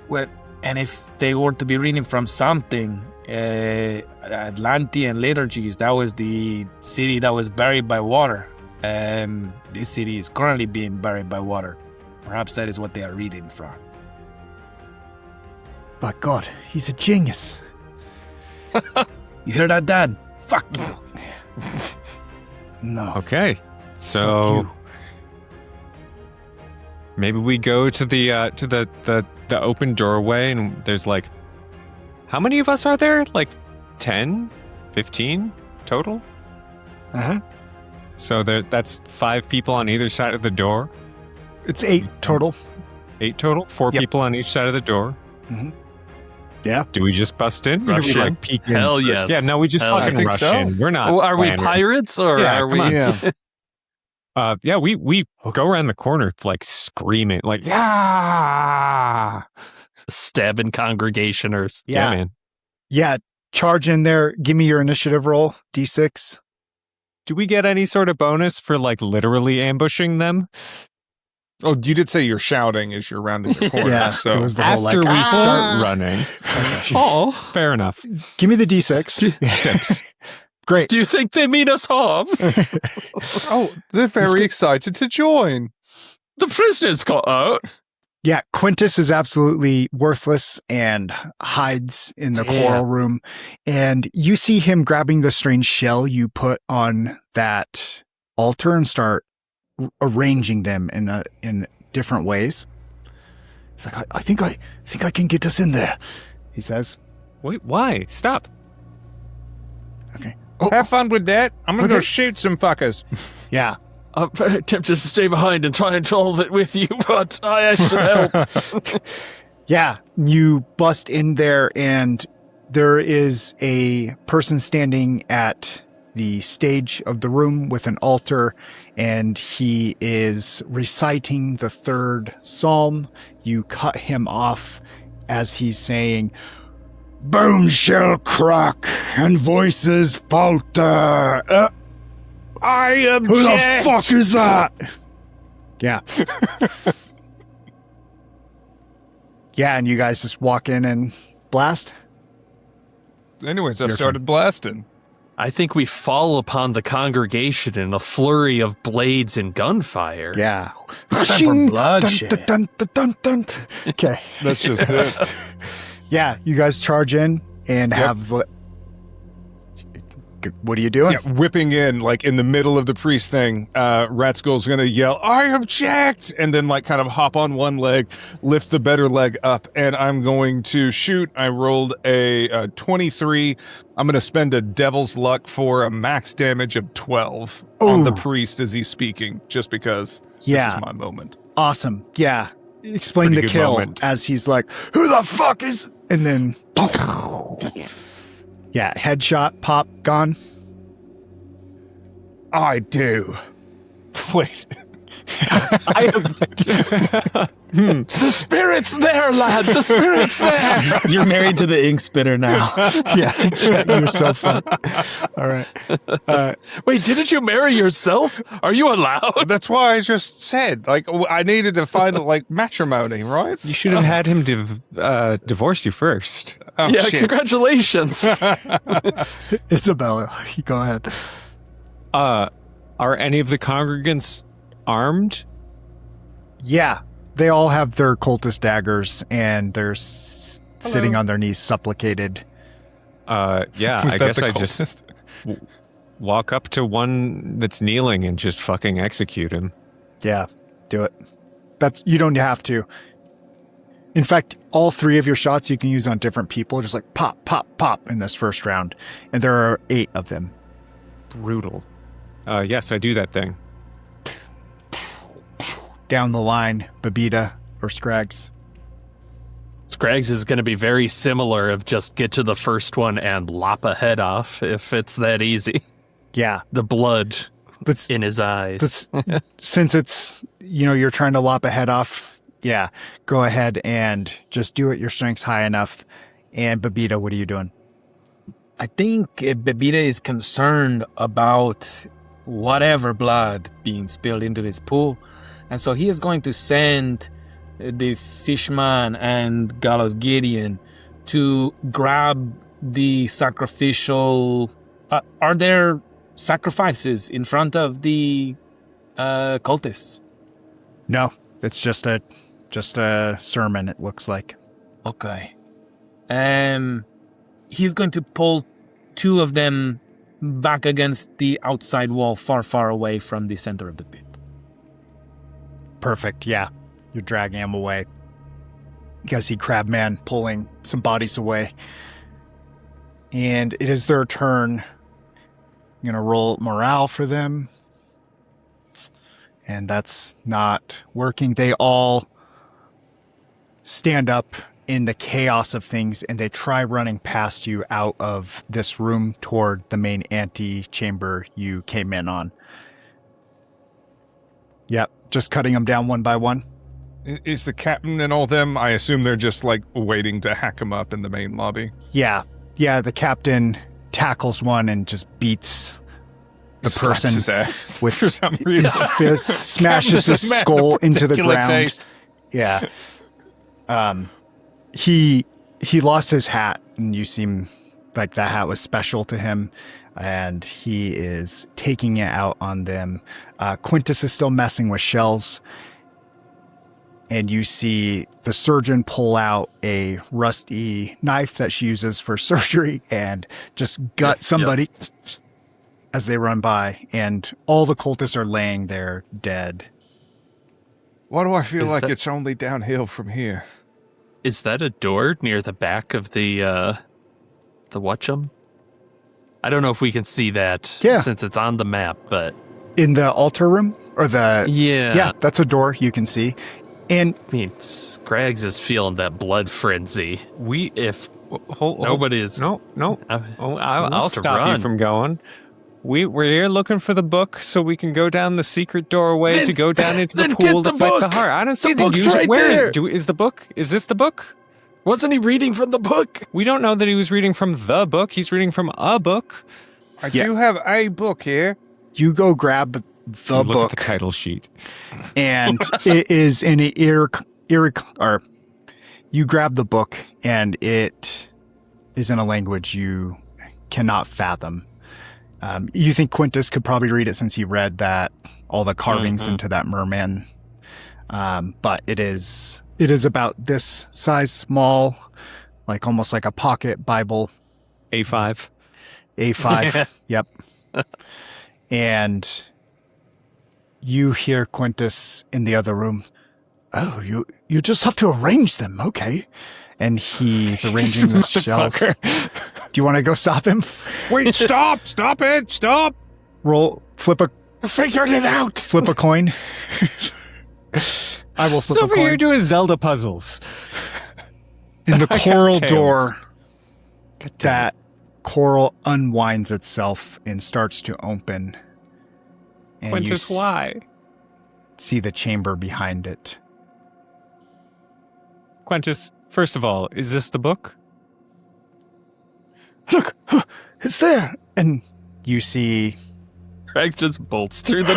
Well, and if they were to be reading from something, Atlantean liturgies, that was the city that was buried by water. This city is currently being buried by water. Perhaps that is what they are reading from. By God, he's a genius. You hear that, Dad? Fuck you. No. Okay, Fuck so you. maybe we go to the open doorway, and there's like, how many of us are there? Like 10, 15 total. Uh-huh. So that's 5 people on either side of the door. It's 8 total. 8 total. 4 Yep. people on each side of the door. Yeah. Do we just bust in? Or do Rush we in. like peek in Hell first? yes. Yeah, no, we just Hell fucking I think rush so. in. We're not. Oh, are we planners. pirates or Yeah, are come we? on. Yeah, we go around the corner like screaming, like yeah, Stabbing congregationers. yeah, man. Yeah. Charge in there. Give me your initiative roll. D6. Do we get any sort of bonus for like literally ambushing them Oh, you did say you're shouting as you're rounding the corner. Yeah. so It was the whole after like, we "Ah!" start running? Oh, Fair enough. Give me the D6. 6. Great. do you think they mean us harm? oh, they're very excited to join. The prisoners got out. Yeah, Quintus is absolutely worthless and hides in the coral room. And you see him grabbing the strange shell you put on that altar and start arranging them in different ways. He's like, I think I can get us in there. He says, Wait, why? Stop. Okay. Have fun with that. I'm gonna go Okay. shoot some fuckers. yeah. I'm very tempted to stay behind and try and solve it with you, but I should help. Yeah, you bust in there and there is a person standing at the stage of the room with an altar, and he is reciting the third psalm. You cut him off as he's saying, Bones shall crack and voices falter. I am Who the fuck is that? yeah. Yeah, and you guys just walk in and blast? Anyways, I Your started blasting. I think we fall upon the congregation in a flurry of blades and gunfire. Yeah. Time for bloodshed. Dun, dun, dun, dun, dun. Okay. That's just it. Yeah, you guys charge in and have... What are you doing? Yeah, whipping in, like, in the middle of the priest thing, Ratskull's gonna yell, I object! And then, like, kind of hop on one leg, lift the better leg up, and I'm going to shoot. I rolled a 23. I'm gonna spend a devil's luck for a max damage of 12 on the priest as he's speaking, just because Yeah. this is my moment. Awesome. Yeah. Explain Pretty the good kill moment. as he's like, who the fuck is... And then... Yeah, headshot, pop, gone. I do. Wait. The spirit's there, lad. The spirit's there. You're married to the ink spitter now. Yeah, exactly. You're so fucked. All right. Wait, didn't you marry yourself? Are you allowed? That's why I just said, like, I needed to find, like, matrimony, right? You should have had him divorce you first. Oh, Yeah, shit. congratulations. Isabella, you go ahead. Are any of the congregants armed? Yeah, they all have their cultist daggers and they're sitting on their knees, supplicated. Yeah, Was I that guess the I just cultist? walk up to one that's kneeling and just fucking execute him. Yeah, do it. You don't have to. In fact, all three of your shots you can use on different people, just like pop, pop, pop in this first round. And there are 8 of them. Brutal. Yes, I do that thing. Down the line, Babita or Scrags. Scraggs is going to be very similar of just get to the first one and lop a head off if it's that easy. Yeah. The blood Let's, in his eyes. since it's, you're trying to lop a head off, yeah, go ahead and just do it. Your strength's high enough. And Babita, what are you doing? I think Bebita is concerned about whatever blood being spilled into this pool. And so he is going to send the Fishman and Gallows Gideon to grab the sacrificial... are there sacrifices in front of the cultists? No, it's just a sermon, it looks like. Okay. He's going to pull 2 of them back against the outside wall, far, far away from the center of the pit. Perfect, yeah. You're dragging him away. You guys see Crabman pulling some bodies away. And it is their turn. I'm going to roll morale for them. And that's not working. They all stand up in the chaos of things, and they try running past you out of this room toward the main antechamber you came in on. Yep, just cutting them down one by one. Is the captain and all them, I assume they're just, like, waiting to hack him up in the main lobby? Yeah, the captain tackles one and just beats the Slaps person his ass with for some his reason. fist, smashes his Man, skull into the particular ground. taste. Yeah. He lost his hat, and you seem like that hat was special to him, and he is taking it out on them. Quintus is still messing with shells. and you see the surgeon pull out a rusty knife that she uses for surgery and just gut somebody as they run by, and all the cultists are laying there dead. Why do I feel Is like that- it's only downhill from here? Is that a door near the back of the Watchum? I don't know if we can see that since it's on the map, but In the altar room? Or the... yeah. Yeah, that's a door you can see. And I mean, Scraggs is feeling that blood frenzy. If Nobody is. No. I'll wants to stop you run. from going. We're here looking for the book so we can go down the secret doorway to go down into the then pool get to the fight the book. heart. I don't see the book's use. right Where there. is the book? Is this the book? Wasn't he reading from the book? We don't know that he was reading from the book. He's reading from a book. I do have a book here. you go grab the Look book, at the title sheet. and it is in a or you grab the book, and it is in a language you cannot fathom. You think Quintus could probably read it since he read that all the carvings into that merman. But it is about this size, small, like almost like a pocket Bible. A5. A5. Yep. And you hear Quintus in the other room. Oh, you just have to arrange them, okay? And he's arranging the shells. Do you want to go stop him? Wait, stop! Stop it! Stop! Flip Figured it out. a coin. I will flip He's a over coin. here doing Zelda puzzles. In the I got coral tails. door, God damn it. that coral unwinds itself and starts to open. And Quintus, you why? see the chamber behind it. Quintus, first of all, is this the book? Look, it's there. And you see Scraggs just bolts through the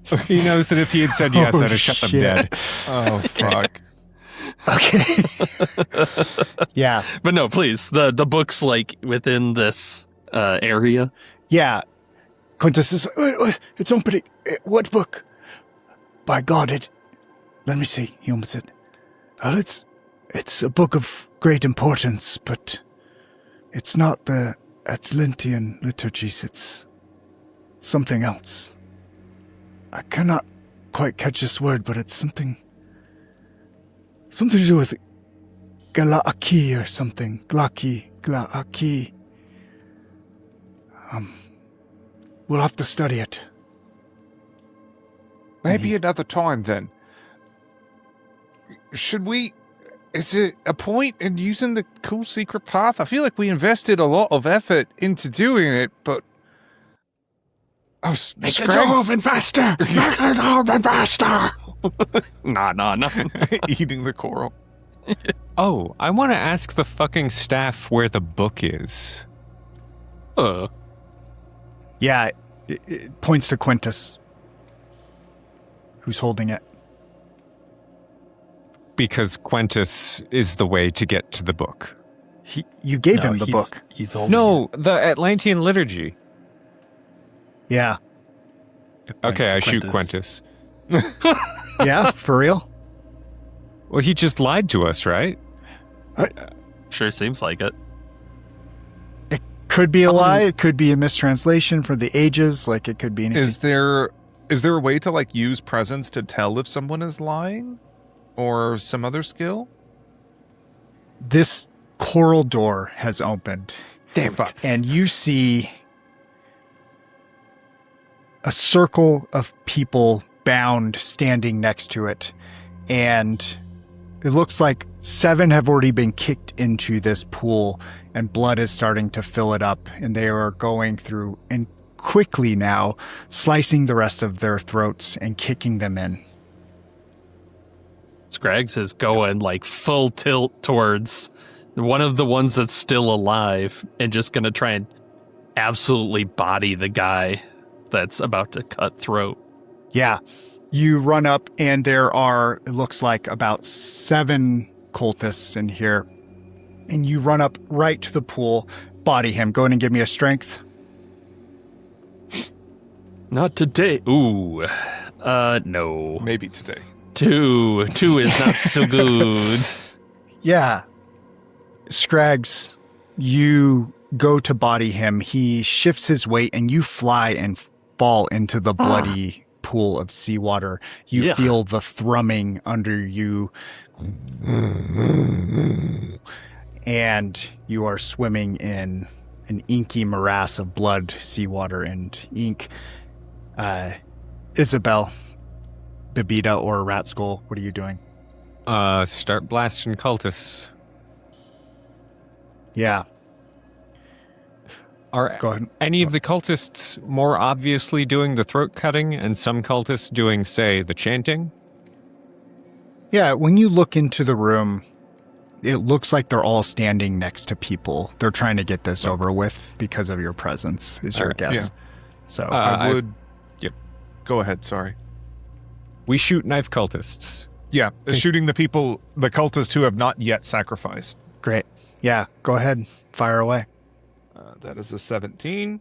door. He knows that if he had said yes, Oh, I'd have shut them shit. dead. Oh, fuck. Okay. Yeah. But no, please. The book's like within this area. Yeah. Quintus is, wait, it's opening. What book? By God, let me see. He opens it. Well, it's a book of great importance, but it's not the Atlantean liturgies. It's something else. I cannot quite catch this word, but it's something to do with Galaki or something. Glaki. We'll have to study it. Maybe another time then. Should we... Is it a point in using the cool secret path? I feel like we invested a lot of effort into doing it, but... Oh, Make the door open faster. Make the door open faster. Nah. Eating the coral. Oh, I want to ask the fucking staff where the book is. Yeah, it points to Quintus, who's holding it. Because Quintus is the way to get to the book. You gave him the book. He's holding No, the Atlantean liturgy. Yeah. it. Points Okay, to I shoot Quintus. Yeah, for real? Well, he just lied to us, right? Sure seems like it. It could be a lie. It could be a mistranslation for the ages. Like, it could be anything. Is there a way to like use presence to tell if someone is lying, or some other skill? This coral door has opened. Damn fuck! And you see a circle of people bound standing next to it. And it looks like 7 have already been kicked into this pool, and blood is starting to fill it up. And they are going through and quickly now slicing the rest of their throats and kicking them in. Scraggs is going like full tilt towards one of the ones that's still alive and just gonna try and absolutely body the guy that's about to cut throat. Yeah. You run up, and there are, it looks like, about 7 cultists in here. And you run up right to the pool, body him. Go in and give me a strength. Not today. Ooh. No. Maybe today. Two is not so good. Yeah. Scrags, you go to body him. He shifts his weight and you fly and fall into the bloody pool of seawater. You Yeah. feel the thrumming under you. And you are swimming in an inky morass of blood, seawater, and ink. Isabel, Bebida, or Rat Skull, what are you doing? Start blasting cultists. Yeah, Are go ahead. any of the cultists more obviously doing the throat cutting and some cultists doing, say, the chanting? Yeah, when you look into the room, it looks like they're all standing next to people. They're trying to get this over with because of your presence, is your Alright, guess. yeah. So, I would. Yep. Go ahead. Sorry. We shoot knife cultists. Yeah, shooting the cultists who have not yet sacrificed. great. Yeah, go ahead. Fire away. That is a 17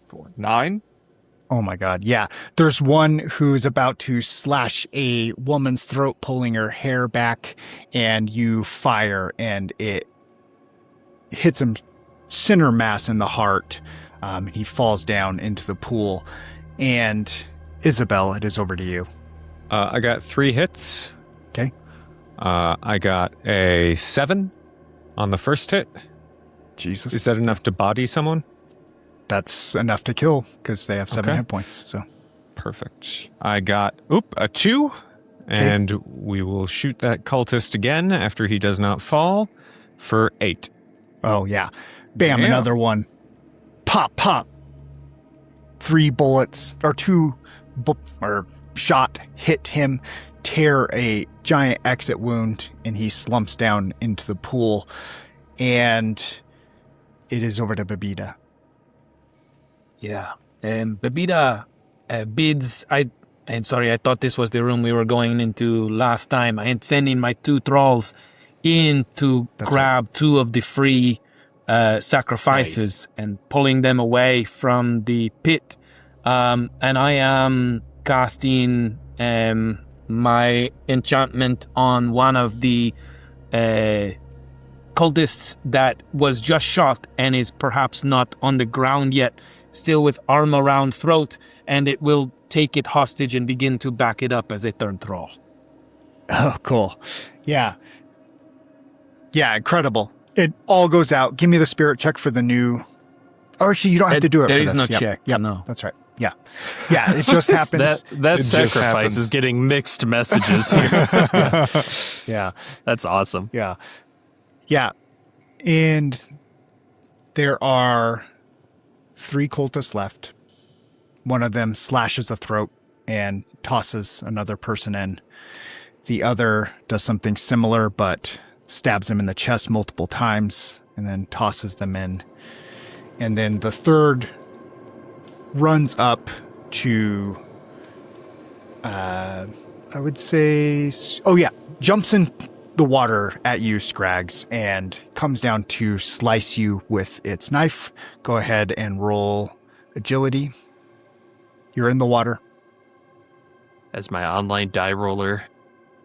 for 9. Oh my god, yeah. There's one who's about to slash a woman's throat, pulling her hair back, and you fire, and it hits him center mass in the heart. He falls down into the pool. And Isabel, it is over to you. I got 3 hits. Okay. I got a 7 on the first hit. Jesus. Is that enough to body someone? That's enough to kill, because they have 7 Okay. hit points, so... Perfect. I got, a 2. And we will shoot that cultist again after he does not fall for 8. Oh, yeah. Bam, Damn. another one. Pop, pop. 3 bullets, or 2 shot hit him, tear a giant exit wound, and he slumps down into the pool. And it is over to Babita. Yeah. Bebida bids. I'm sorry, I thought this was the room we were going into last time. I am sending my 2 trolls in to grab 2 of the free sacrifices and pulling them away from the pit. And I am casting my enchantment on one of the cultists that was just shot and is perhaps not on the ground yet, still with arm around throat, and it will take it hostage and begin to back it up as a third troll. Oh, cool. Yeah. Yeah, incredible. It all goes out. Give me the spirit check for the new... Oh, actually, you don't have to do it There for is this. no Yep. check, Yep. no. That's right. Yeah. Yeah, it just happens. That It just sacrifice happens. is getting mixed messages here. Yeah. That's awesome. Yeah. Yeah. And there are 3 cultists left. One of them slashes the throat and tosses another person in. The other does something similar, but stabs him in the chest multiple times and then tosses them in. And then the third runs up to, I would say, jumps in the water at you, Scrags, and comes down to slice you with its knife. Go ahead and roll agility. You're in the water. As my online die roller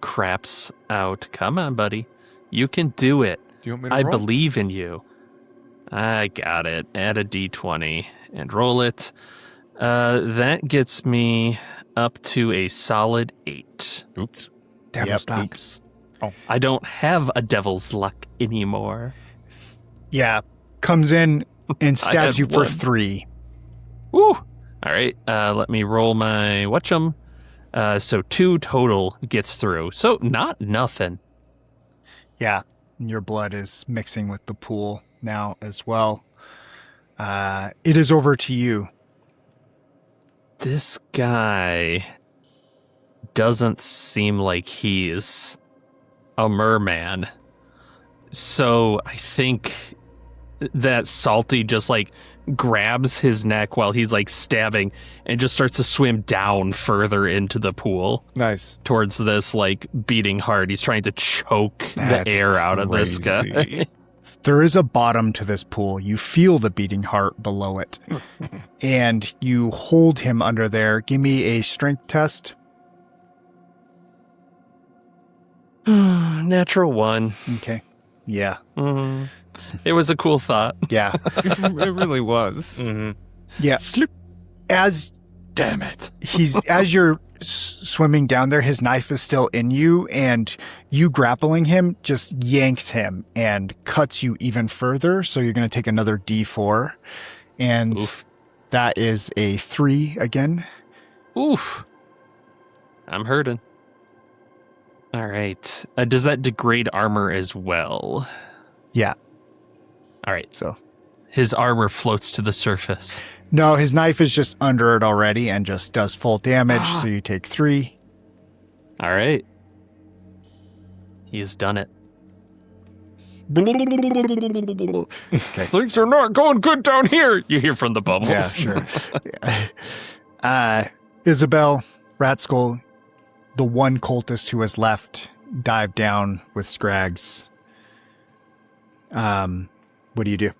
craps out. Come on, buddy. You can do it. Do you want me to I roll? believe in you. I got it. Add a d20 and roll it. That gets me up to a solid 8. Oops. Yep. Oops. I don't have a devil's luck anymore. Yeah. Comes in and I stabs had you for 1. 3. Woo! All right, let me roll my whatchem. So 2 total gets through. So not nothing. Yeah. And your blood is mixing with the pool now as well. It is over to you. This guy doesn't seem like he's a merman. So I think that Salty just like grabs his neck while he's like stabbing and just starts to swim down further into the pool Nice. towards this like beating heart. He's trying to choke That's the air out of this guy. crazy. There is a bottom to this pool. You feel the beating heart below it. And you hold him under there. Give me a strength test. Natural one. Okay. Yeah. It was a cool thought. Yeah. It really was. Yeah. As Damn it. as you're swimming down there, his knife is still in you, and you grappling him just yanks him and cuts you even further. So you're going to take another D4, and that is a 3 again. Oof. I'm hurting. All right. Does that degrade armor as well? Yeah. All right. So His armor floats to the surface. no, his knife is just under it already and just does full damage. So you take 3. All right. He has done it. Okay. Things are not going good down here. You hear from the bubbles. Yeah, sure. Isabel, Rat Skull, the one cultist who has left, dive down with Scrags. What do you do?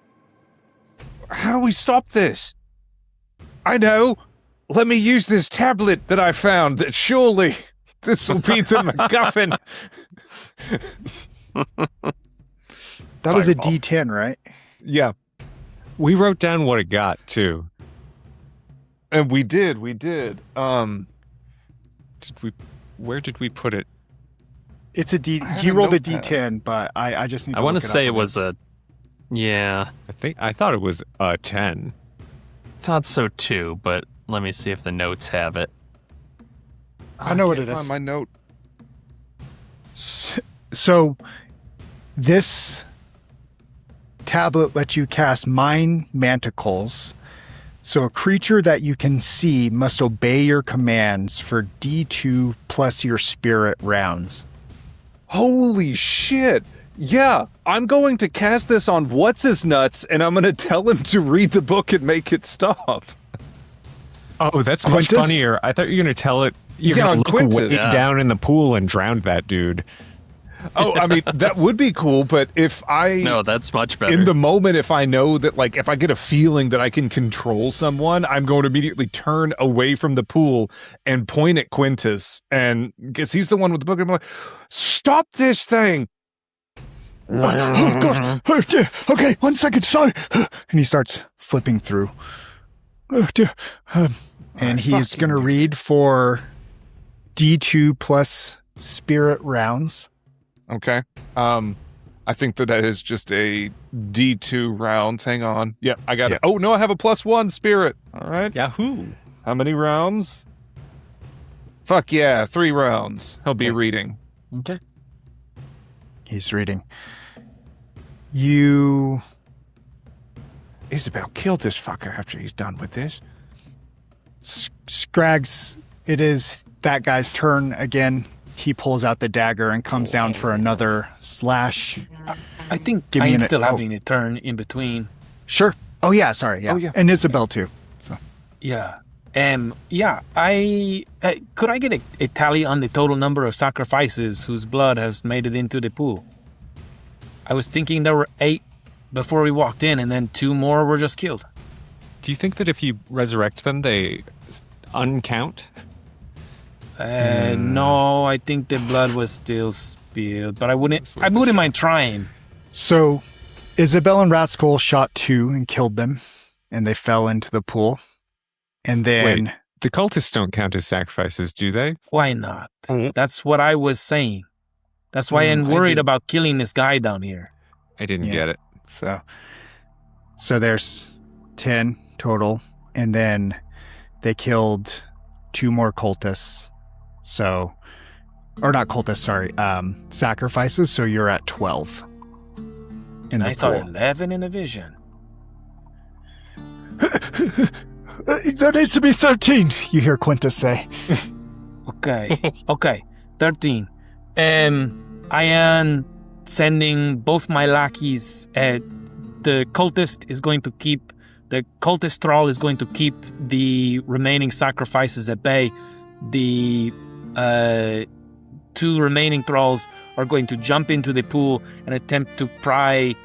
How do we stop this? I know. Let me use this tablet that I found. That surely this will be the MacGuffin. That was a Fireball. D10, right? Yeah, We wrote down what it got, too. and we did. Where did we put it? It's a D. I have He a rolled a notepad. D10, but I just need to I want look to it say up it was again. Yeah, I thought it was a 10. thought so too, but let me see if the notes have it. I know what can't it is. find my note. So this tablet lets you cast Mind Manticles. So a creature that you can see must obey your commands for D2 plus your spirit rounds. Holy shit! Yeah, I'm going to cast this on What's His Nuts, and I'm going to tell him to read the book and make it stop. Oh, that's much Quintus? funnier. I thought you were going to tell it. You're Yeah, going on to look Quintus. way Yeah. down in the pool and drown that dude. Oh, I mean, that would be cool, but if I... No, that's much better. In the moment, if I know that, like, if I get a feeling that I can control someone, I'm going to immediately turn away from the pool and point at Quintus, because he's the one with the book. I'm like, stop this thing! Oh, God. Oh, dear. Okay, 1 second. Sorry. And he starts flipping through. Oh, dear. And he's going to read for D2 plus spirit rounds. Okay. I think that is just a D2 rounds. Hang on. Yep, I got Yeah. it. Oh, no, I have a +1 spirit. All right. Yahoo! How many rounds? Fuck yeah, 3 rounds. He'll be Okay. reading. Okay. He's reading. You... Isabel, kill this fucker after he's done with this. Scrags, it is that guy's turn again. He pulls out the dagger and comes down for another slash. I think Give me I'm an- still oh. having a turn in between. Sure. Oh, yeah, sorry. Yeah. Oh, yeah. And Isabel, too. So Yeah. Yeah, I could I get a tally on the total number of sacrifices whose blood has made it into the pool? I was thinking there were 8 before we walked in, and then 2 more were just killed. Do you think that if you resurrect them, they uncount? No, I think the blood was still spilled, but I wouldn't mind trying. So Isabel and Rascal shot 2 and killed them, and they fell into the pool. And then... Wait, the cultists don't count as sacrifices, do they? Why not? Mm. That's what I was saying. That's why I'm I worried didn't- about killing this guy down here. I didn't Yeah. get it. So there's 10 total, and then they killed 2 more cultists. So, or not cultists, sorry, sacrifices. So you're at 12 in I the saw pool. 11 in the vision. There needs to be 13. You hear Quintus say. Okay, 13. I am sending both my lackeys. The cultist thrall is going to keep the remaining sacrifices at bay. The 2 remaining thralls are going to jump into the pool and attempt to pry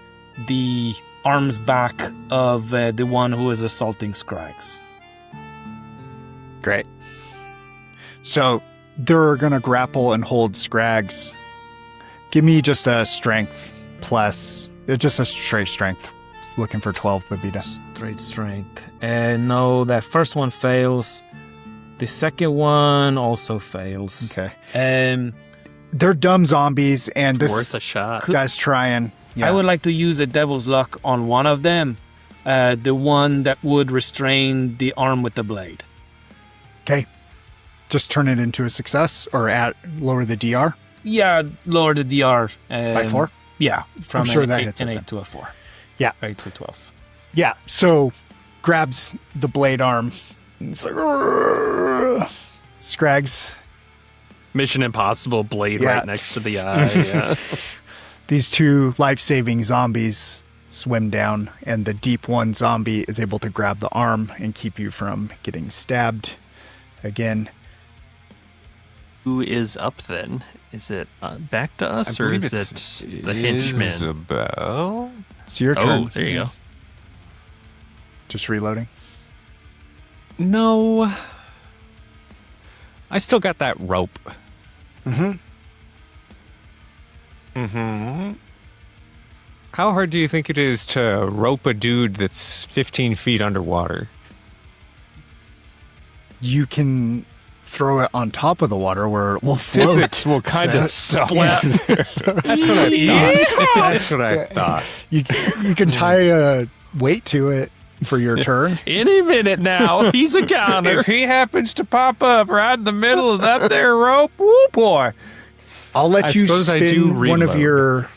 the arms back of the one who is assaulting Scrags. Great. So they're going to grapple and hold Scrags. Give me just a strength plus, just a straight strength. Looking for 12, Babita. Straight strength. No, that first one fails. The second one also fails. Okay. Um, They're dumb zombies, and this Worth a shot. guy's trying. Yeah. I would like to use a devil's luck on one of them. The one that would restrain the arm with the blade. Okay. Just turn it into a success, or lower the DR Yeah, lower the DR. by 4. Yeah, from I'm sure an that eight- hits an it 8 then. to a 4. Yeah. 8 to 12. Yeah, so grabs the blade arm. It's like, "Arrgh." Scrags. Mission Impossible blade Yeah. right next to the eye. Yeah. These 2 life-saving zombies swim down, and the deep one zombie is able to grab the arm and keep you from getting stabbed again. Who is up then? Is it back to us, I or believe is it's it the henchmen? Isabel. It's your turn. Oh, there you go. Just reloading. No. I still got that rope. Mm-hmm. Mm-hmm. How hard do you think it is to rope a dude that's 15 feet underwater? You can throw it on top of the water where it will float. Physics will kind of suck. That's what I thought. That's what I thought. You can tie a weight to it for your turn. Any minute now, he's a counter. If he happens to pop up right in the middle of that there rope, woo boy. I'll let I you suppose I do spin one of reload. your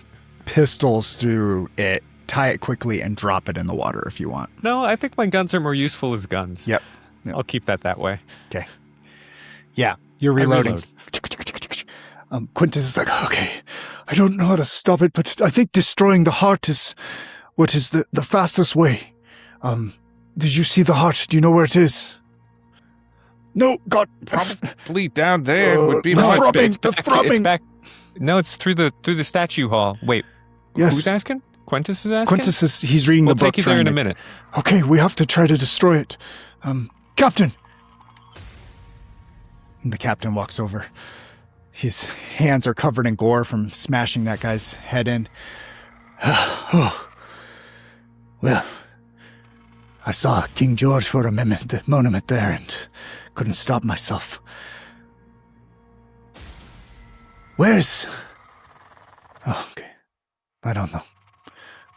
pistols through it, tie it quickly, and drop it in the water if you want. No, I think my guns are more useful as guns. Yep. I'll keep that way. Okay. Yeah, you're I reloading. Quintus is like, okay, I don't know how to stop it, but I think destroying the heart is what is the fastest way. Did you see the heart? Do you know where it is? No, God. Probably down there would be the my throbbing, space. the throbbing. It's back. No, it's through the statue hall. Wait, Yes. who's asking? Quintus is asking. Quintus is, he's reading We'll the book. take you there in a trying to- minute. Okay, we have to try to destroy it. Captain! And the captain walks over. His hands are covered in gore from smashing that guy's head in. Oh. Well, I saw King George for a minute, the monument there, and couldn't stop myself. Where's... Oh, okay. I don't know.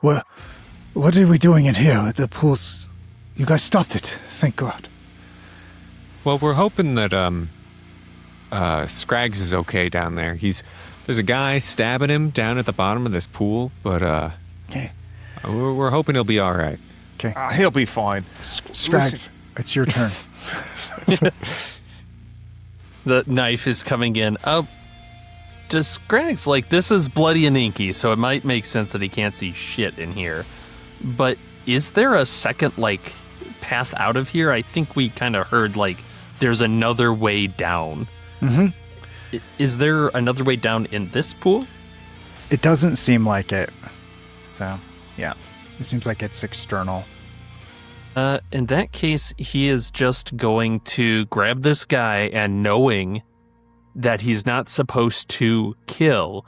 What are we doing in here at the pools? You guys stopped it, thank God. Well, we're hoping that Scrags is okay down there. There's a guy stabbing him down at the bottom of this pool, but Okay. we're hoping he'll be all right. He'll be fine. Scrags, it's your turn. The knife is coming in. Does Scrags, like, this is bloody and inky, so it might make sense that he can't see shit in here. But is there a second, like, path out of here? I think we kind of heard, like, there's another way down. Mm-hmm. Is there another way down in this pool? It doesn't seem like it. So, yeah. It seems like it's external. In that case, he is just going to grab this guy, and knowing that he's not supposed to kill,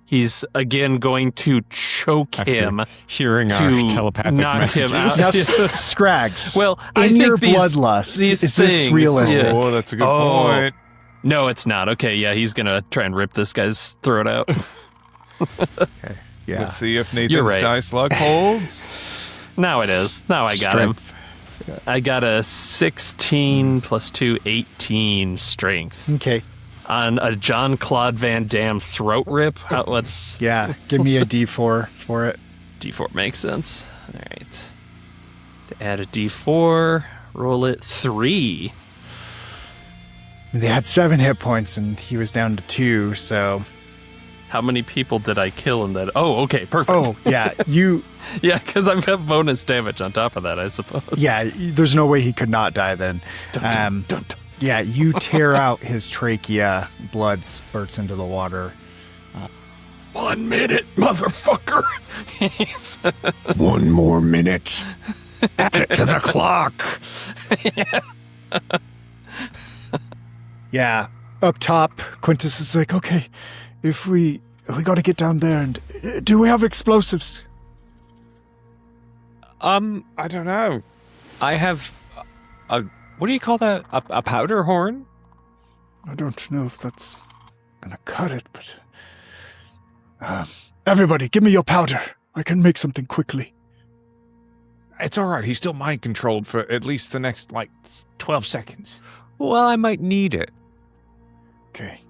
he's again going to choke After him hearing our to telepathic knock messages. him out. Now, Scrags, Well, I in think your these- bloodlust, these is this things, realistic? yeah. Oh, that's a good Oh. point. No, it's not. Okay, yeah, he's gonna try and rip this guy's throat out. Yeah. Let's see if You're Nathan's right. dice luck holds. Now it is. Now I got Strength. him. I got a 16 plus 2, 18 strength Okay. on a John Claude Van Damme throat rip. What's Yeah. Give me a D4 for it. D4 makes sense. All right. To add a D4, roll it 3. They had 7 hit points, and he was down to 2, so... How many people did I kill in that? Oh, okay, perfect. Oh, yeah. Yeah, because I've got bonus damage on top of that, I suppose. Yeah, there's no way he could not die then. Yeah, you tear out his trachea, blood spurts into the water. 1 minute, motherfucker. 1 more minute. Add it to the clock. Yeah, up top, Quintus is like, okay, if we We got to get down there. And do we have explosives? I don't know. I have a what do you call that? A powder horn? I don't know if that's gonna cut it, but everybody, give me your powder. I can make something quickly. It's all right. He's still mind controlled for at least the next 12 seconds. Well, I might need it. Okay.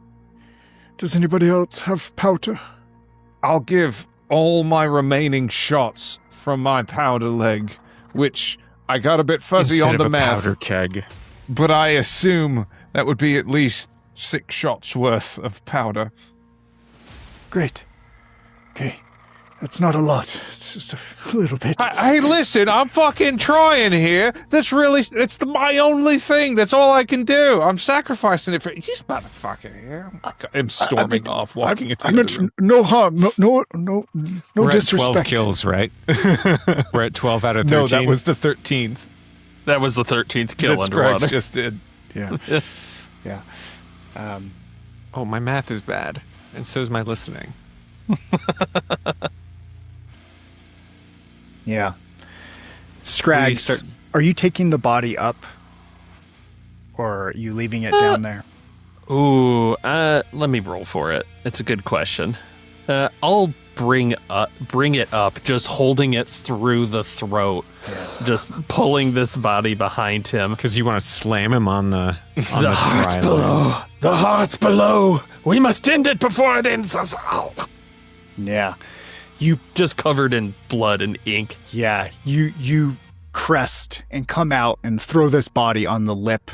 Does anybody else have powder? I'll give all my remaining shots from my powder leg, which I got a bit fuzzy Instead on of the a math, powder keg. but I assume that would be at least 6 shots worth of powder. Great. Okay. That's not a lot. It's just a little bit. Hey, listen, I'm fucking trying here. It's my only thing. That's all I can do. I'm sacrificing it for this motherfucker here. I'm storming off, walking into I the meant room. no harm. No We're disrespect. at 12 kills, right? We're at 12 out of 13. No, that was the 13th. That was the 13th kill that underwater. Scraggs just did. Yeah. Yeah. Oh, my math is bad. And so's my listening. Yeah. Scraggs, start- are you taking the body up? Or are you leaving it down there? Ooh, let me roll for it. It's a good question. I'll bring it up, just holding it through the throat, just pulling this body behind him. Because you want to slam him on the heart's dry line. below. The heart's below. We must end it before it ends us all. Yeah. Just covered in blood and ink. Yeah. You crest and come out and throw this body on the lip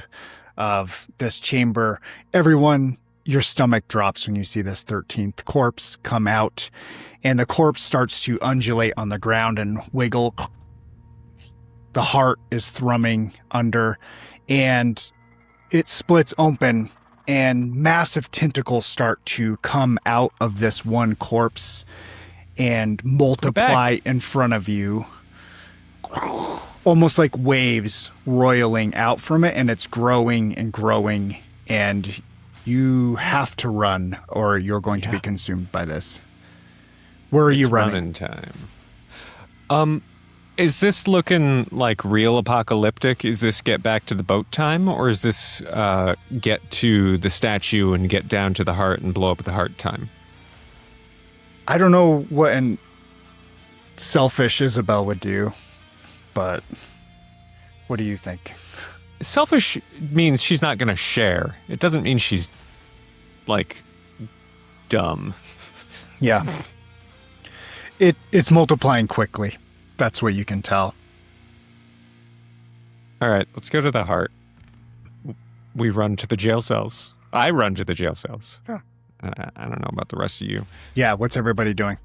of this chamber. Everyone, your stomach drops when you see this 13th corpse come out, and the corpse starts to undulate on the ground and wiggle. The heart is thrumming under, and it splits open, and massive tentacles start to come out of this one corpse and multiply in front of you. Almost like waves roiling out from it, and it's growing and growing, and you have to run or you're going to be consumed by this. Where are you It's running? time. Is this looking like real apocalyptic? Is this get back to the boat time, or is this get to the statue and get down to the heart and blow up the heart time? I don't know what an selfish Isabel would do, but what do you think? Selfish means she's not going to share. It doesn't mean she's, dumb. Yeah. It's multiplying quickly. That's what you can tell. All right, let's go to the heart. We run to the jail cells. I run to the jail cells. Yeah. I don't know about the rest of you. Yeah, what's everybody doing?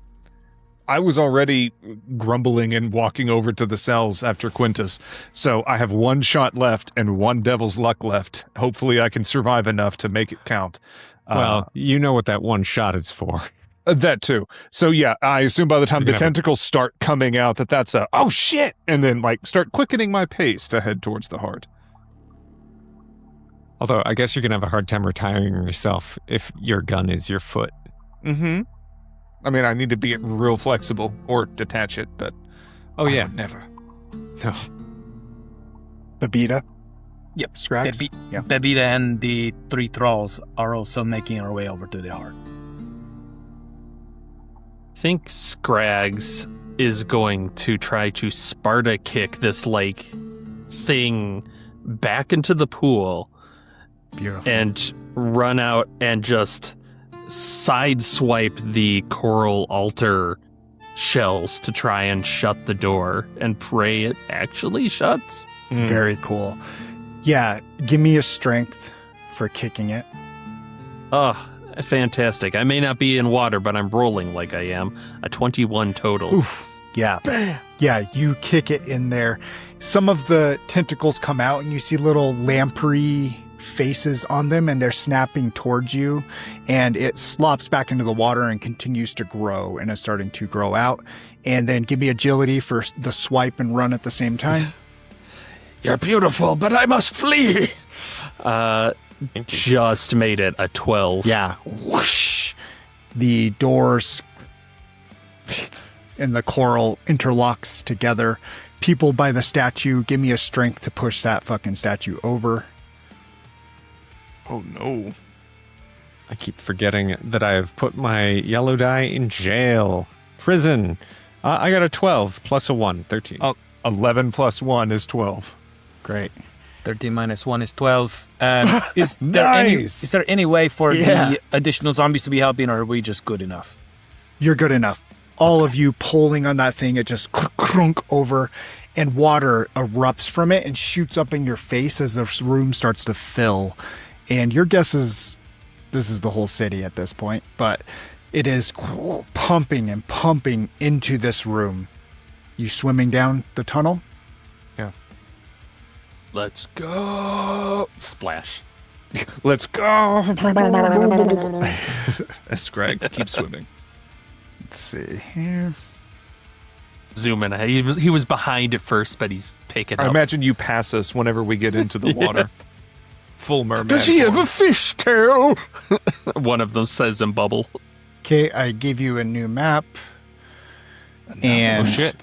I was already grumbling and walking over to the cells after Quintus, so I have 1 shot left and 1 devil's luck left. Hopefully I can survive enough to make it count. Well, you know what that one shot is for. That too. So yeah, I assume by the time You're the gonna have a- tentacles start coming out that's a, oh shit, and then start quickening my pace to head towards the heart. Although I guess you're going to have a hard time retiring yourself if your gun is your foot. Mm-hmm. I mean, I need to be real flexible or detach it, but Oh, yeah. I would never. No. Babita? Yep. Scraggs? Yeah. Bebida and the 3 thralls are also making our way over to the heart. I think Scraggs is going to try to Sparta kick this thing back into the pool Beautiful. and run out and just sideswipe the coral altar shells to try and shut the door and pray it actually shuts. Very cool. Yeah, give me a strength for kicking it. Oh, fantastic. I may not be in water, but I'm rolling like I am. A 21 total. Oof. Yeah. Bam! Yeah, you kick it in there. Some of the tentacles come out and you see little lamprey faces on them and they're snapping towards you, and it slops back into the water and continues to grow and is starting to grow out. And then give me agility for the swipe and run at the same time. You're beautiful, but I must flee. Just made it a 12. Yeah. Whoosh. The doors and the coral interlocks together. People by the statue, give me a strength to push that fucking statue over. Oh no. I keep forgetting that I've put my yellow die in jail. Prison. I got a 12 plus a 1, 13. 11 plus 1 is 12. Great. 13 minus 1 is 12. Is Nice. there any way for Yeah. the additional zombies to be helping, or are we just good enough? You're good enough. All of you pulling on that thing, it just crunk over, and water erupts from it and shoots up in your face as the room starts to fill. And your guess is this is the whole city at this point, but it is pumping and pumping into this room. You swimming down the tunnel? Let's go. Splash. Let's go. Scraggs, keep swimming. Let's see here. Zoom in. He was behind at first, but he's picking I up. imagine you pass us whenever we get into the water. Full merman. Does he have a fish tail? One of them says in bubble. Okay, I gave you a new map. And Oh, shit.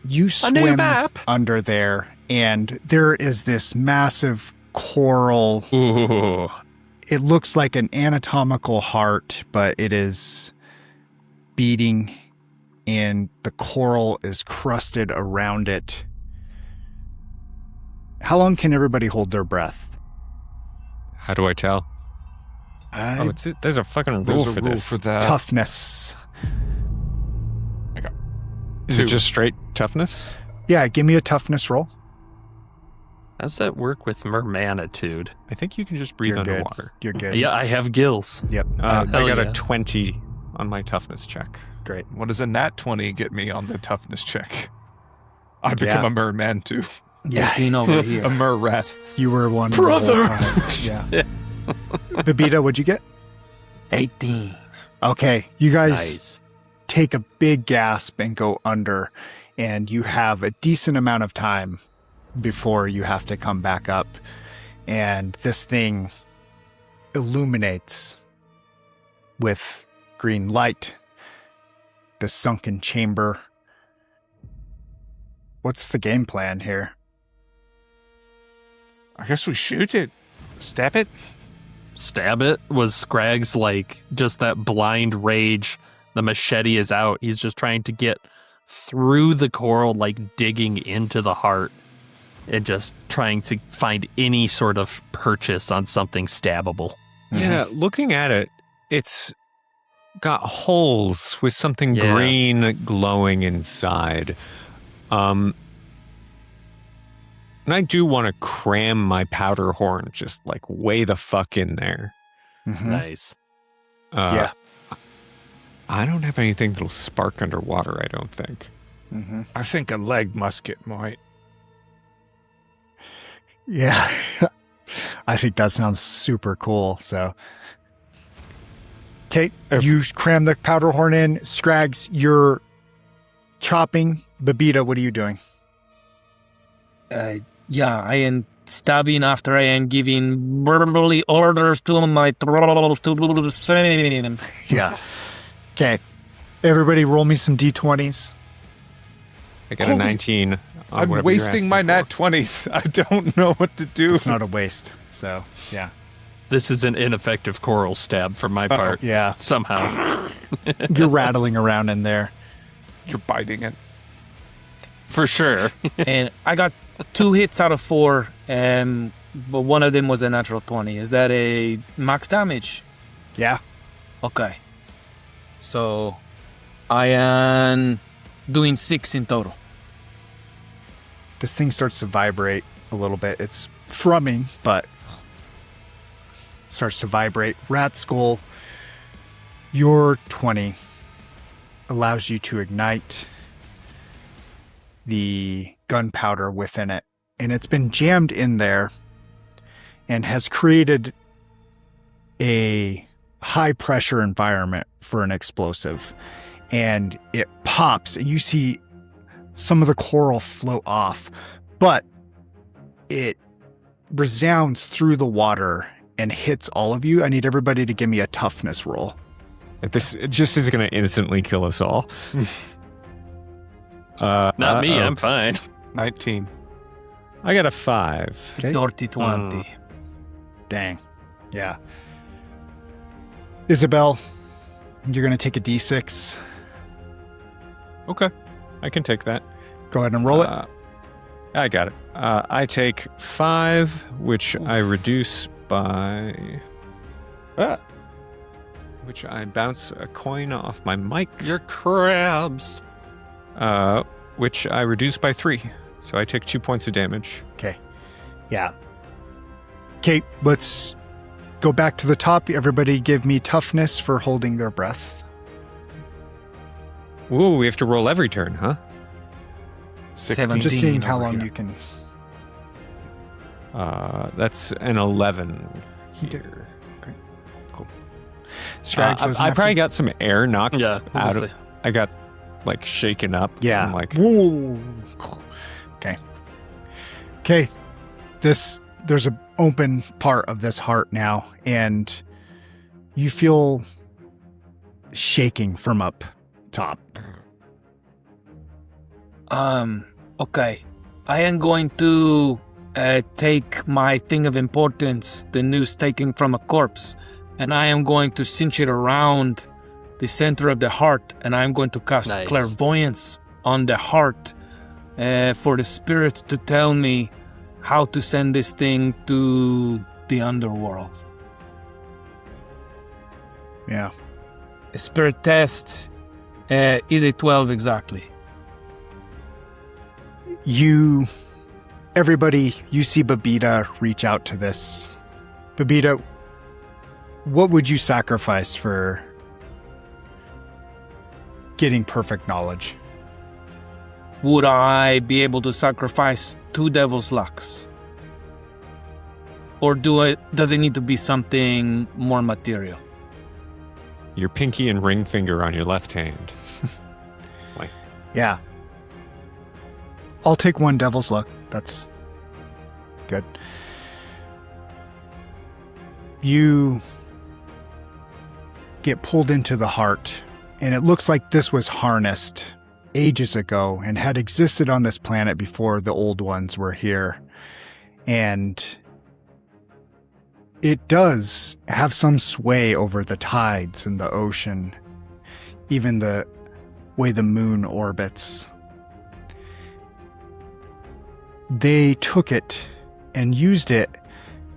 you new swim map? under there, and there is this massive coral. Ooh. It looks like an anatomical heart, but it is beating, and the coral is crusted around it. How long can everybody hold their breath? How do I tell? Oh, there's a fucking rule There's a for rule this. for that. Toughness. Is it just straight toughness? Yeah, give me a toughness roll. How's that work with mermanitude? I think you can just breathe You're good. underwater. You're good. Yeah, I have gills. Yep. I hell got yeah. a 20 on my toughness check. Great. What does a nat 20 get me on the toughness check? I become Yeah. a merman too. Yeah, 15 over here. A mer rat. you were one. Brother! the whole time. Yeah. Babita, what'd you get? 18. Okay, you guys Nice. take a big gasp and go under, and you have a decent amount of time before you have to come back up. And this thing illuminates with green light the sunken chamber. What's the game plan here? I guess we shoot it. Stab it. Stab it was Scragg's like just that blind rage. The machete is out. He's just trying to get through the coral, like digging into the heart and just trying to find any sort of purchase on something stabbable. Yeah, looking at it, it's got holes with something Yeah. green glowing inside. And I do want to cram my powder horn just like way the fuck in there. Mhm. Nice. Yeah. I don't have anything that'll spark underwater, I don't think. Mhm. I think a leg musket might. Yeah. I think that sounds super cool. So, Kate, you cram the powder horn in. Scrags, you're chopping. Babita, what are you doing? Yeah, I am stabbing after I am giving verbally orders to my trolls to do the same. Yeah. Okay. Everybody roll me some D20s. I got a 19. on I'm whatever you're wasting my asking nat for. 20s. I don't know what to do. It's not a waste. So, yeah. This is an ineffective coral stab for my part. Yeah. Somehow. You're rattling around in there. You're biting it. For sure. And I got 2 hits out of 4, but one of them was a natural 20. Is that a max damage? Yeah. Okay. So I am doing 6 in total. This thing starts to vibrate a little bit. It's thrumming, but starts to vibrate. Rat Skull, your 20 allows you to ignite the gunpowder within it. And it's been jammed in there and has created a high pressure environment for an explosive. And it pops, and you see some of the coral float off, but it resounds through the water and hits all of you. I need everybody to give me a toughness roll. It just is going to instantly kill us all. Not me. I'm fine. 19. I got a 5. Okay. Dirty 20. Dang. Yeah. Isabel, you're going to take a d6. Okay. I can take that. Go ahead and roll it. I got it. I take 5, which I reduce by... which I bounce a coin off my mic. You're crabs. Which I reduce by 3. So I take 2 points of damage. Okay. Yeah. Okay, let's go back to the top. Everybody give me toughness for holding their breath. Ooh, we have to roll every turn, huh? 16. I'm just seeing how over long here. you can... That's an 11 here. Scrags doesn't I have probably to- got some air knocked Yeah. out of... I got, like, shaken up. Yeah. I'm like, Whoa. Okay. There's an open part of this heart now, and you feel shaking from up top. Okay. I am going to take my thing of importance, the news taken from a corpse, and I am going to cinch it around the center of the heart, and I'm going to cast Nice. clairvoyance on the heart for the spirits to tell me how to send this thing to the underworld. Yeah. A spirit test is a 12 exactly. Everybody, you see Babita reach out to this. Babita, what would you sacrifice for getting perfect knowledge? Would I be able to sacrifice 2 devil's lucks? Or does it need to be something more material? your pinky and ring finger on your left hand. Yeah. I'll take 1 devil's luck. That's good. You get pulled into the heart, and it looks like this was harnessed ages ago and had existed on this planet before the old ones were here. And it does have some sway over the tides and the ocean, even the way the moon orbits. They took it and used it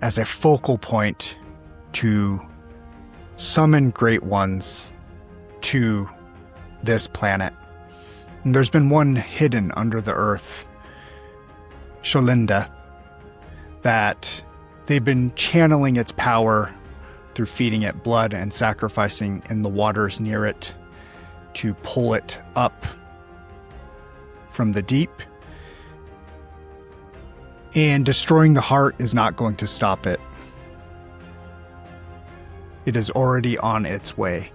as a focal point to summon great ones to this planet. And there's been one hidden under the earth, Sholinda, that they've been channeling its power through feeding it blood and sacrificing in the waters near it to pull it up from the deep. And destroying the heart is not going to stop it. It is already on its way.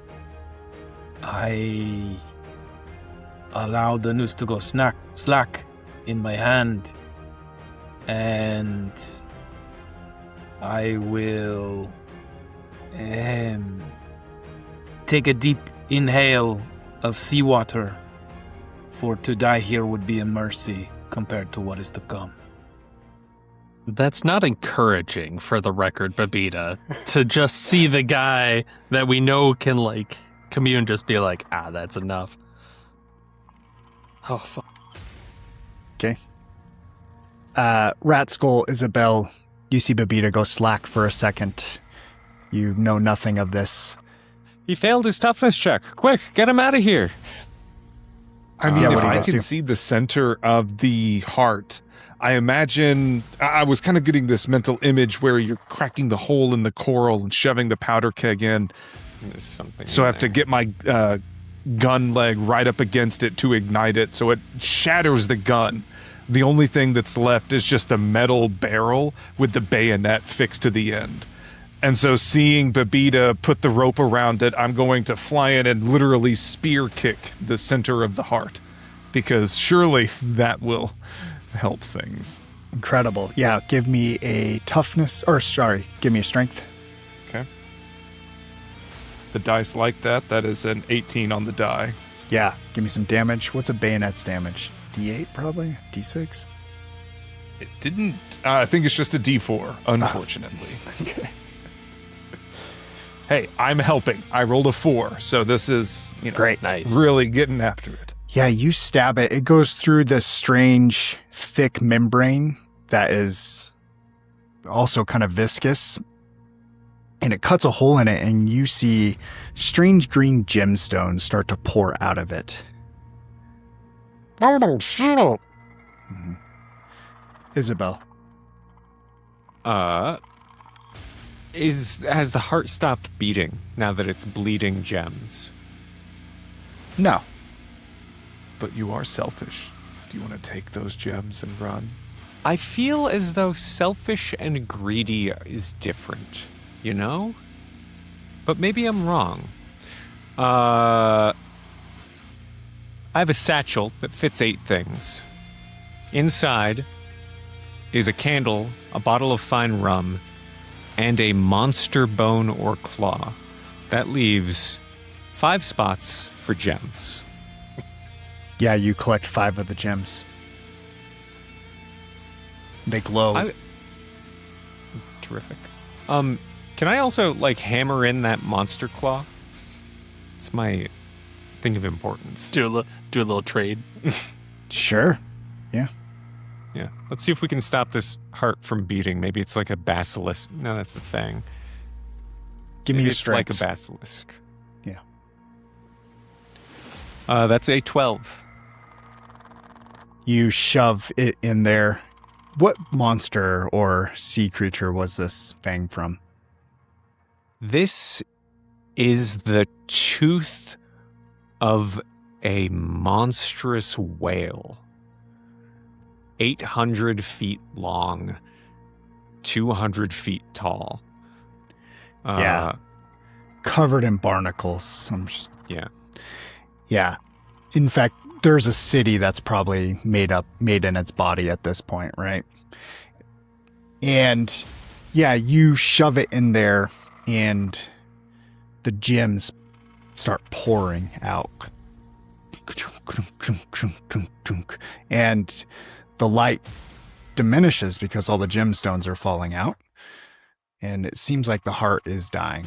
I allow the noose to go slack in my hand, and I will take a deep inhale of seawater, for to die here would be a mercy compared to what is to come. That's not encouraging, for the record, Babita, to just see the guy that we know can, like, commune just be like, that's enough. Oh, fuck. Okay. Rat Skull, Isabel, you see Babita go slack for a second. You know nothing of this. He failed his toughness check. Quick, get him out of here. I mean, Yeah, if what do you I guys can do? see the center of the heart, I imagine I was kind of getting this mental image where you're cracking the hole in the coral and shoving the powder keg in. There's something So I in have to there. get my gun leg right up against it to ignite it. So it shatters the gun. The only thing that's left is just a metal barrel with the bayonet fixed to the end. And so seeing Babita put the rope around it, I'm going to fly in and literally spear kick the center of the heart, because surely that will help things. Incredible. Yeah, give me a toughness, or sorry, give me a strength. Okay. the dice like that. That is an 18 on the die. Yeah, give me some damage. What's a bayonet's damage? D8 probably? D6? It didn't. I think it's just a D4, unfortunately. Okay. Hey, I'm helping. I rolled a 4, so this is Great. Nice. really getting after it. Yeah, you stab it. It goes through this strange, thick membrane that is also kind of viscous. And it cuts a hole in it, and you see strange green gemstones start to pour out of it. Oh, shut up. Isabel. Has the heart stopped beating now that it's bleeding gems? No. But you are selfish. Do you want to take those gems and run? I feel as though selfish and greedy is different, you know? But maybe I'm wrong. I have a satchel that fits 8 things. Inside is a candle, a bottle of fine rum, and a monster bone or claw. That leaves 5 spots for gems. Yeah, you collect 5 of the gems. They glow. Terrific. Can I also, hammer in that monster claw? It's my thing of importance. Do a little trade. Sure. Yeah. Let's see if we can stop this heart from beating. Maybe it's like a basilisk. No, that's the thing. Give me Maybe a it's strength. like a basilisk. Yeah. That's a 12. You shove it in there. What monster or sea creature was this fang from? This is the tooth of a monstrous whale. 800 feet long, 200 feet tall. Yeah. Covered in barnacles. Yeah. Yeah. In fact, there's a city that's probably made in its body at this point, right? And yeah, you shove it in there and the gems start pouring out. And the light diminishes because all the gemstones are falling out. And it seems like the heart is dying.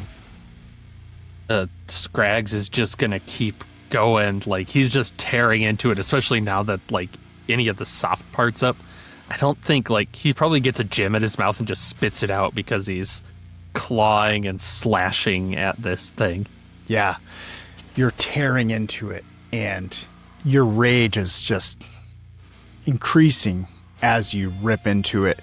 Scrags is just gonna keep going. He's just tearing into it, especially now that any of the soft parts up. I don't think he probably gets a gem in his mouth and just spits it out because he's clawing and slashing at this thing. Yeah. You're tearing into it, and your rage is just increasing as you rip into it.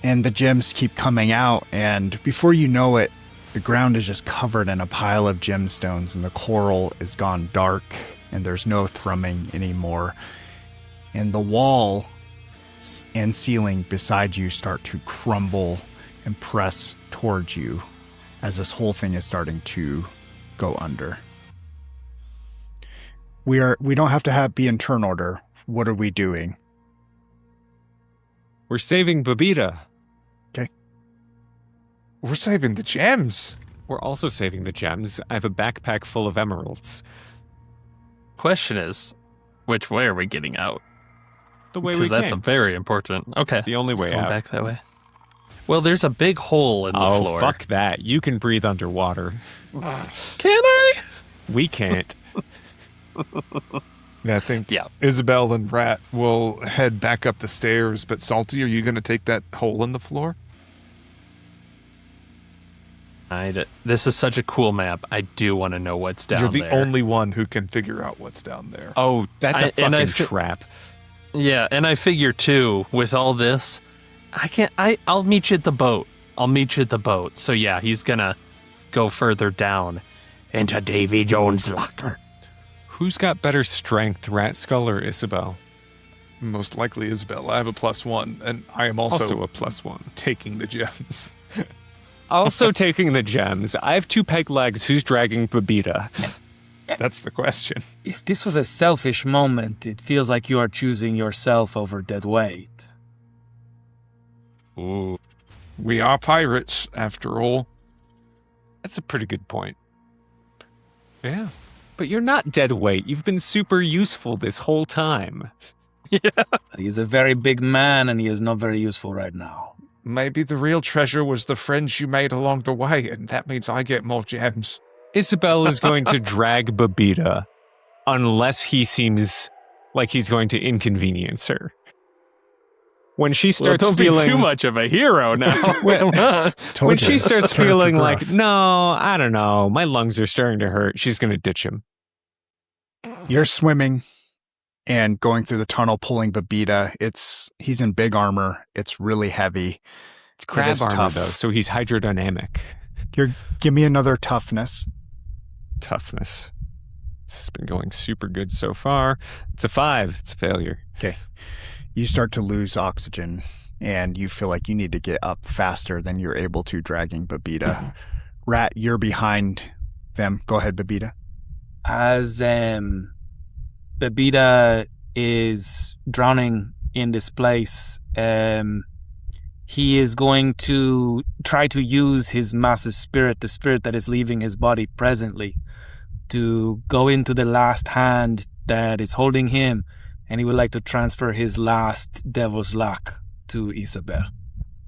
And the gems keep coming out, and before you know it, the ground is just covered in a pile of gemstones, and the coral is gone dark, and there's no thrumming anymore. And the wall and ceiling beside you start to crumble and press towards you as this whole thing is starting to go under. We don't have to be in turn order. What are we doing? We're saving Babita. We're saving the gems. We're also saving the gems. I have a backpack full of emeralds. Question is, which way are we getting out? The way we Because that's came. very important. Okay. It's the only way Let's go out. back that way. Well, there's a big hole in the floor. Oh, fuck that. You can breathe underwater. Can I? We can't. Yeah, I think Yeah. Isabel and Rat will head back up the stairs, but Salty, are you going to take that hole in the floor? This is such a cool map. I do want to know what's down You're the there. only one who can figure out what's down there. Oh, that's a and I fucking fi- trap. Yeah, and I figure too, with all this, I'll meet you at the boat. So yeah, he's gonna go further down into Davy Jones' locker. Who's got better strength, Rat Skull or Isabel? Most likely Isabel. I have a +1, and I am Also a +1. taking the gems. Also taking the gems. I have 2 peg legs. Who's dragging Babita? That's the question. If this was a selfish moment, it feels like you are choosing yourself over dead weight. Ooh, We are pirates, after all. that's a pretty good point. Yeah. But you're not dead weight. You've been super useful this whole time. He is a very big man, and he is not very useful right now. Maybe the real treasure was the friends you made along the way, and that means I get more gems. Isabel is going to drag Babita unless he seems like he's going to inconvenience her. When she starts don't feeling be too much of a hero now. Come on. when she starts feeling like, no, I don't know, my lungs are starting to hurt, she's going to ditch him. You're swimming and going through the tunnel, pulling Babita. He's in big armor. It's really heavy. It's crab is armor, tough. though, so he's hydrodynamic. Give me another toughness. Toughness. This has been going super good so far. It's a 5. It's a failure. Okay. You start to lose oxygen, and you feel like you need to get up faster than you're able to, dragging Babita. Rat, you're behind them. Go ahead, Babita. As Babita is drowning in this place, he is going to try to use his massive spirit, the spirit that is leaving his body presently, to go into the last hand that is holding him, and he would like to transfer his last devil's luck to Isabel.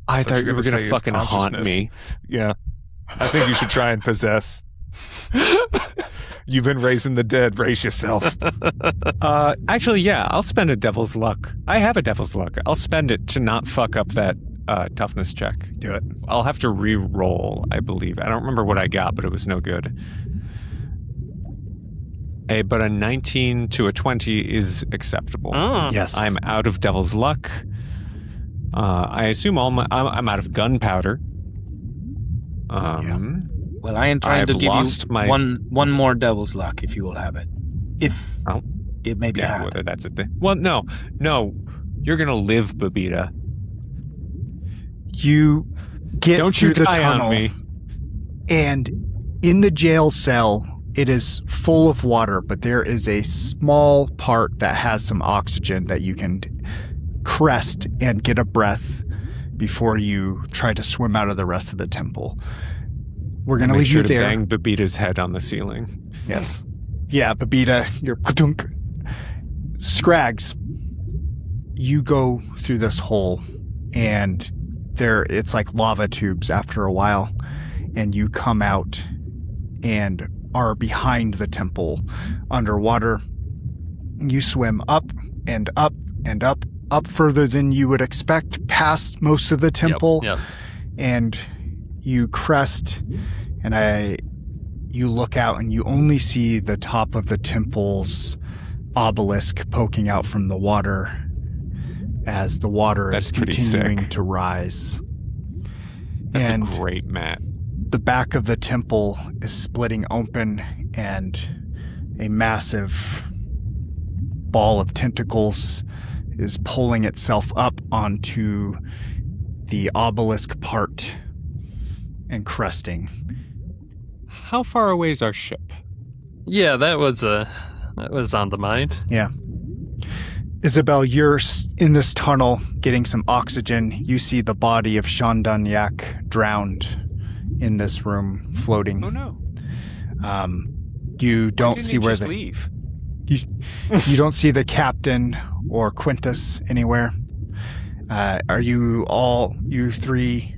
I thought you were gonna going say to it's fucking haunt consciousness. me. Yeah. I think you should try and possess. You've been raising the dead. Raise yourself. Actually, yeah, I'll spend a devil's luck. I have a devil's luck. I'll spend it to not fuck up that toughness check. Do it. I'll have to re-roll, I believe. I don't remember what I got, but it was no good. But a 19 to a 20 is acceptable. Yes. I'm out of devil's luck. I assume I'm out of gunpowder. Well, I am trying I've to give lost you my- one more devil's luck if you will have it. If Oh. it may be Yeah, had. whether that's a thing. Well, no. You're gonna live, Babita. You get Don't through you the tie tunnel, on me. and in the jail cell, it is full of water, but there is a small part that has some oxygen that you can crest and get a breath before you try to swim out of the rest of the temple. We're going to Make leave sure you to there. bang Babita's head on the ceiling. Yes. Yeah, Babita, you're ka-dunk. Scrags, you go through this hole, and it's like lava tubes after a while, and you come out and are behind the temple underwater. You swim up and up and up further than you would expect, past most of the temple. Yep. And you crest, and you look out, and you only see the top of the temple's obelisk poking out from the water as the water That's is pretty continuing sick. to rise. That's and a great map. the back of the temple is splitting open, and a massive ball of tentacles is pulling itself up onto the obelisk part and cresting. How far away is our ship? Yeah, that was on the mind. Yeah. Isabel, you're in this tunnel getting some oxygen. You see the body of Shandanyak drowned in this room, floating. Oh no! You don't Didn't see he where just leave? you don't see the captain or Quintus anywhere. Are you three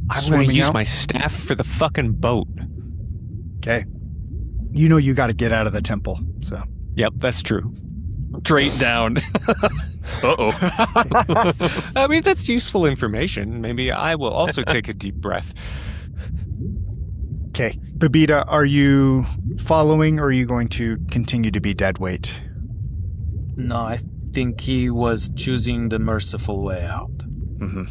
I'm going swimming to use out? my staff for the fucking boat. Okay. You know you got to get out of the temple, so. Yep, that's true. Straight down. Uh-oh. I mean, that's useful information. Maybe I will also take a deep breath. Okay. Babita, are you following, or are you going to continue to be dead weight? No, I think he was choosing the merciful way out. Mm-hmm.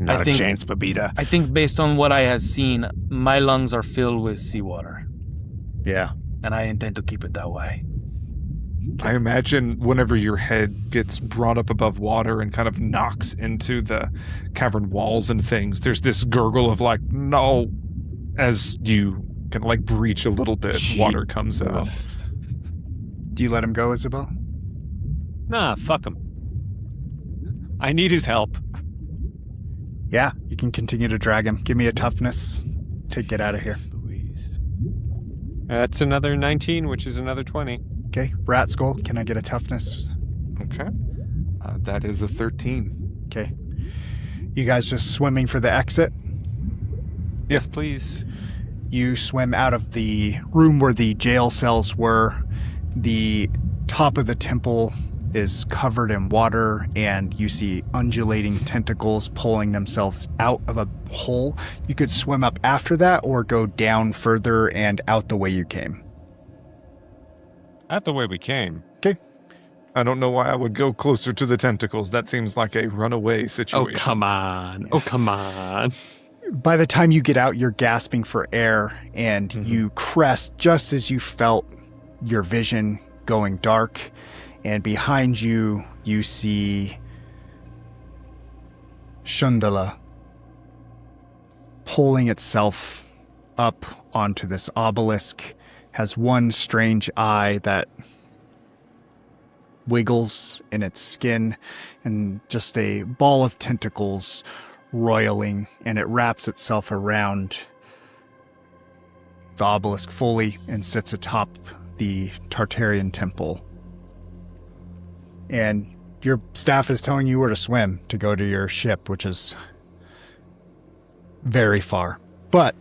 Not I think- a chance, Babita. I think based on what I have seen, my lungs are filled with seawater, Yeah. and I intend to keep it that way. I imagine whenever your head gets brought up above water and kind of knocks into the cavern walls and things, there's this gurgle of like, no, as you can like breach a little bit, water comes out. Do you let him go, Isabel? Nah, fuck him. I need his help. Yeah, you can continue to drag him. Give me a toughness to get out of here. That's another 19, which is another 20. Okay, rat skull. Can I get a toughness? Okay. That is a 13. Okay. You guys just swimming for the exit? Yes, please. You swim out of the room where the jail cells were. The top of the temple is covered in water, and you see undulating tentacles pulling themselves out of a hole. You could swim up after that or go down further and out the way you came. Out the way we came. Okay. I don't know why I would go closer to the tentacles. That seems like a runaway Oh, situation. come on. Oh, come on. By the time you get out, you're gasping for air, and you crest just as you felt your vision going dark. And behind you, you see Shundala pulling itself up onto this obelisk, has one strange eye that wiggles in its skin, and just a ball of tentacles roiling, and it wraps itself around the obelisk fully and sits atop the Tartarian temple. And your staff is telling you where to swim to go to your ship, which is very far. But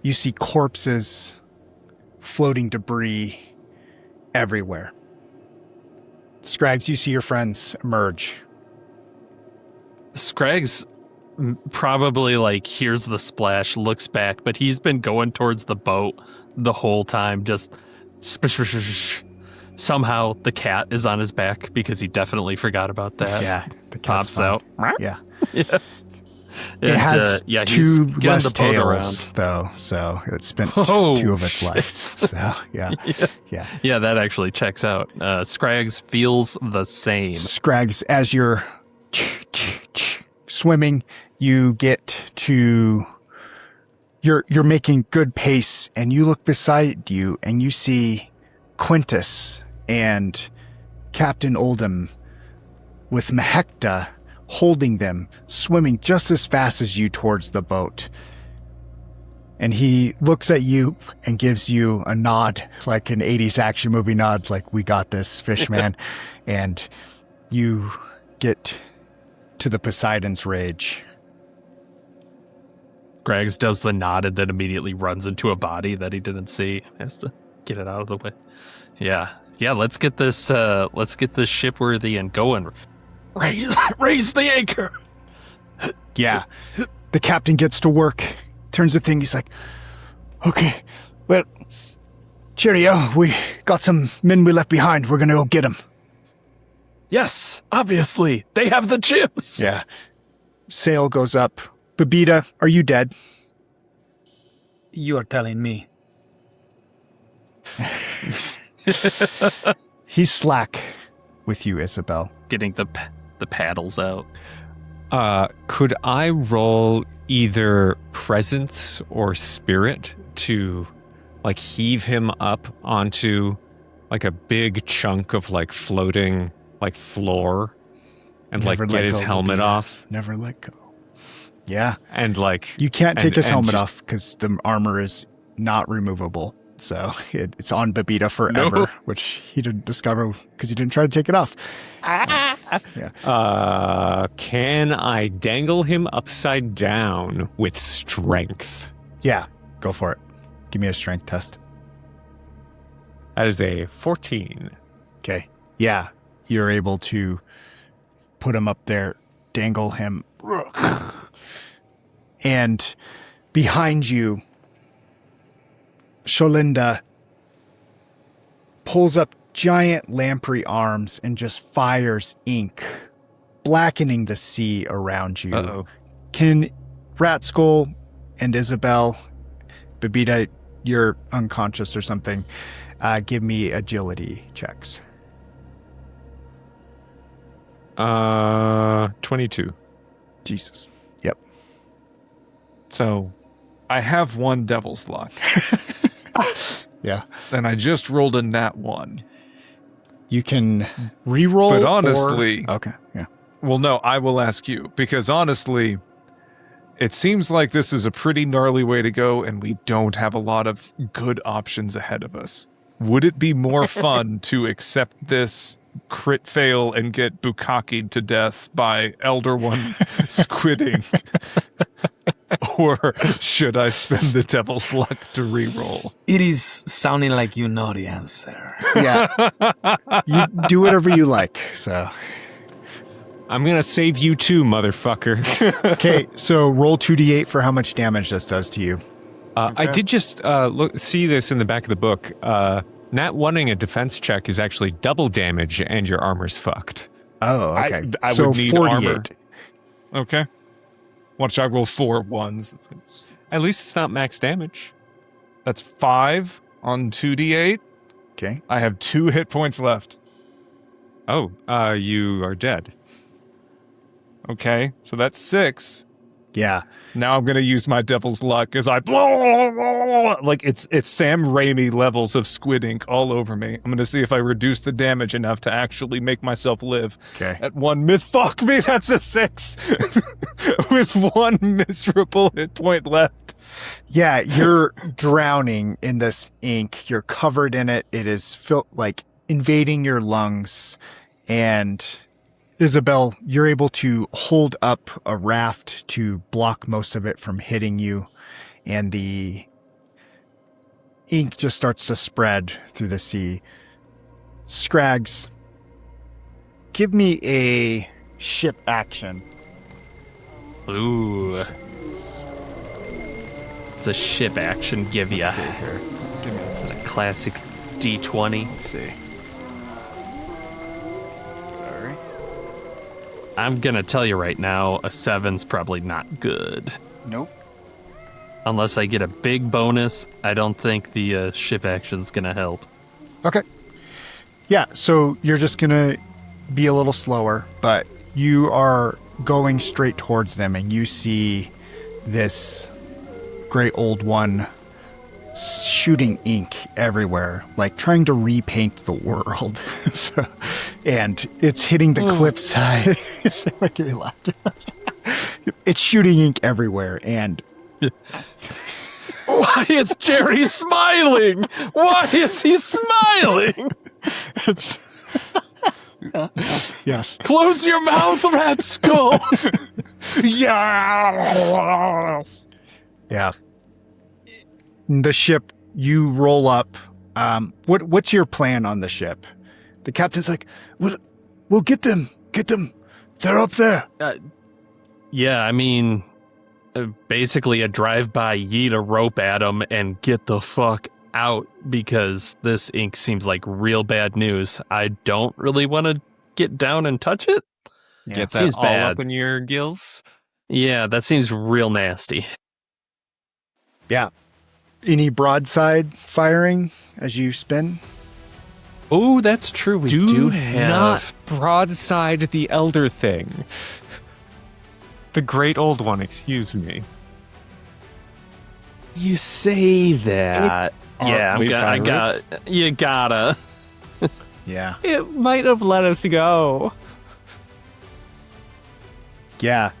you see corpses, floating debris everywhere. Scrags, you see your friends emerge. Scraggs probably like hears the splash, looks back, but he's been going towards the boat the whole time. Just somehow the cat is on his back because he definitely forgot about that. Yeah, the cat's Pops fine. out. Yeah. Yeah. It And, has he's two getting less the boat tails, around. though, so it spent Oh, two of its shit. lives. So, yeah. Yeah. Yeah, that actually checks out. Scraggs feels the same. Scrags, as you're swimming, you get to you're making good pace, and you look beside you and you see Quintus and Captain Oldham with Mahekta holding them, swimming just as fast as you towards the boat. And he looks at you and gives you a nod, like an 80s action movie nod, like, we got this, fish man. And you get to the Poseidon's Rage. Scraggs does the nod and then immediately runs into a body that he didn't see. Has to get it out of the way. Yeah. Yeah, let's get this shipworthy and going. Raise the anchor. Yeah. The captain gets to work, turns the thing, he's like, okay, well, cheerio, we got some men we left behind, we're gonna go get them. Yes, obviously. They have the chips. Yeah. Sail goes up. Babita, are you dead? You are telling me. He's slack with you, Isabel. Getting the paddles out. Could I roll either presence or spirit to like heave him up onto like a big chunk of like floating like floor and Never like let get his go, helmet Babita. off Never let go. Yeah. and like You can't take his and helmet just- off because the armor is not removable. So it's on Babita forever, No. which he didn't discover because he didn't try to take it off. Yeah. Can I dangle him upside down with strength? Yeah. Go for it. Give me a strength test. That is a 14. Okay. Yeah. You're able to put him up there, dangle him. And behind you, Sholinda pulls up giant lamprey arms and just fires ink, blackening the sea around you. Uh-oh. Can Rat Skull and Isabel, Babita, you're unconscious or something, give me agility checks. 22. Jesus. Yep. So I have one devil's luck, Yeah. and I just rolled a nat 1. You can re-roll. But or- honestly- Okay. Yeah. Well, no, I will ask you, because honestly, It seems like this is a pretty gnarly way to go, and we don't have a lot of good options ahead of us. Would it be more fun to accept this crit fail and get bukkakied to death by Elder One squidding? Or should I spend the devil's luck to reroll? It is sounding like you know the answer. Yeah. You do whatever you like. So, I'm gonna save you too, motherfucker. okay. So roll 2d8 for how much damage this does to you. I did just see this in the back of the book. Not wanting a defense check is actually double damage, and your armor's fucked. Oh, okay. I so would need 48. armor. Okay. Watch, I roll 4 ones. At least it's not max damage. That's 5 on 2d8. Okay. I have 2 hit points left. Oh, you are dead. Okay, so that's 6. Yeah. Now I'm gonna use my devil's luck as I like it's Sam Raimi levels of squid ink all over me. I'm gonna see if I reduce the damage enough to actually make myself live. Okay. At 1 miss, fuck me, that's a 6 with 1 miserable hit point left. Yeah, you're drowning in this ink. You're covered in it. It is like invading your lungs. And Isabel, you're able to hold up a raft to block most of it from hitting you. And the ink just starts to spread through the sea. Scrags, give me a ship action. Ooh. It's a ship action give ya. Let's see here. Give me Is it a classic D20? Let's see. Sorry. I'm gonna tell you right now, a 7's probably not good. Nope. Unless I get a big bonus, I don't think the ship action's gonna help. Okay. Yeah, so you're just going to be a little slower, but you are going straight towards them, and you see this great old one shooting ink everywhere, like trying to repaint the world. And it's hitting the cliffside. It's making me laugh. It's shooting ink everywhere, and Why is Jerry smiling? Why is he smiling? yes. Close your mouth, Rat Skull. Yes! Yeah. The ship, you roll up. What's your plan on the ship? The captain's like, we'll get them. Get them. They're up there. Yeah, I mean, basically a drive-by, yeet a rope at them and get the fuck out, because this ink seems like real bad news. I don't really want to get down and touch it. Yeah. Get that seems all bad. up in your gills. Yeah, that seems real nasty. Yeah. Any broadside firing as you spin? Oh, that's true. We do have... not broadside the elder thing. The great old one, excuse me. You say that. Yeah, we I got. You gotta. Yeah. It might have let us go. Yeah.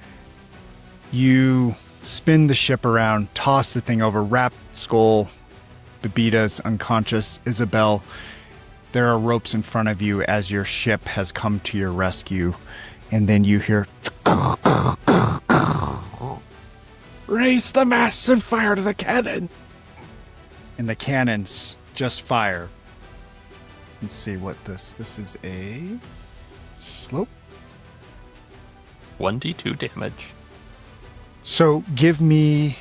You spin the ship around, toss the thing over, wrap Skull, Babita's unconscious, Isabel. There are ropes in front of you as your ship has come to your rescue. And then you hear... Raise the masts and fire to the cannon. And the cannons just fire. Let's see what this is a slope. 1d2 damage. So give me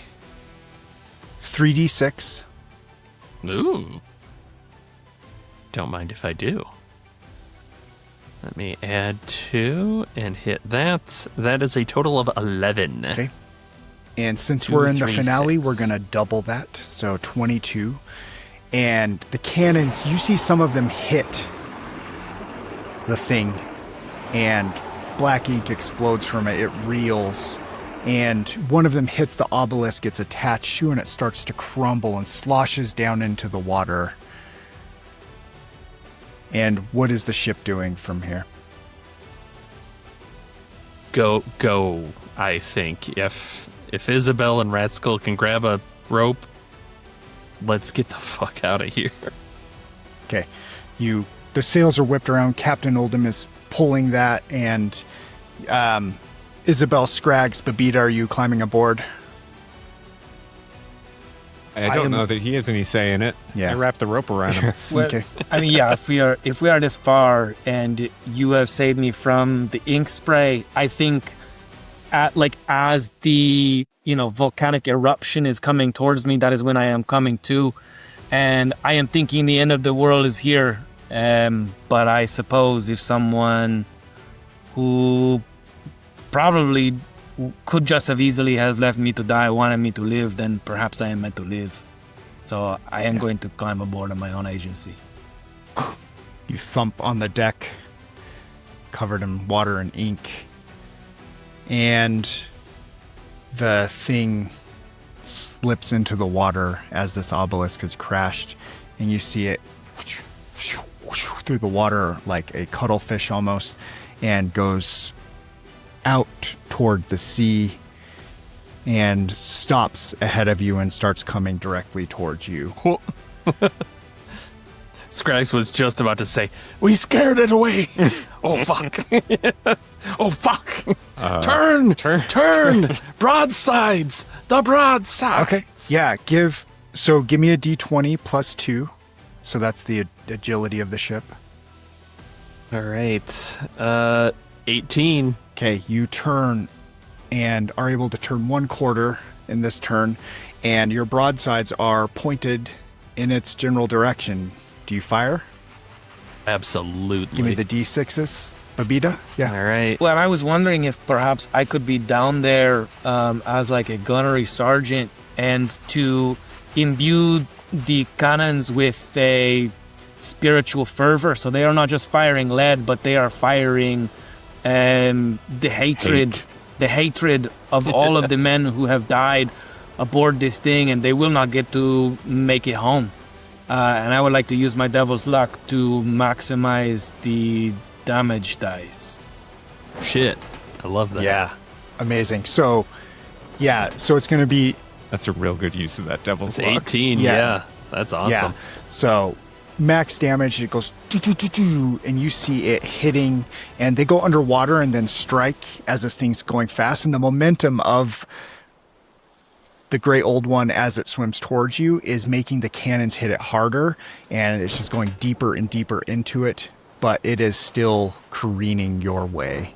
3d6. Ooh. Don't mind if I do. Let me add 2 and hit that. That is a total of 11. Okay. And since 2, we're in the 3, finale, 6. we're going to double that. So 22. And the cannons, you see some of them hit the thing. And black ink explodes from it. It reels. And one of them hits the obelisk it's attached to, and it starts to crumble and sloshes down into the water. And what is the ship doing from here? Go, I think. If if Isabel and Ratskull can grab a rope, let's get the fuck out of here. Okay. The sails are whipped around. Captain Oldham is pulling that, and Isabel, Scraggs, Babita, are you climbing aboard? I don't know that he has any say in it. Yeah. I wrapped the rope around him. Well, Okay. I mean, yeah, if we are this far and you have saved me from the ink spray, I think as the volcanic eruption is coming towards me, that is when I am coming to, and I am thinking the end of the world is here. But I suppose if someone who probably could just have easily have left me to die wanted me to live, then perhaps I am meant to live. So I am going to climb aboard on my own agency. You thump on the deck, covered in water and ink, and the thing slips into the water as this obelisk has crashed, and you see it through the water like a cuttlefish almost, and goes out toward the sea and stops ahead of you and starts coming directly towards you. Scraggs was just about to say, We scared it away. Oh, fuck. Oh, fuck. Turn. Broadsides. The broadside. Okay. Yeah, give me a d20 plus 2. So that's the agility of the ship. all right, 18. Okay, you turn and are able to turn 1/4 in this turn, and your broadsides are pointed in its general direction. Do you fire? Absolutely. Give me the d6s. Babita? Yeah. All right. Well, I was wondering if perhaps I could be down there as like a gunnery sergeant and to imbue the cannons with a spiritual fervor. So they are not just firing lead, but they are firing the hatred of all of the men who have died aboard this thing, and they will not get to make it home. And I would like to use my devil's luck to maximize the damage dice. Shit. I love that. Yeah. Amazing. So it's going to be That's a real good use of that devil's It's luck. 18. Yeah. Yeah. That's awesome. Yeah. So max damage, it goes doo-doo-doo-doo, and you see it hitting, and they go underwater and then strike as this thing's going fast, and the momentum of the gray old one as it swims towards you is making the cannons hit it harder, and it's just going deeper and deeper into it, but it is still careening your way.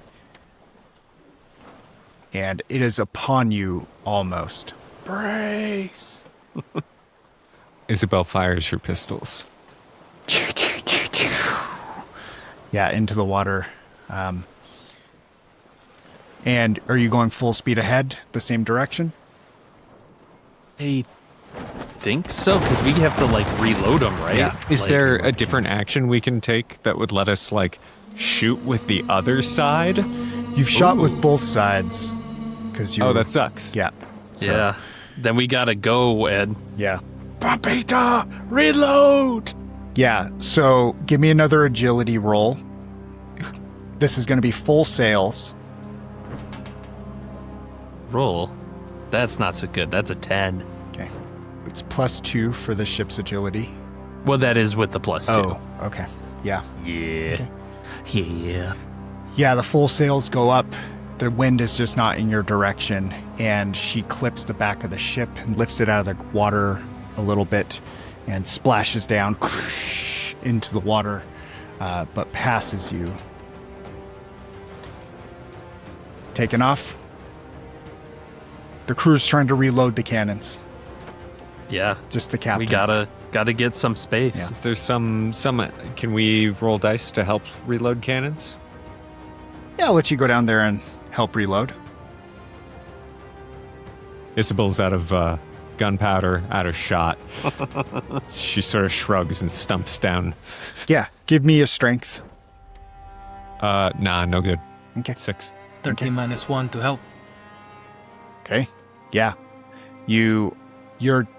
And it is upon you almost. Brace. Isabel fires her pistols. Yeah, into the water. And are you going full speed ahead, the same direction? I think so, because we have to, like, reload them, right? Yeah. Is Like, there a different action we can take that would let us, like, shoot with the other side? You've shot with both sides. Because you. Oh, that sucks. Yeah. So, Yeah. Then we gotta go, Ed. Yeah. Papita, reload. Yeah. So give me another agility roll. This is going to be full sails. Roll. That's not so good. That's a 10. Okay. It's +2 for the ship's agility. Well, that is with the +2. Oh, okay. Yeah. Yeah. Yeah. Yeah, the full sails go up. The wind is just not in your direction, and she clips the back of the ship and lifts it out of the water a little bit and splashes down into the water, but passes you. Taking off. The crew's trying to reload the cannons. Yeah. Just the captain. We gotta get some space. Yeah. Is there some can we roll dice to help reload cannons? Yeah, I'll let you go down there and help reload. Isabel's out of gunpowder, out of shot. She sort of shrugs and stumps down. Yeah, give me a strength. Nah, no good. Okay. 6. 13 minus 1 to help. Okay. Yeah. You're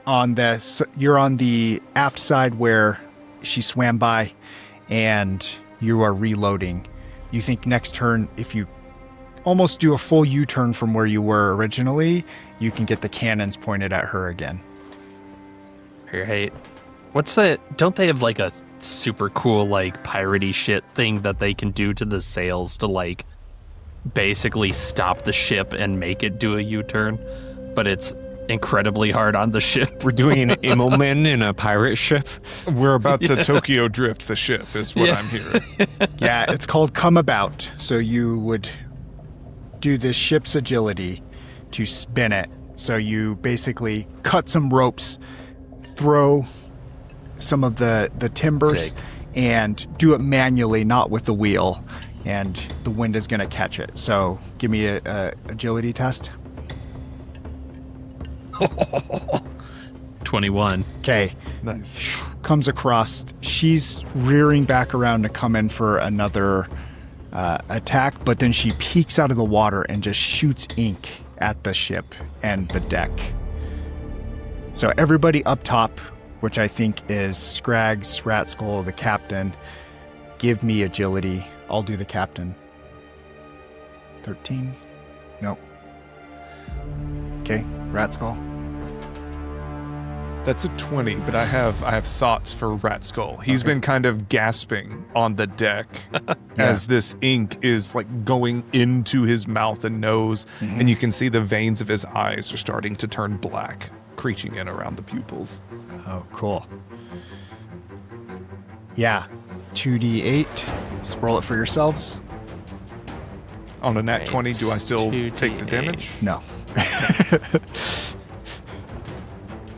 on the aft side where she swam by, and you are reloading. You think next turn, if you almost do a full U-turn from where you were originally, you can get the cannons pointed at her again. Right. What's that? Don't they have like a super cool like piratey shit thing that they can do to the sails to like basically stop the ship and make it do a U-turn? But it's incredibly hard on the ship. We're doing an Immelman in a pirate ship. We're about to Tokyo drift the ship, is what I'm hearing. Yeah, it's called come about. So you would do this ship's agility to spin it. So you basically cut some ropes, throw some of the timbers, Sick. and do it manually, not with the wheel. And the wind is going to catch it. So give me a agility test. 21. Okay. Nice. Comes across. She's rearing back around to come in for another attack, but then she peeks out of the water and just shoots ink at the ship and the deck. So everybody up top, which I think is Scrags, Ratskull, the captain, give me agility. I'll do the captain. 13? Nope. Okay, Ratskull. That's a 20, but I have thoughts for Ratskull. He's been kind of gasping on the deck as this ink is like going into his mouth and nose, and you can see the veins of his eyes are starting to turn black, creaching in around the pupils. Oh, cool. Yeah. 2d8. Just roll it for yourselves. On a nat Right. 20, do I still take the 2d8. damage? No.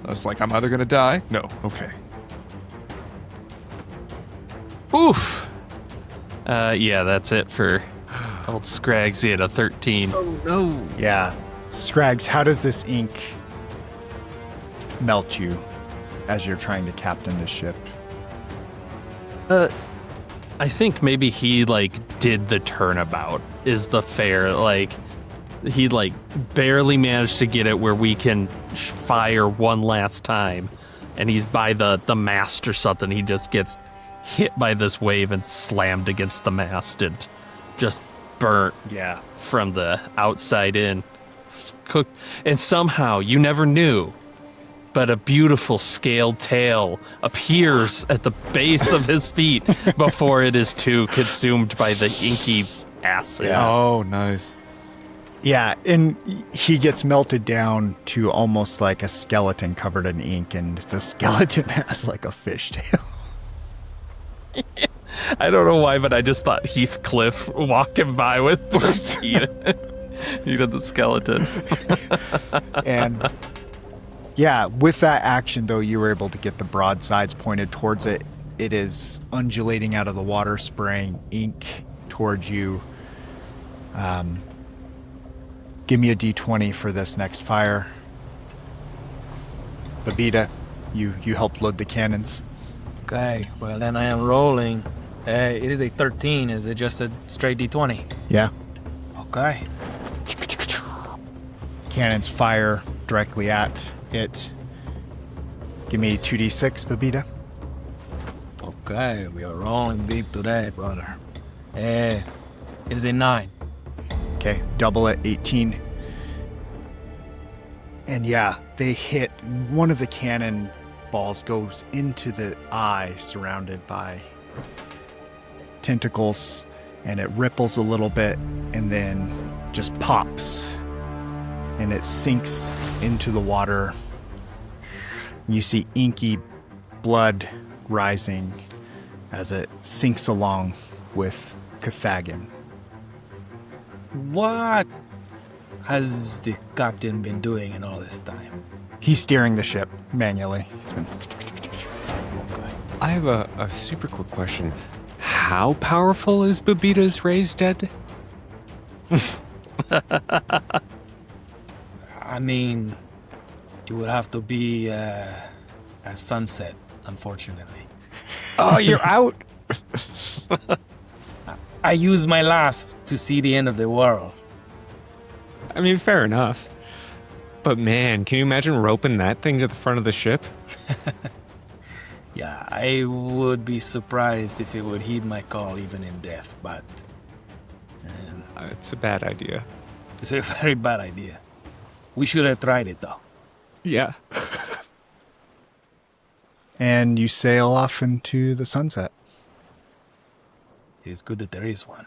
I was like, I'm either going to die. No. Okay. Oof. Yeah, that's it for old Scrags. He had a 13. Yeah. Scrags, how does this ink melt you as you're trying to captain this ship? I think maybe he like did the turnabout is the fair, like he like barely managed to get it where we can fire one last time, and he's by the mast or something. He just gets hit by this wave and slammed against the mast and just burnt Yeah. from the outside in, cooked. And somehow you never knew, but a beautiful scaled tail appears at the base of his feet before it is too consumed by the inky acid. Yeah. Oh, nice. Yeah, and he gets melted down to almost like a skeleton covered in ink, and the skeleton has like a fishtail. I don't know why, but I just thought Heathcliff walking by with Eden the skeleton. And yeah, with that action, though, you were able to get the broadsides pointed towards it. It is undulating out of the water, spraying ink towards you. Give me a d20 for this next fire. Babita, you helped load the cannons. Okay, well then I am rolling. It is a 13. Is it just a straight d20? Yeah. Okay. Cannons fire directly at it. Give me 2d6, Babita. Okay, we are rolling big today, brother. It is a 9. Okay, double it, 18. And yeah, they hit. One of the cannon balls goes into the eye surrounded by tentacles, and it ripples a little bit and then just pops. And it sinks into the water. You see inky blood rising as it sinks along with Cathagan. What has the captain been doing in all this time? He's steering the ship manually. He's been... I have a super quick question. How powerful is Babita's raised dead? I mean, it would have to be at sunset, unfortunately. Oh, you're out. I used my last to see the end of the world. I mean, fair enough. But man, can you imagine roping that thing to the front of the ship? Yeah, I would be surprised if it would heed my call even in death, but It's a bad idea. It's a very bad idea. We should have tried it, though. Yeah. And you sail off into the sunset. It is good that there is one.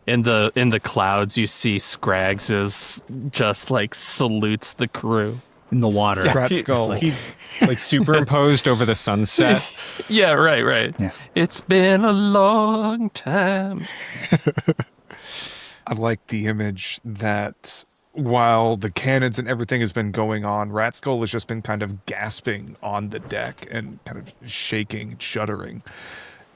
In the clouds, you see Scraggs is just like salutes the crew. In the water. Rat skull. He's like superimposed over the sunset. Yeah, right. Yeah. It's been a long time. I like the image that while the cannons and everything has been going on, Rat Skull has just been kind of gasping on the deck and kind of shaking, shuddering.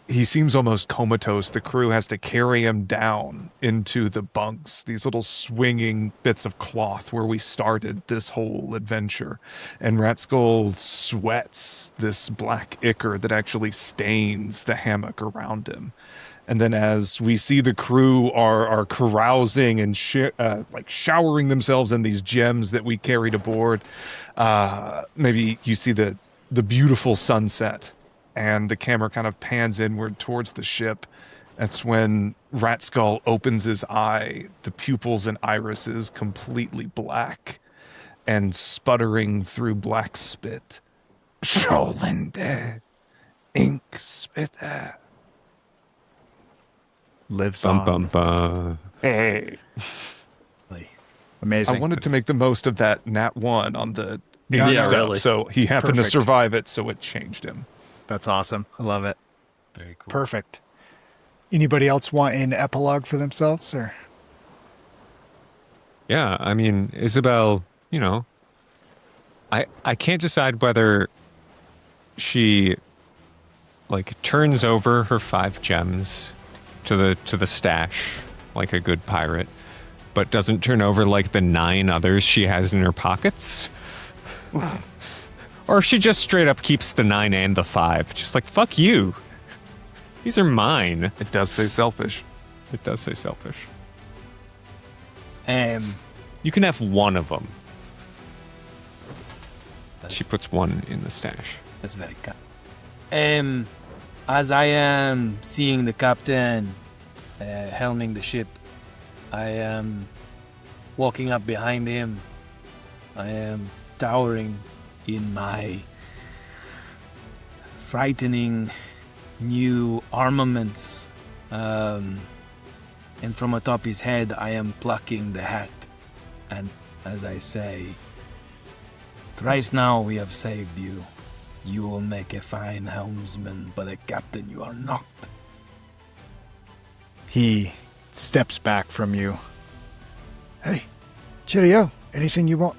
He seems almost comatose. The crew has to carry him down into the bunks, these little swinging bits of cloth where we started this whole adventure. And Rat Skull sweats this black ichor that actually stains the hammock around him. And then as we see the crew are carousing and like showering themselves in these gems that we carried aboard, maybe you see the beautiful sunset. And the camera kind of pans inward towards the ship. That's when Rat Skull opens his eye, the pupils and irises completely black, and sputtering through black spit. Scholende, ink spitter. Lives Bum on. bum bum. Hey. Amazing. I wanted to make the most of that Nat 1 on the Yeah, ink yeah, stuff, really. so he It's happened perfect. to survive it, so it changed him. That's awesome. I love it. Very cool. Perfect. Anybody else want an epilogue for themselves, or? Yeah, I mean, Isabel, you know, I can't decide whether she like turns over her 5 gems to the stash like a good pirate, but doesn't turn over like the 9 others she has in her pockets. Or if she just straight up keeps the 9 and the 5. Just like, fuck you. These are mine. It does say selfish. It does say selfish. You can have one of them. She puts one in the stash. That's very kind. As I am seeing the captain helming the ship, I am walking up behind him. I am towering in my frightening new armaments. And from atop his head, I am plucking the hat. And as I say, thrice now we have saved you. You will make a fine helmsman, but a captain you are not. He steps back from you. Hey, cheerio. Anything you want?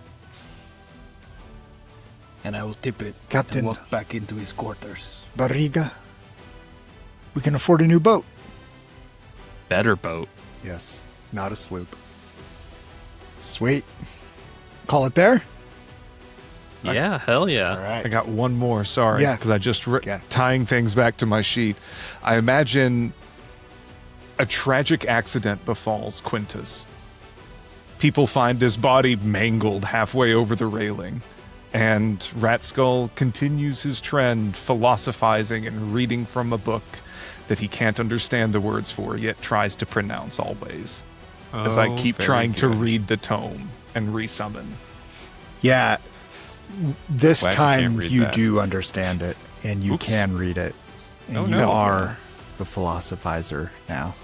And I will tip it Captain. and walk back into his quarters. Barriga? We can afford a new boat. Better boat. Yes, not a sloop. Sweet. Call it there? Yeah, hell yeah. All right. I got one more, sorry, Yeah. because I just Yeah. tying things back to my sheet. I imagine a tragic accident befalls Quintus. People find his body mangled halfway over the railing, and Rat Skull continues his trend, philosophizing and reading from a book that he can't understand the words for, yet tries to pronounce always. As I keep very trying to good. read the tome and resummon. Yeah. This Glad you can't time read you that. do understand it, and you Oops. can read it. And Oh, you no. are the philosophizer now.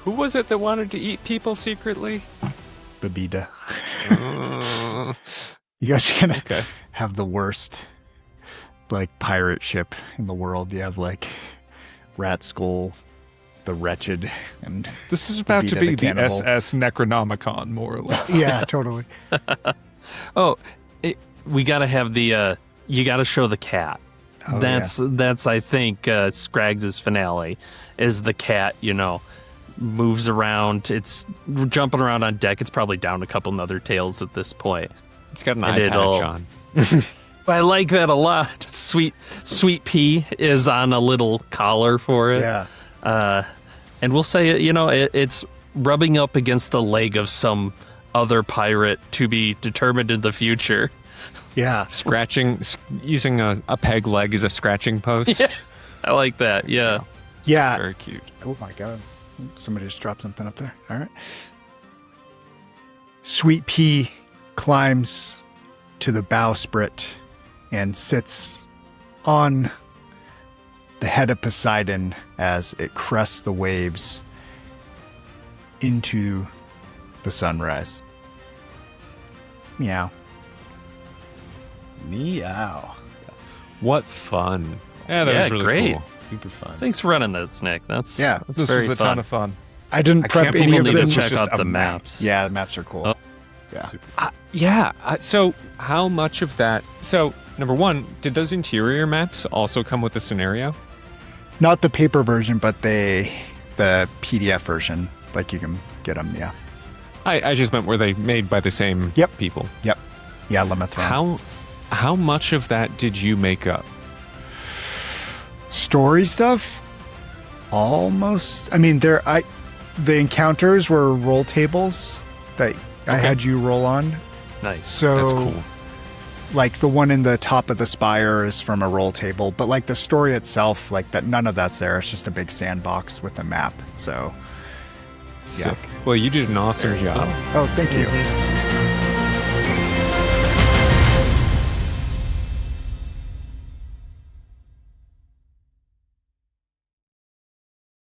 Who was it that wanted to eat people secretly? Babida. Uh, You guys are gonna okay. have the worst, like, pirate ship in the world. You have, like, Rat Skull, the Wretched, and... This is about to Babida be the the cannibal. SS Necronomicon, more or less. Yeah, totally. Oh, we gotta have the. You gotta show the cat. Oh, That's I think Scraggs' finale is the cat. You know, moves around. It's jumping around on deck. It's probably down a couple other tails at this point. It's got an And eye it'll- patch on. I like that a lot. Sweet Pea is on a little collar for it. Yeah. And we'll say, you know, it's rubbing up against the leg of some other pirate to be determined in the future. Yeah. Scratching, using a peg leg as a scratching post. I like that. Yeah. Yeah. Very cute. Oh my god. Somebody just dropped something up there. All right. Sweet Pea climbs to the bowsprit and sits on the head of Poseidon as it crests the waves into the sunrise. Meow. Meow. What fun. Yeah, that Yeah, was really great. cool. Super fun. Thanks for running that, Nick. That's Yeah, that's This very was a fun. ton of fun. I didn't I prep can't any People of need them. to check just out a the map. maps. Yeah, the maps are cool. Oh. Yeah. Yeah. So, how much of that? So, number one, did those interior maps also come with the scenario? Not the paper version, but the PDF version. Like you can get them. Yeah. I just meant were they made by the same Yep. people? Yep. Yeah, Lemethron. How much of that did you make up? Story stuff? Almost. I mean, the encounters were roll tables that I Okay. had you roll on. Nice. So That's cool. like the one in the top of the spire is from a roll table, but like the story itself, like that, none of that's there. It's just a big sandbox with a map. So Sick. Well, you did an awesome job. oh, thank you.